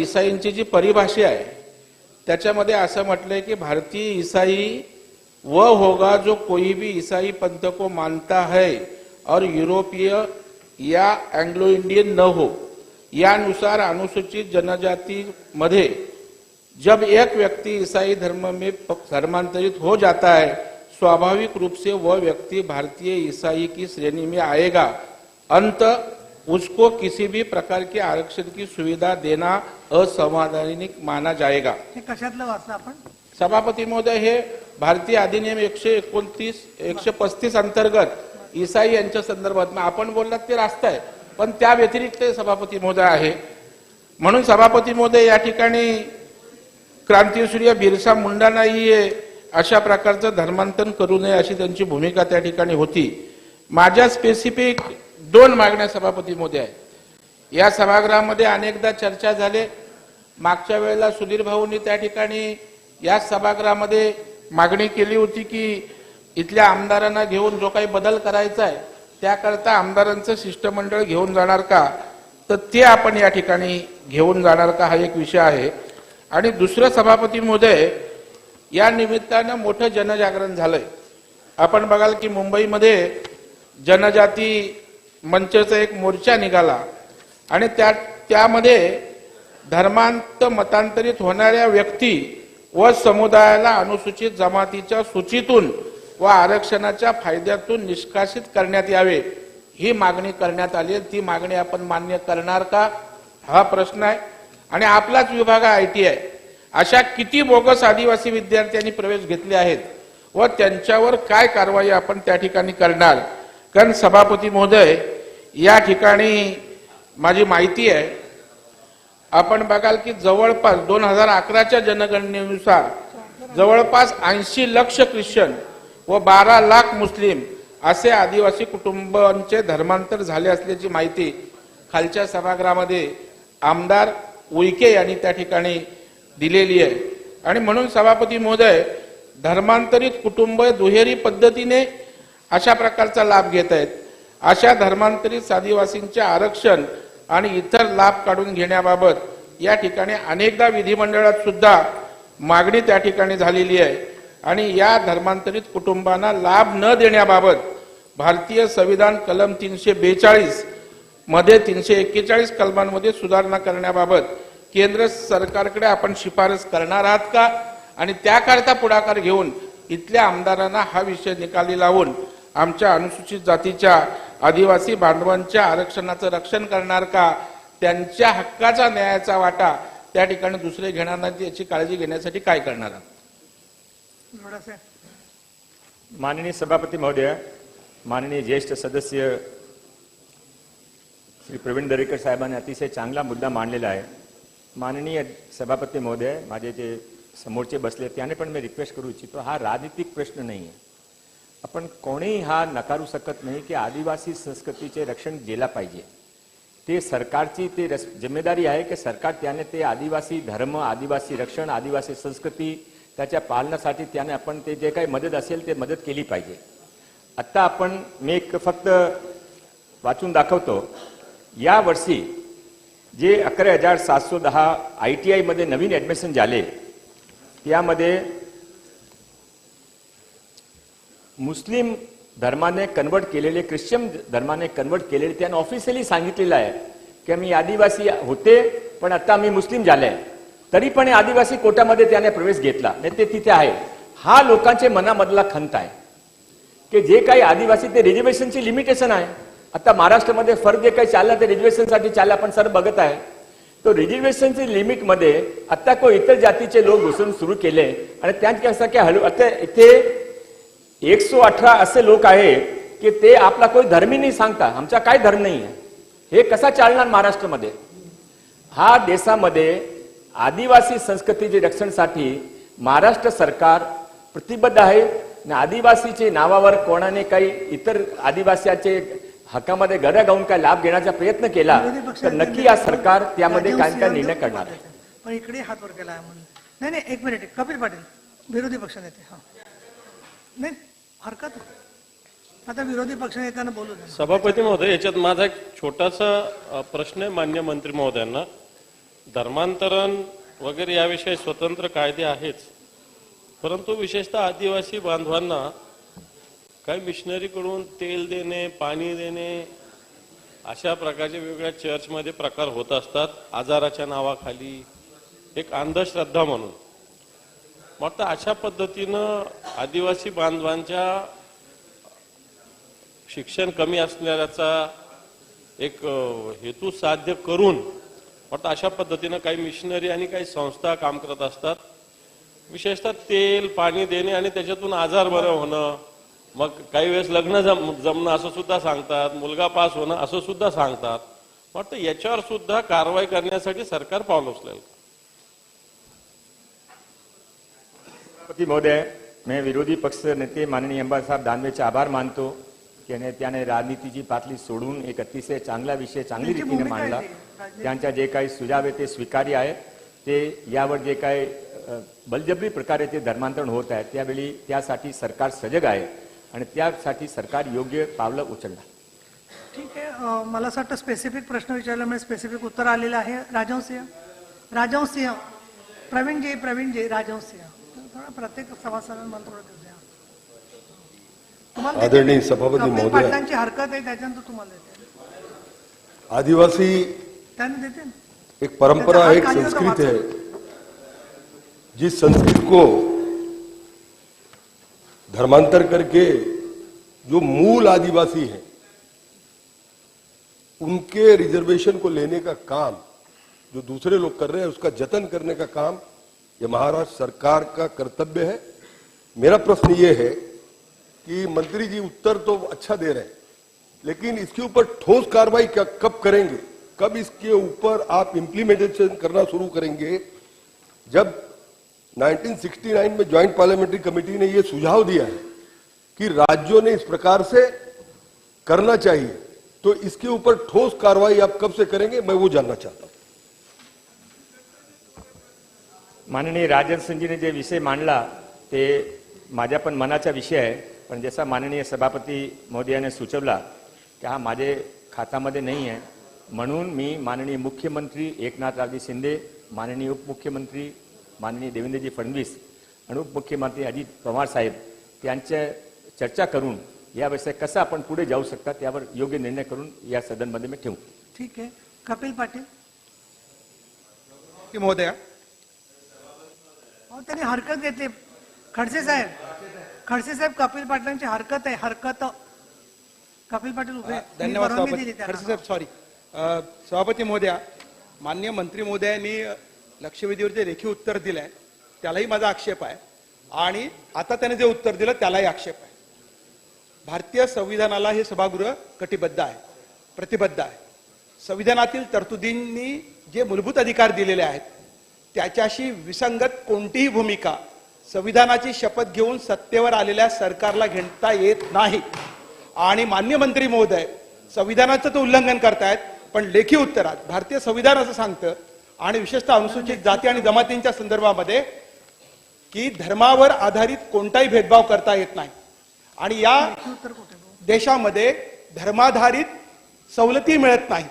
ईसाईंची जी परिभाषा आहे त्याच्यामध्ये असं म्हटलंय की भारतीय ईसाई वह होगा जो कोई भी ईसाई पंथ को मानता है और यूरोपीय या एंग्लो इंडियन न हो. यानुसार अनुसूचित जनजाति मध्ये जब एक व्यक्ति ईसाई धर्म में धर्मांतरित हो जाता है, स्वाभाविक रूप से वह व्यक्ति भारतीय ईसाई की श्रेणी में आएगा. अंत उसको किसी भी प्रकार के आरक्षण की सुविधा देना असंवैधानिक माना जाएगा. हे कशातलं वाचलं आपण? सभापती महोदय, हे भारतीय अधिनियम 135 अंतर्गत ईसाई यांच्या संदर्भात आपण बोललात ते रास्त आहे, पण त्या व्यतिरिक्त सभापती महोदय आहे. म्हणून सभापती महोदय, या ठिकाणी क्रांतीसूर्य बिरसा मुंडांनाही अशा प्रकारचं धर्मांतरण करू नये अशी त्यांची भूमिका त्या ठिकाणी होती. माझ्या स्पेसिफिक 2 मागण्या सभापती महोदय आहे. या सभागृहामध्ये अनेकदा चर्चा झाले. मागच्या वेळेला सुधीर भाऊंनी त्या ठिकाणी या सभागृहामध्ये मागणी केली होती की इथल्या आमदारांना घेऊन जो काही बदल करायचा आहे त्याकरता आमदारांचं शिष्टमंडळ घेऊन जाणार का, तर ते आपण या ठिकाणी घेऊन जाणार का, हा एक विषय आहे. आणि दुसरं सभापती महोदय, या निमित्तानं मोठं जनजागरण झालंय. आपण बघाल की मुंबईमध्ये जनजाती मंचचा एक मोर्चा निघाला आणि त्यामध्ये धर्मांत मतांतरित होणाऱ्या व्यक्ती व समुदायाला अनुसूचित जमातीच्या सूचीतून व आरक्षणाच्या फायद्यातून निष्कासित करण्यात यावे ही मागणी करण्यात आली. ती मागणी आपण मान्य करणार का, हा प्रश्न आहे. आणि आपलाच विभाग आयटी आहे. अशा किती बोगस आदिवासी विद्यार्थ्यांनी प्रवेश घेतले आहेत व त्यांच्यावर काय कारवाई आपण त्या ठिकाणी करणार. कारण सभापती महोदय, या ठिकाणी माझी माहिती आहे, आपण बघाल की जवळपास 2011च्या जनगणनेनुसार जवळपास 80 लाख ख्रिश्चन व 12 लाख मुस्लिम असे आदिवासी कुटुंबांचे धर्मांतर झाले असल्याची माहिती खालच्या सभागृहामध्ये आमदार उईके यांनी त्या ठिकाणी दिलेली आहे. आणि म्हणून सभापती महोदय, धर्मांतरित कुटुंब दुहेरी पद्धतीने अशा प्रकारचा लाभ घेत आहेत. अशा धर्मांतरित आदिवासींचे आरक्षण आणि इतर लाभ काढून घेण्याबाबत या ठिकाणी अनेकदा विधिमंडळात सुद्धा मागणी त्या ठिकाणी झालेली आहे. आणि या धर्मांतरित कुटुंबांना लाभ न देण्याबाबत भारतीय संविधान कलम 342 मध्ये 341 कलमांमध्ये सुधारणा करण्याबाबत केंद्र सरकारकडे आपण शिफारस करणार आहात का, आणि त्याकरता पुढाकार घेऊन इथल्या आमदारांना हा विषय निकाली लावून आमच्या अनुसूचित जातीच्या आदिवासी बांधवांच्या आरक्षणाचं रक्षण करणार का, त्यांच्या हक्काचा न्यायाचा वाटा त्या ठिकाणी दुसरे घेणार नाही याची काळजी घेण्यासाठी काय करणार आहात. माननीय सभापती महोदय, माननीय ज्येष्ठ सदस्य श्री प्रवीण दरेकर साहेबांनी अतिशय चांगला मुद्दा मांडलेला आहे. माननीय सभापती महोदय, माझे जे समोरचे बसले त्याने पण मी रिक्वेस्ट करू इच्छितो, हा राजनीतिक प्रश्न नाही आहे. आपण कोणीही हा नकारू शकत नाही की आदिवासी संस्कृतीचे रक्षण केला पाहिजे. ते सरकारची ते जिम्मेदारी आहे की सरकार त्याने ते आदिवासी धर्म, आदिवासी रक्षण, आदिवासी संस्कृती त्याच्या पालनासाठी त्याने आपण ते जे काही मदत असेल ते मदत केली पाहिजे. आता आपण मी एक फक्त वाचून दाखवतो. या वर्षी जे 11,710 ITI मध्ये नवीन ऍडमिशन झाले त्यामध्ये मुस्लिम धर्माने कन्वर्ट केलेले, ख्रिश्चन धर्माने कन्वर्ट केलेले, त्याने ऑफिशियली सांगितलेलं आहे की मी आदिवासी होते पण आता मी मुस्लिम झाले, तरी पण आदिवासी कोटामध्ये त्याने प्रवेश घेतला नाही, ते तिथे आहे. हा लोकांच्या मनामधला खंत आहे की जे काही आदिवासी ते रिझर्वेशनची लिमिटेशन आहे. आता महाराष्ट्रामध्ये फरक जे काही चालला ते रिझर्वेशनसाठी चालला, आपण सर बघत आहे तो रिझर्वेशनची लिमिटमध्ये आता कोण इतर जातीचे लोक घुसून सुरू केले आणि त्यांच्यासारखे आता इथे 118 असे लोक आहे की ते आपला कोणी धर्मी नाही सांगता, आमचा काय धर्म नाही आहे. हे कसा चालणार महाराष्ट्रामध्ये? हा देशामध्ये आदिवासी संस्कृतीचे रक्षणासाठी महाराष्ट्र सरकार प्रतिबद्ध आहे. आदिवासीचे नावावर कोणाने काही इतर आदिवासीचे हक्कामध्ये गदा गाऊन काय लाभ घेण्याचा प्रयत्न केला तर नक्की या सरकार त्यामध्ये काय काय निर्णय करणार आहे. पण इकडे हात वर केला आहे म्हणून. नाही नाही, एक मिनिट. कपिल पाटील विरोधी पक्षनेते. हा नाही हरकत नाही. आता विरोधी पक्षनेत्यांना बोलू द्या. सभापती महोदय, याच्यात माझा एक छोटासा प्रश्न आहे मान्य मंत्री महोदयांना. धर्मांतरण वगैरे याविषयी स्वतंत्र कायदे आहेच, परंतु विशेषतः आदिवासी बांधवांना काही मिशनरीकडून तेल देणे, पाणी देणे अशा प्रकारचे वेगवेगळ्या चर्चमध्ये प्रकार होत असतात आजाराच्या नावाखाली, एक अंधश्रद्धा म्हणून. मग अशा पद्धतीनं आदिवासी बांधवांच्या शिक्षण कमी असण्याचा एक हेतू साध्य करून अशा पद्धतीनं काही मिशनरी आणि काही संस्था काम करत असतात. विशेषतः तेल पाणी देणे आणि त्याच्यातून आजार बरं होणं, मग काही वेळेस लग्न जमणं असं सुद्धा सांगतात, मुलगा पास होणं असं सुद्धा सांगतात. वाटतं याच्यावर सुद्धा कारवाई करण्यासाठी सरकार पाऊल उचलेल. महोदय, मैं विरोधी पक्ष नेते माननीय अंबासाहेब दानवेचे आभार मानतो की त्याने राजनीतीची पातळी सोडून एक अतिशय चांगला विषय चांगली रीतीने मांडला. त्यांच्या जे काही सुझाव आहे ते स्वीकार्य आहे. ते यावर जे काही बलजबरी प्रकारे ते धर्मांतरण होत आहे त्यावेळी त्यासाठी सरकार सजग आहे आणि त्यासाठी सरकार योग्य पावलं उचलणार. ठीक आहे. मला असं वाटतं स्पेसिफिक प्रश्न विचारल्यामुळे स्पेसिफिक उत्तर आलेलं आहे. राजहंस सिंह, प्रवीण जी राजहंस सिंह. प्रत्येक सभासदांना मला थोडं देऊ द्या. तुम्हाला आदरणीय सभापती महोदय, पाटलांची हरकत आहे त्याच्यानंतर तुम्हाला देते. आदिवासी त्यांनी देते. एक परंपरा है, एक संस्कृति है. जिस संस्कृति को धर्मांतर करके जो मूल आदिवासी हैं उनके रिजर्वेशन को लेने का काम जो दूसरे लोग कर रहे हैं उसका जतन करने का काम ये महाराष्ट्र सरकार का कर्तव्य है. मेरा प्रश्न ये है कि मंत्री जी उत्तर तो अच्छा दे रहे हैं, लेकिन इसके ऊपर ठोस कार्रवाई कब करेंगे, कब इसके ऊपर आप इम्प्लीमेंटेशन करना शुरू करेंगे? जब 1969 में ज्वाइंट पार्लियामेंट्री कमेटी ने यह सुझाव दिया है कि राज्यों ने इस प्रकार से करना चाहिए, तो इसके ऊपर ठोस कार्रवाई आप कब से करेंगे, मैं वो जानना चाहता हूं. माननीय राजहंस सिंहजीने जे विषय मांडला ते माझ्या पण मनाचा विषय आहे, पण जसा माननीय सभापती महोदयाने सुचवला की हा माझे खात्यामध्ये नाही आहे, म्हणून मी माननीय मुख्यमंत्री एकनाथरावजी शिंदे, माननीय उपमुख्यमंत्री माननीय देवेंद्रजी फडणवीस आणि उपमुख्यमंत्री अजित पवार साहेब यांच्या चर्चा करून या विषय कसा आपण पुढे जाऊ शकतात त्यावर योग्य निर्णय करून या सदनमध्ये मी ठेवू. ठीक आहे. कपिल पाटील. महोदया, त्यांनी हरकत घेतली. खडसे साहेब कपिल पाटलांची हरकत आहे. हरकत. कपिल पाटील उभे. धन्यवाद खडसे साहेब. सॉरी सभापती महोदया, माननीय मंत्री महोदयांनी लक्षवेधीवर जे रेखीव उत्तर दिलंय त्यालाही माझा आक्षेप आहे आणि आता त्याने जे उत्तर दिलं त्यालाही आक्षेप आहे. भारतीय संविधानाला हे सभागृह कटिबद्ध आहे, प्रतिबद्ध आहे. संविधानातील तरतुदींनी जे मूलभूत अधिकार दिलेले आहेत त्याच्याशी विसंगत कोणतीही भूमिका संविधानाची शपथ घेऊन सत्तेवर आलेल्या सरकारला घेता येत नाही. आणि मान्य मंत्री महोदय संविधानाचं तो उल्लंघन करतायत, पण लेखी उत्तरात भारतीय संविधान असं सांगतं आणि विशेषतः अनुसूचित जाती आणि जमातींच्या संदर्भामध्ये की धर्मावर आधारित कोणताही भेदभाव करता येत नाही आणि या देशामध्ये धर्माधारित सवलती मिळत नाही.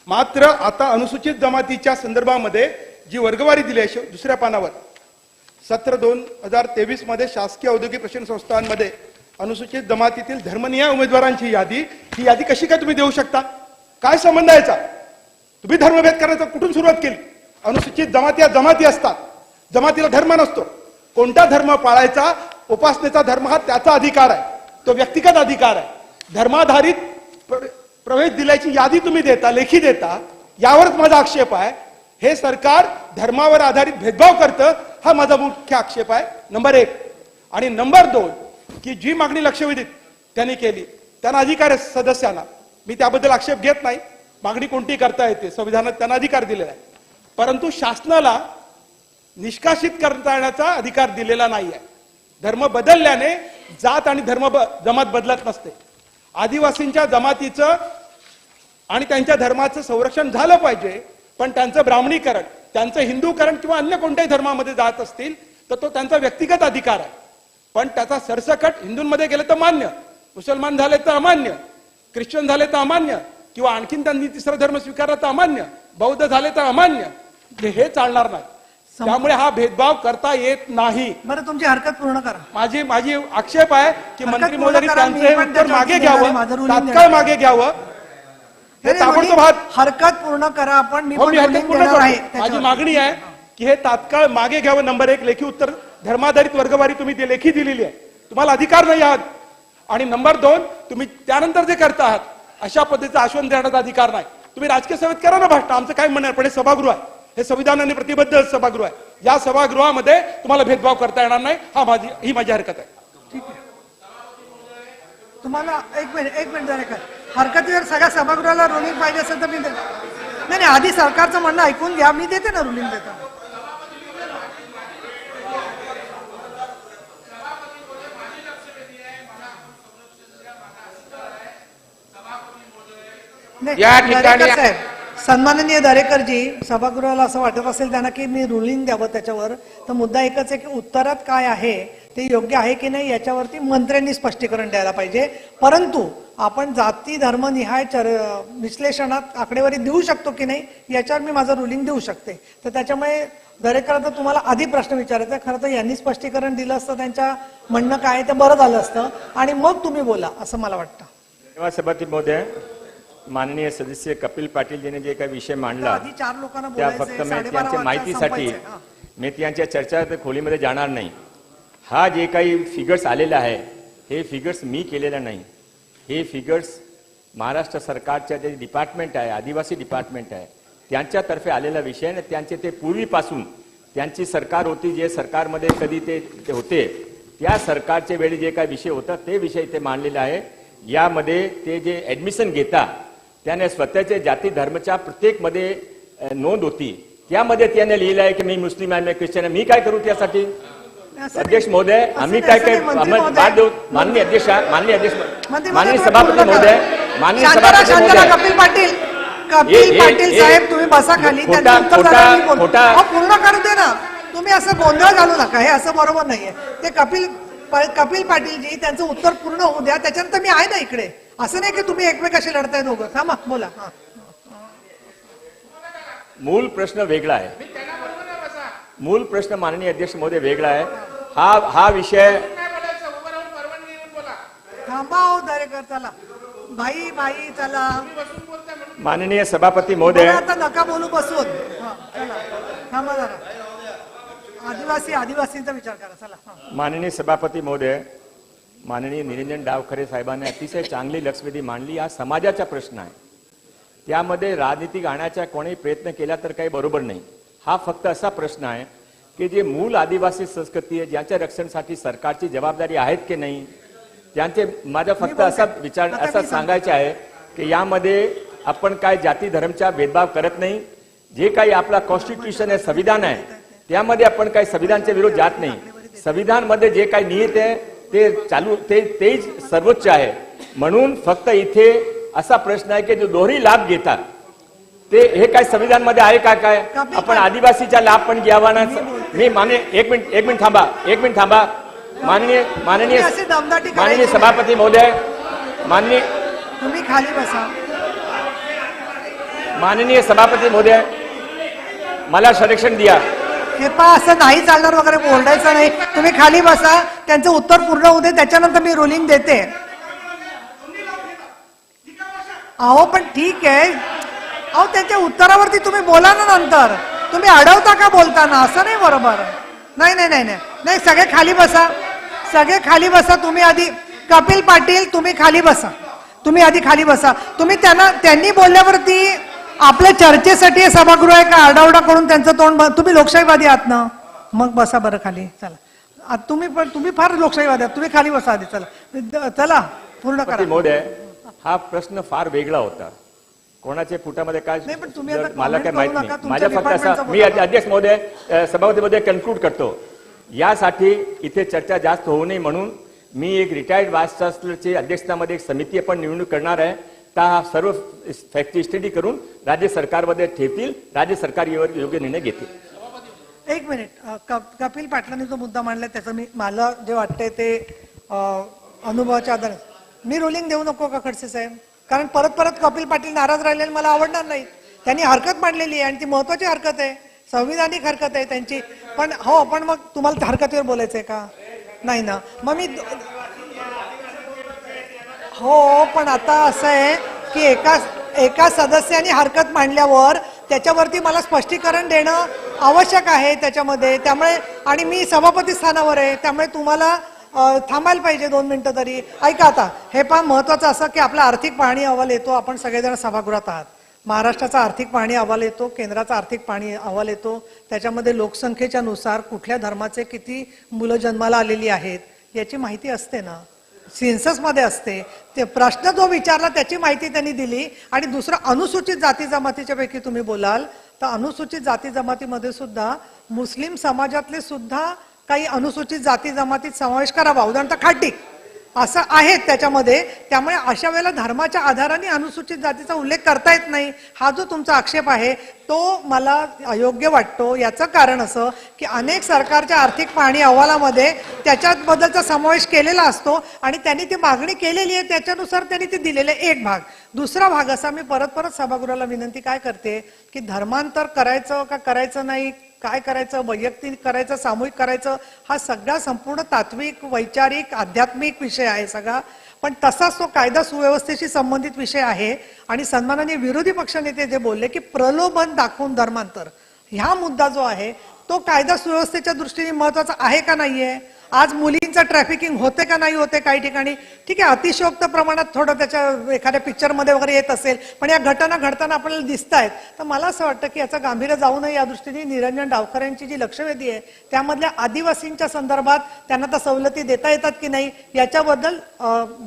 मात्र आता अनुसूचित जमातीच्या संदर्भामध्ये जी वर्गवारी दिली आहे दुसऱ्या पानावर 17/2023 मध्ये शासकीय औद्योगिक प्रशिक्षण संस्थांमध्ये अनुसूचित जमातीतील धर्मनिय उमेदवारांची यादी, ही यादी कशी काय तुम्ही देऊ शकता? काय संबंध याचा? तुम्ही धर्मभेद करण्याचा कुठून सुरुवात केली? अनुसूचित जमाती या जमाती असतात, जमातीला धर्म नसतो. कोणता धर्म पाळायचा, उपासनेचा धर्म हा त्याचा अधिकार आहे, तो व्यक्तिगत अधिकार आहे. धर्माधारित प्रवेश दिल्याची यादी तुम्ही देता, लेखी देता, यावरच माझा आक्षेप आहे. हे सरकार धर्मावर आधारित भेदभाव करतं, हा माझा मुख्य आक्षेप आहे, नंबर 1. आणि नंबर 2, की जी मागणी लक्षवेधीत त्यांनी केली, त्यांना अधिकार आहे सदस्यांना, मी त्याबद्दल आक्षेप घेत नाही, मागणी कोणती करता येते, संविधानात त्यांना अधिकार दिलेला आहे. परंतु शासनाला निष्कासित करता येण्याचा अधिकार दिलेला नाही आहे. धर्म बदलल्याने जात आणि जमात बदलत नसते. आदिवासींच्या जमातीचं आणि त्यांच्या धर्माचं संरक्षण झालं पाहिजे, पण त्यांचं ब्राह्मणीकरण, त्यांचं हिंदूकरण किंवा अन्य कोणत्याही धर्मामध्ये जात असतील तर तो त्यांचा व्यक्तिगत अधिकार आहे. पण त्याचा सरसकट हिंदूंमध्ये गेले तर मान्य, मुसलमान झाले तर अमान्य, ख्रिश्चन झाले तर अमान्य, किंवा आणखीन त्यांनी तिसरा धर्म स्वीकारला तर अमान्य, बौद्ध झाले तर अमान्य, हे चालणार नाही. त्यामुळे हा भेदभाव करता येत नाही. बरं, तुमची हरकत पूर्ण करा. माझी आक्षेप आहे की मंत्री महोदयांनी त्यांचं हे उत्तर मागे घ्यावं, तात्काळ तात्काळ मागे घ्यावं. हे ताबडतोब हरकत पूर्ण करा. आपण मी पण हरकत पूर्ण देणार आहे करतो. माझी मागणी आहे की हे तात्काळ मागे घ्यावं. नंबर 1, लेखी उत्तर धर्माधारित वर्गवारी तुम्ही लेखी दिलेली आहे, तुम्हाला अधिकार नाही आहात. आणि नंबर 2, तुम्ही त्यानंतर जे करता आहात अशा पद्धतीचं आश्वासन देण्याचा अधिकार नाही. तुम्ही राजकीय सभेत करा ना भाषण, आमचं काय म्हणणार, पण हे सभागृह आहे, हे संविधानाने प्रतिबद्ध सभागृह आहे. या सभागृहामध्ये तुम्हाला भेदभाव करता येणार नाही. ही माझी हरकत आहे. ठीक आहे. तुम्हाला एक मिनिट जरा काय हरकतीवर सगळ्या सभागृहाला रुलिंग पाहिजे असेल तर मी नाही, आधी सरकारचं म्हणणं ऐकून घ्या, मी देते ना रुलिंग देतो. या ठिकाणी साहेब, सन्माननीय दरेकरजी, सभागृहाला असं वाटत असेल त्यांना की मी रुलिंग द्यावं त्याच्यावर, तर मुद्दा एकच आहे की उत्तरात काय आहे ते योग्य आहे की नाही याच्यावरती मंत्र्यांनी स्पष्टीकरण द्यायला पाहिजे. परंतु आपण जाती धर्मनिहाय विश्लेषणात आकडेवारी देऊ शकतो की नाही याच्यावर मी माझं रुलिंग देऊ शकते. तर त्याच्यामुळे दरेकर, तर तुम्हाला आधी प्रश्न विचारायचा, खरं तर यांनी स्पष्टीकरण दिलं असतं, त्यांच्या म्हणणं काय ते बरं झालं असतं, आणि मग तुम्ही बोला असं मला वाटतं. धन्यवाद सभापती महोदय. माननीय सदस्य कपिल पाटील यांनी जे काही विषय मांडला आधी 4 लोकांना त्या बोलायचंय, फक्त मी 12:30 त्यांच्या वाजता माहितीसाठी संपायचंय. मी त्यांच्या चर्चा खोलीमध्ये जाणार नाही. हा जे काही फिगर्स आलेला आहे हे फिगर्स मी केलेला नाही, हे फिगर्स महाराष्ट्र सरकारच्या जे डिपार्टमेंट आहे, आदिवासी डिपार्टमेंट आहे, त्यांच्यातर्फे आलेला विषय आहे. त्यांचे ते पूर्वीपासून त्यांची सरकार होती, जे सरकारमध्ये कधी ते होते त्या सरकारच्या वेळी जे काही विषय होता ते विषय ते मांडलेला आहे. यामध्ये ते जे ऍडमिशन घेता त्याने स्वतःच्या जाती धर्माच्या प्रत्येकमध्ये नोंद होती, त्यामध्ये त्याने लिहिलं आहे की मी मुस्लिम आहे, मी ख्रिश्चन आहे. मी काय करू त्यासाठी? अध्यक्ष महोदय, आम्ही काय काय बात देऊ? माननीय अध्यक्ष, माननीय सभापती महोदय, माननीय सभापती महोदय, कपिल पाटील साहेब तुम्ही बसा खाली, पूर्ण करू दे ना. तुम्ही असं गोंधळ घालू नका, हे असं बरोबर नाहीये. ते कपिल पाटीलजी त्यांचं उत्तर पूर्ण होऊ द्या, त्याच्यानंतर मी आहे ना इकडे. असं नाही की तुम्ही एकमेकाशी लढताय दोघं. थांबा, बोला. मूळ प्रश्न वेगळा आहे, मूळ प्रश्न माननीय अध्यक्ष महोदय वेगळा आहे. हा विषय थांबा हो दरेकर, चला भाई चला. माननीय सभापती महोदय, आता नका बोलू, बसून चला, थांबा जरा. आदिवासींचा विचार करा, चला. माननीय सभापती महोदय, माननीय निरंजन डावखरे साहेबांनी अतिशय चांगली लक्षवेधी मांडली. हा समाजाचा प्रश्न आहे, त्यामध्ये राजनीती आणण्याचा कोणी प्रयत्न केला तर काही बरोबर नाही. हा फक्त असा प्रश्न आहे की जे मूळ आदिवासी संस्कृती आहे ज्याच्या रक्षणासाठी सरकारची जबाबदारी आहेत की नाही, त्यांचे माझा फक्त असा विचार असा सांगायचे आहे की यामध्ये आपण काय जाती धर्मचा भेदभाव करत नाही. जे काही आपला कॉन्स्टिट्यूशन आहे, संविधान आहे, त्यामध्ये आपण काही संविधानच्या विरोध जात नाही. संविधान मध्ये जे काही निहित आहे ते चालू तेच सर्वोच्च आहे. म्हणून फक्त इथे असा प्रश्न आहे की जो दोन्ही लाभ घेतात ते हे काय संविधान मध्ये आहे का? काय आपण आदिवासीचा लाभ पण घ्यावा ना? मी एक मिनिट थांबा. माननीय सभापती महोदय, तुम्ही खाली बसा. माननीय सभापती महोदय, मला संरक्षण दिया. हे पहा, असं नाही चालणार वगैरे बोलायचं नाही. तुम्ही खाली बसा, त्यांचं उत्तर पूर्ण होऊ दे, त्याच्यानंतर मी रुलिंग देते. अहो पण ठीक आहे, अहो त्यांच्या उत्तरावरती तुम्ही बोला ना नंतर. तुम्ही अडवता का बोलताना? असं नाही बरोबर. नाही नाही नाही नाही, सगळे खाली बसा, सगळे खाली बसा. तुम्ही आधी कपिल पाटील, तुम्ही खाली बसा, तुम्ही आधी खाली बसा. तुम्ही त्यांनी बोलल्यावरती आपल्या चर्चेसाठी हे सभागृह आहे का? आरडाओरडा करून त्यांचं तोंड. तुम्ही लोकशाहीवादी आहात ना, मग बसा बरं खाली. चला, तुम्ही फार लोकशाहीवादी आहात, तुम्ही खाली बसा आधी. चला पूर्ण करा. महोदय, हा प्रश्न फार वेगळा होता. कोणाच्या फुटामध्ये काय मला काय माहित नाही. माझ्या फक्त असं, मी अध्यक्ष महोदय, सभापती महोदय कन्क्लूड करतो. यासाठी इथे चर्चा जास्त होऊ नये म्हणून मी एक रिटायर्ड वाईस चान्सलरच्या अध्यक्षतेमध्ये एक समिती आपण निवडणूक करणार आहे. त्या सर्व फॅक्टरी स्टडी करून राज्य सरकारमध्ये ठेवतील, राज्य सरकार यावर योग्य निर्णय घेतील. एक मिनिट, कपिल पाटलांनी जो मुद्दा मांडला त्याचं मला जे वाटतंय ते अनुभवाच्या आधारे मी रुलिंग देऊ नको का खडसे साहेब? कारण परत परत कपिल पाटील नाराज राहिलेले मला आवडणार नाही. त्यांनी हरकत मांडलेली आहे आणि ती महत्वाची हरकत आहे, संविधानिक हरकत आहे त्यांची. पण हो, पण मग तुम्हाला हरकतीवर बोलायचंय का? नाही ना, मग मी हो, पण आता असं आहे की एका सदस्याने हरकत मांडल्यावर त्याच्यावरती मला स्पष्टीकरण देणं आवश्यक आहे त्याच्यामध्ये. त्यामुळे आणि मी सभापती स्थानावर आहे, त्यामुळे तुम्हाला थांबायला पाहिजे 2 मिनिटं तरी. ऐका आता, हे पण महत्वाचं असं की आपला आर्थिक पाहणी अहवाल येतो, आपण सगळेजण सभागृहात आहात. महाराष्ट्राचा आर्थिक पाहणी अहवाल येतो, केंद्राचा आर्थिक पाहणी अहवाल येतो. त्याच्यामध्ये लोकसंख्येच्या नुसार कुठल्या धर्माचे किती मुलं जन्माला आलेली आहेत याची माहिती असते ना, सेन्ससमध्ये असते. ते प्रश्न जो विचारला त्याची माहिती त्यांनी दिली. आणि दुसरं, अनुसूचित जाती जमातीच्या पैकी तुम्ही बोलाल तर अनुसूचित जाती जमातीमध्ये सुद्धा मुस्लिम समाजातले सुद्धा काही अनुसूचित जाती जमातीत समावेश करावा, उदाहरणार्थ खाटीक असं आहेत त्याच्यामध्ये. त्यामुळे अशा वेळेला धर्माच्या आधाराने अनुसूचित जातीचा उल्लेख करता येत नाही. हा जो तुमचा आक्षेप आहे तो मला अयोग्य वाटतो. याचं कारण असं की अनेक सरकारच्या आर्थिक पाहणी अहवालामध्ये त्याच्याबद्दलचा समावेश केलेला असतो आणि त्यांनी ती मागणी केलेली आहे, त्याच्यानुसार त्यांनी ते दिलेले एक भाग. दुसरा भाग असा, मी परत सभागृहाला विनंती काय करते की धर्मांतर करायचं का करायचं नाही, काय करायचं, वैयक्तिक करायचं, सामूहिक करायचं, हा सगळा संपूर्ण तात्विक, वैचारिक, आध्यात्मिक विषय आहे सगळा. पण तसाच तो कायदा सुव्यवस्थेशी संबंधित विषय आहे. आणि सन्माननीय विरोधी पक्षनेते जे बोलले की प्रलोभन दाखवून धर्मांतर, ह्या मुद्दा जो आहे तो कायदा सुव्यवस्थेच्या दृष्टीने महत्वाचा आहे का नाहीये? आज मुलींचं ट्रॅफिकिंग होते का नाही होते काही ठिकाणी? ठीक आहे, अतिशयोक्त प्रमाणात थोडं त्याच्या एखाद्या पिक्चरमध्ये वगैरे येत असेल, पण या घटना घडताना आपल्याला दिसत आहेत. तर मला असं वाटतं की याचं गांभीर्य जाऊ नये या दृष्टीने निरंजन डावकर यांची जी लक्षवेधी आहे त्यामधल्या आदिवासींच्या संदर्भात त्यांना त्या सवलती देता येतात की नाही याच्याबद्दल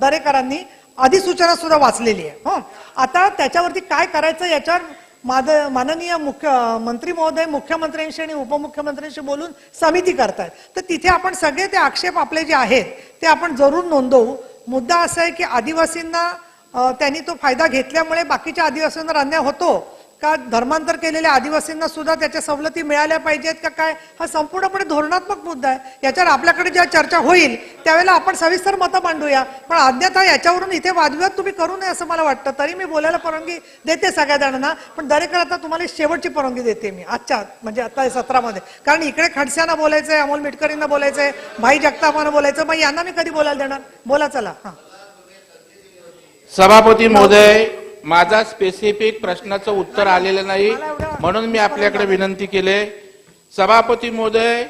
दरेकरांनी अधिसूचना सुद्धा वाचलेली आहे. हो, आता त्याच्यावरती काय करायचं याच्यावर माननीय मंत्री महोदय मुख्यमंत्र्यांशी आणि उपमुख्यमंत्र्यांशी बोलून समिती करतायत. तर तिथे आपण सगळे ते आक्षेप आपले जे आहेत ते आपण जरूर नोंदवू. मुद्दा असा आहे की आदिवासींना त्यांनी तो फायदा घेतल्यामुळे बाकीच्या आदिवासींवर अन्याय होतो का, धर्मांतर केलेल्या आदिवासींना सुद्धा त्याच्या सवलती मिळाल्या पाहिजेत का काय, हा संपूर्णपणे धोरणात्मक मुद्दा आहे. याच्यावर आपल्याकडे जेव्हा चर्चा होईल त्यावेळेला आपण सविस्तर मतं मांडूया. पण अन्यथा याच्यावरून इथे वादविवाद तुम्ही करू नये असं मला वाटतं. तरी मी बोलायला परवानगी देते सगळ्या जणांना, पण दरेकर आता तुम्हाला शेवटची परवानगी देते मी आजच्या म्हणजे आता सत्रामध्ये. कारण इकडे खडसेंना बोलायचंय, अमोल मिटकरींना बोलायचंय, भाई जगतापांना बोलायचं, मग यांना मी कधी बोलायला देणार? बोला चला. सभापती महोदय, माझा स्पेसिफिक प्रश्नाचं उत्तर आलेलं नाही म्हणून मी आपल्याकडे विनंती केली. सभापती महोदय,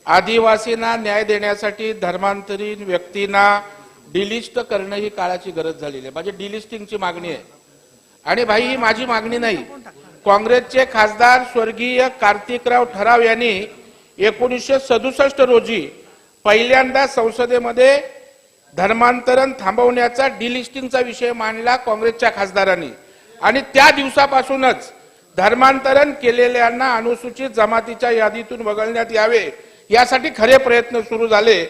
आदिवासींना न्याय देण्यासाठी धर्मांतरीत व्यक्तींना डिलिस्ट करणं ही काळाची गरज झालेली आहे. माझी डिलिस्टिंगची मागणी आहे. आणि भाई, ही माझी मागणी नाही, काँग्रेसचे खासदार स्वर्गीय कार्तिकराव ठराव यांनी 1967 रोजी पहिल्यांदा संसदेमध्ये धर्मांतरण थांबवण्याचा डिलिस्टिंगचा विषय मांडला काँग्रेसच्या खासदारांनी. आणि त्या दिवसापासूनच धर्मांतरण केलेल्यांना अनुसूचित जमातीच्या यादीतून वगळण्यात यावे यासाठी खरे प्रयत्न सुरू झाले.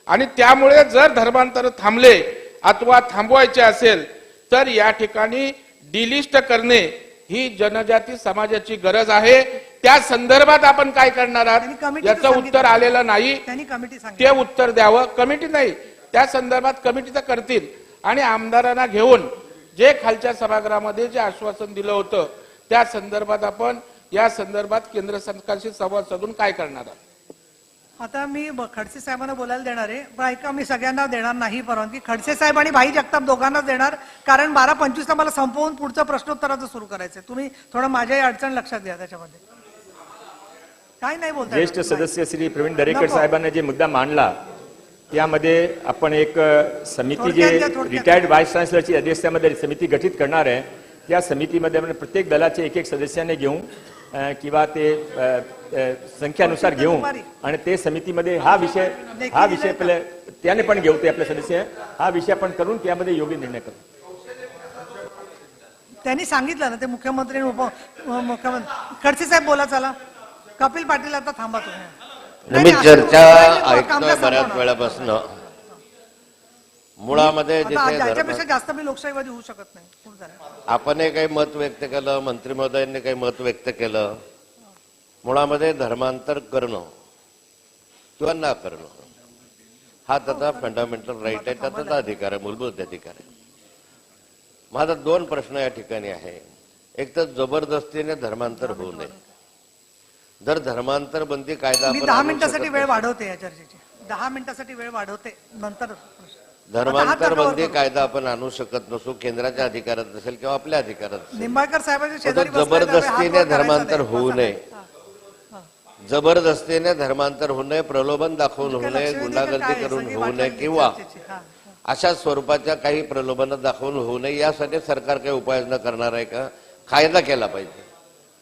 आणि त्यामुळे जर धर्मांतर थांबले अथवा थांबवायचे असेल तर या ठिकाणी डिलिस्ट करणे ही जनजाती समाजाची गरज आहे. त्या संदर्भात आपण काय करणार आहात याचं उत्तर आलेलं नाही. ते उत्तर द्यावं. कमिटी नाही, त्या संदर्भात कमिटी तर करतील. आणि आमदारांना घेऊन जे खालच्या सभागृहामध्ये जे आश्वासन दिलं होतं त्या संदर्भात आपण या संदर्भात केंद्र सरकारशी संवाद साधून काय करणार आहात? आता मी खडसे साहेबांना बोलायला देणार आहे, पण ऐका, मी सगळ्यांना देणार नाही परवानगी. खडसे साहेब आणि भाई जगताप दोघांनाच देणार, कारण 12:25 मला संपवून पुढचं प्रश्नोत्तराचं सुरू करायचंय. तुम्ही थोडं माझ्याही अडचण लक्षात घ्या त्याच्यामध्ये. काय नाही बोलता ज्येष्ठ सदस्य श्री प्रवीण दरेकर साहेबांनी जे मुद्दा मांडला त्यामध्ये आपण एक समिती जे रिटायर्ड व्हाईस चान्सलरची अध्यक्षतेमध्ये समिती गठीत करणार आहे, त्या समितीमध्ये आपण प्रत्येक दलाचे एक सदस्याने घेऊन किंवा ते संख्यानुसार घेऊन आणि ते समितीमध्ये हा विषय पहिले त्याने पण घेऊ, ते आपले सदस्य हा विषय आपण करून त्यामध्ये योग्य निर्णय करू. त्यांनी सांगितलं ना, ते मुख्यमंत्री आणि उपमुख्यमंत्री. खडसे साहेब बोला चला. कपिल पाटील आता थांबा तुम्ही. मी चर्चा ऐकतोय बऱ्याच वेळापासून. मुळामध्ये याच्यापेक्षा जास्त मी लोकशाहीवादी होऊ शकत नाही. आपण काही मत व्यक्त केलं, मंत्री महोदयांनी काही मत व्यक्त केलं. मुळामध्ये धर्मांतर करणं किंवा ना करणं हा त्याचा फंडामेंटल राईट आहे, त्याचा अधिकार आहे, मूलभूत अधिकार आहे. माझा 2 प्रश्न या ठिकाणी आहे. एक तर जबरदस्तीने धर्मांतर होऊ नये. जर धर्मांतर बंदी कायदा मी 10 मिनिटासाठी वेळ वाढवते या चर्चेची. 10 मिनिटासाठी वेळ वाढवते, नंतर धर्मांतर बंदी कायदा आपण आणू शकत नसू, केंद्राच्या अधिकारात नसेल किंवा आपल्या अधिकारात. निंबाळकर साहेबांच्या शेजारी जबरदस्तीने धर्मांतर होऊ नये, जबरदस्तीने धर्मांतर होऊ नये, प्रलोभन दाखवून होऊ नये, गुंडागर्दी करून होऊ नये किंवा अशा स्वरूपाच्या काही प्रलोभन दाखवून होऊ नये, यासाठी सरकार काही उपाययोजना करणार आहे का? कायदा केला पाहिजे.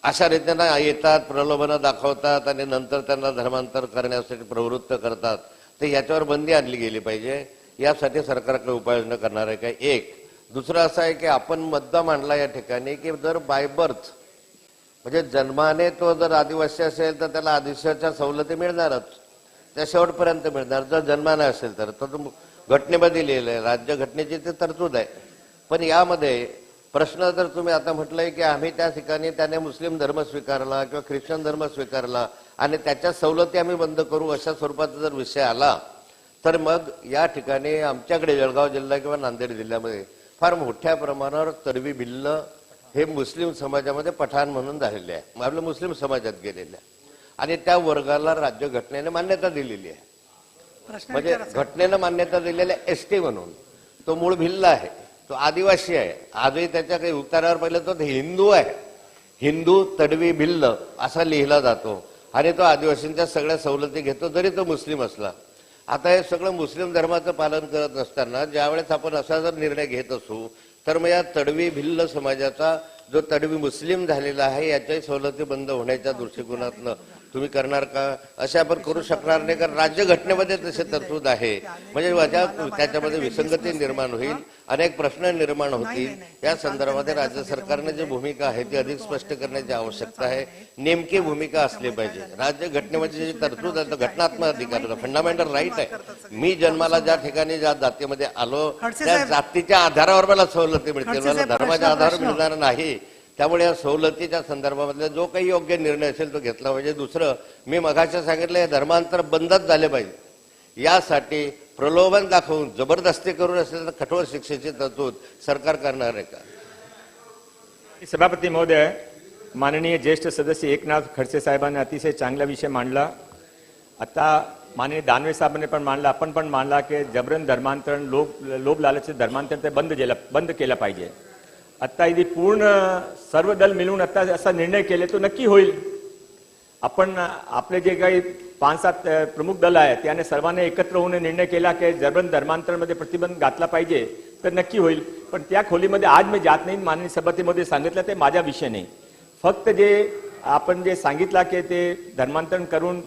अशा रीतीनं येतात, प्रलोभन दाखवतात आणि नंतर त्यांना धर्मांतर करण्यासाठी प्रवृत्त करतात, तर याच्यावर बंदी आणली गेली पाहिजे. यासाठी सरकार काही उपाययोजना करणार आहे का? एक. दुसरं असं आहे की आपण मुद्दा मांडला या ठिकाणी की जर बाय बर्थ म्हणजे जन्माने तो जर आदिवासी असेल तर त्याला आदिवासीच्या सवलती मिळणारच, त्या शेवटपर्यंत मिळणार. जर जन्माने असेल तर घटनेमध्ये लिहिलं आहे, राज्यघटनेची ते तरतूद आहे. पण यामध्ये प्रश्न जर तुम्ही आता म्हटलंय की आम्ही त्या ठिकाणी त्याने मुस्लिम धर्म स्वीकारला किंवा ख्रिश्चन धर्म स्वीकारला आणि त्याच्या सवलती आम्ही बंद करू, अशा स्वरूपाचा जर विषय आला तर मग या ठिकाणी आमच्याकडे जळगाव जिल्हा किंवा नांदेड जिल्ह्यामध्ये फार मोठ्या प्रमाणावर तडवी भिल्ल हे मुस्लिम समाजामध्ये पठाण म्हणून झालेले आहे, आपल्या मुस्लिम समाजात गेलेले आहे आणि त्या वर्गाला राज्यघटनेने मान्यता दिलेली आहे. म्हणजे घटनेनं मान्यता दिलेली आहे एसटी म्हणून. तो मूळ भिल्ल आहे, तो आदिवासी आहे. आजही त्याच्या काही उतारावर पाहिलं तो हिंदू आहे, हिंदू तडवी भिल्ल असा लिहिला जातो आणि तो आदिवासींच्या सगळ्या सवलती घेतो जरी तो मुस्लिम असला. आता हे सगळं मुस्लिम धर्माचं पालन करत नसताना ज्यावेळेस आपण असा जर निर्णय घेत असू तर मग या तडवी भिल्ल समाजाचा जो तडवी मुस्लिम झालेला आहे याच्याही सवलती बंद होण्याच्या दृष्टिकोनातनं तुम्ही करणार का? असे आपण करू शकणार नाही, कारण राज्यघटनेमध्ये तसे तरतूद आहे. म्हणजे त्याच्यामध्ये विसंगती निर्माण होईल, अनेक प्रश्न निर्माण होतील. या संदर्भामध्ये राज्य सरकारने जी भूमिका आहे ती अधिक स्पष्ट करण्याची आवश्यकता आहे. नेमकी भूमिका असली पाहिजे. राज्यघटनेमध्ये जी तरतूद आहे घटनात्मक अधिकार फंडामेंटल राईट आहे. मी जन्माला ज्या ठिकाणी ज्या जातीमध्ये आलो त्या जातीच्या आधारावर मला सवलती मिळतील, मला धर्माच्या आधारावर मिळणार नाही. त्यामुळे या सवलतीच्या संदर्भामधले जो काही योग्य निर्णय असेल तो घेतला पाहिजे. दुसरं मी मगाशी सांगितलं हे धर्मांतर बंदच झाले पाहिजे. यासाठी प्रलोभन दाखवून जबरदस्ती करून असेल तर कठोर शिक्षेची तरतूद सरकार करणार आहे का? सभापती महोदय, माननीय ज्येष्ठ सदस्य एकनाथ खडसे साहेबांनी अतिशय चांगला विषय मांडला. आता माननीय दानवे साहेबांनी पण मांडला, आपण पण मांडला की जबरन धर्मांतरण, लोभ लालचे धर्मांतरण ते बंद केलं पाहिजे. आता इथे पूर्ण सर्व दल मिळून आता असा निर्णय केले तो नक्की होईल. आपण आपले जे काही 5-7 प्रमुख दल आहे त्याने सर्वांनी एकत्र होऊन निर्णय केला की जबरन धर्मांतरणामध्ये प्रतिबंध घातला पाहिजे तर नक्की होईल. पण त्या खोलीमध्ये आज मी जात नाही. माननीय सभापतीमध्ये सांगितलं ते माझा विषय नाही. फक्त जे आपण जे सांगितलं की ते धर्मांतरण करून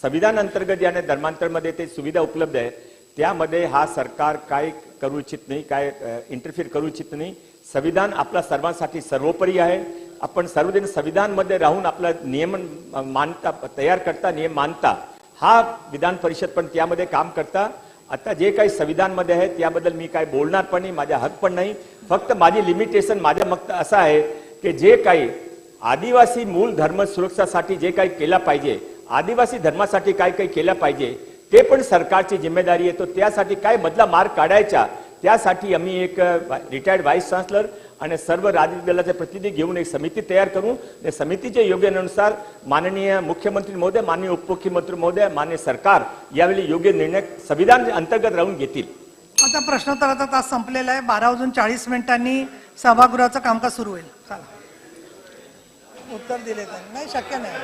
संविधान अंतर्गत याने धर्मांतरमध्ये ते सुविधा उपलब्ध आहे, त्यामध्ये हा सरकार काय करू इच्छित नाही, काय इंटरफिअर करू इच्छित नाही. संविधान आपला सर्वांसाठी सर्वोपरी आहे. आपण सर्वजण संविधानमध्ये राहून आपला नियम मानता, तयार करता, नियम मानता. हा विधान परिषद पण त्यामध्ये काम करता. आता जे काही संविधानमध्ये आहे त्याबद्दल मी काय बोलणार पण नाही, माझा हक पण नाही. फक्त माझी लिमिटेशन माझ्या मत असं आहे की जे काही आदिवासी मूळ धर्म सुरक्षासाठी जे काही केलं पाहिजे, आदिवासी धर्मासाठी काय काही केलं पाहिजे ते पण सरकारची जिम्मेदारी आहे. तो त्यासाठी काय मधला मार्ग काढायचा त्यासाठी आम्ही एक रिटायर्ड व्हाईस चान्सलर आणि सर्व राजकीय दलाचे प्रतिनिधी घेऊन एक समिती तयार करू. त्या समितीच्या योग्यानुसार माननीय मुख्यमंत्री महोदय, माननीय उपमुख्यमंत्री महोदय, माननीय सरकार यावेळी योग्य निर्णय संविधान अंतर्गत राहून घेतील. आता प्रश्नोत्तराचा तास संपलेला आहे. 12:40 सभागृहाचं कामकाज सुरू होईल. चला, उत्तर दिले त्यांनी. नाही, शक्य नाही.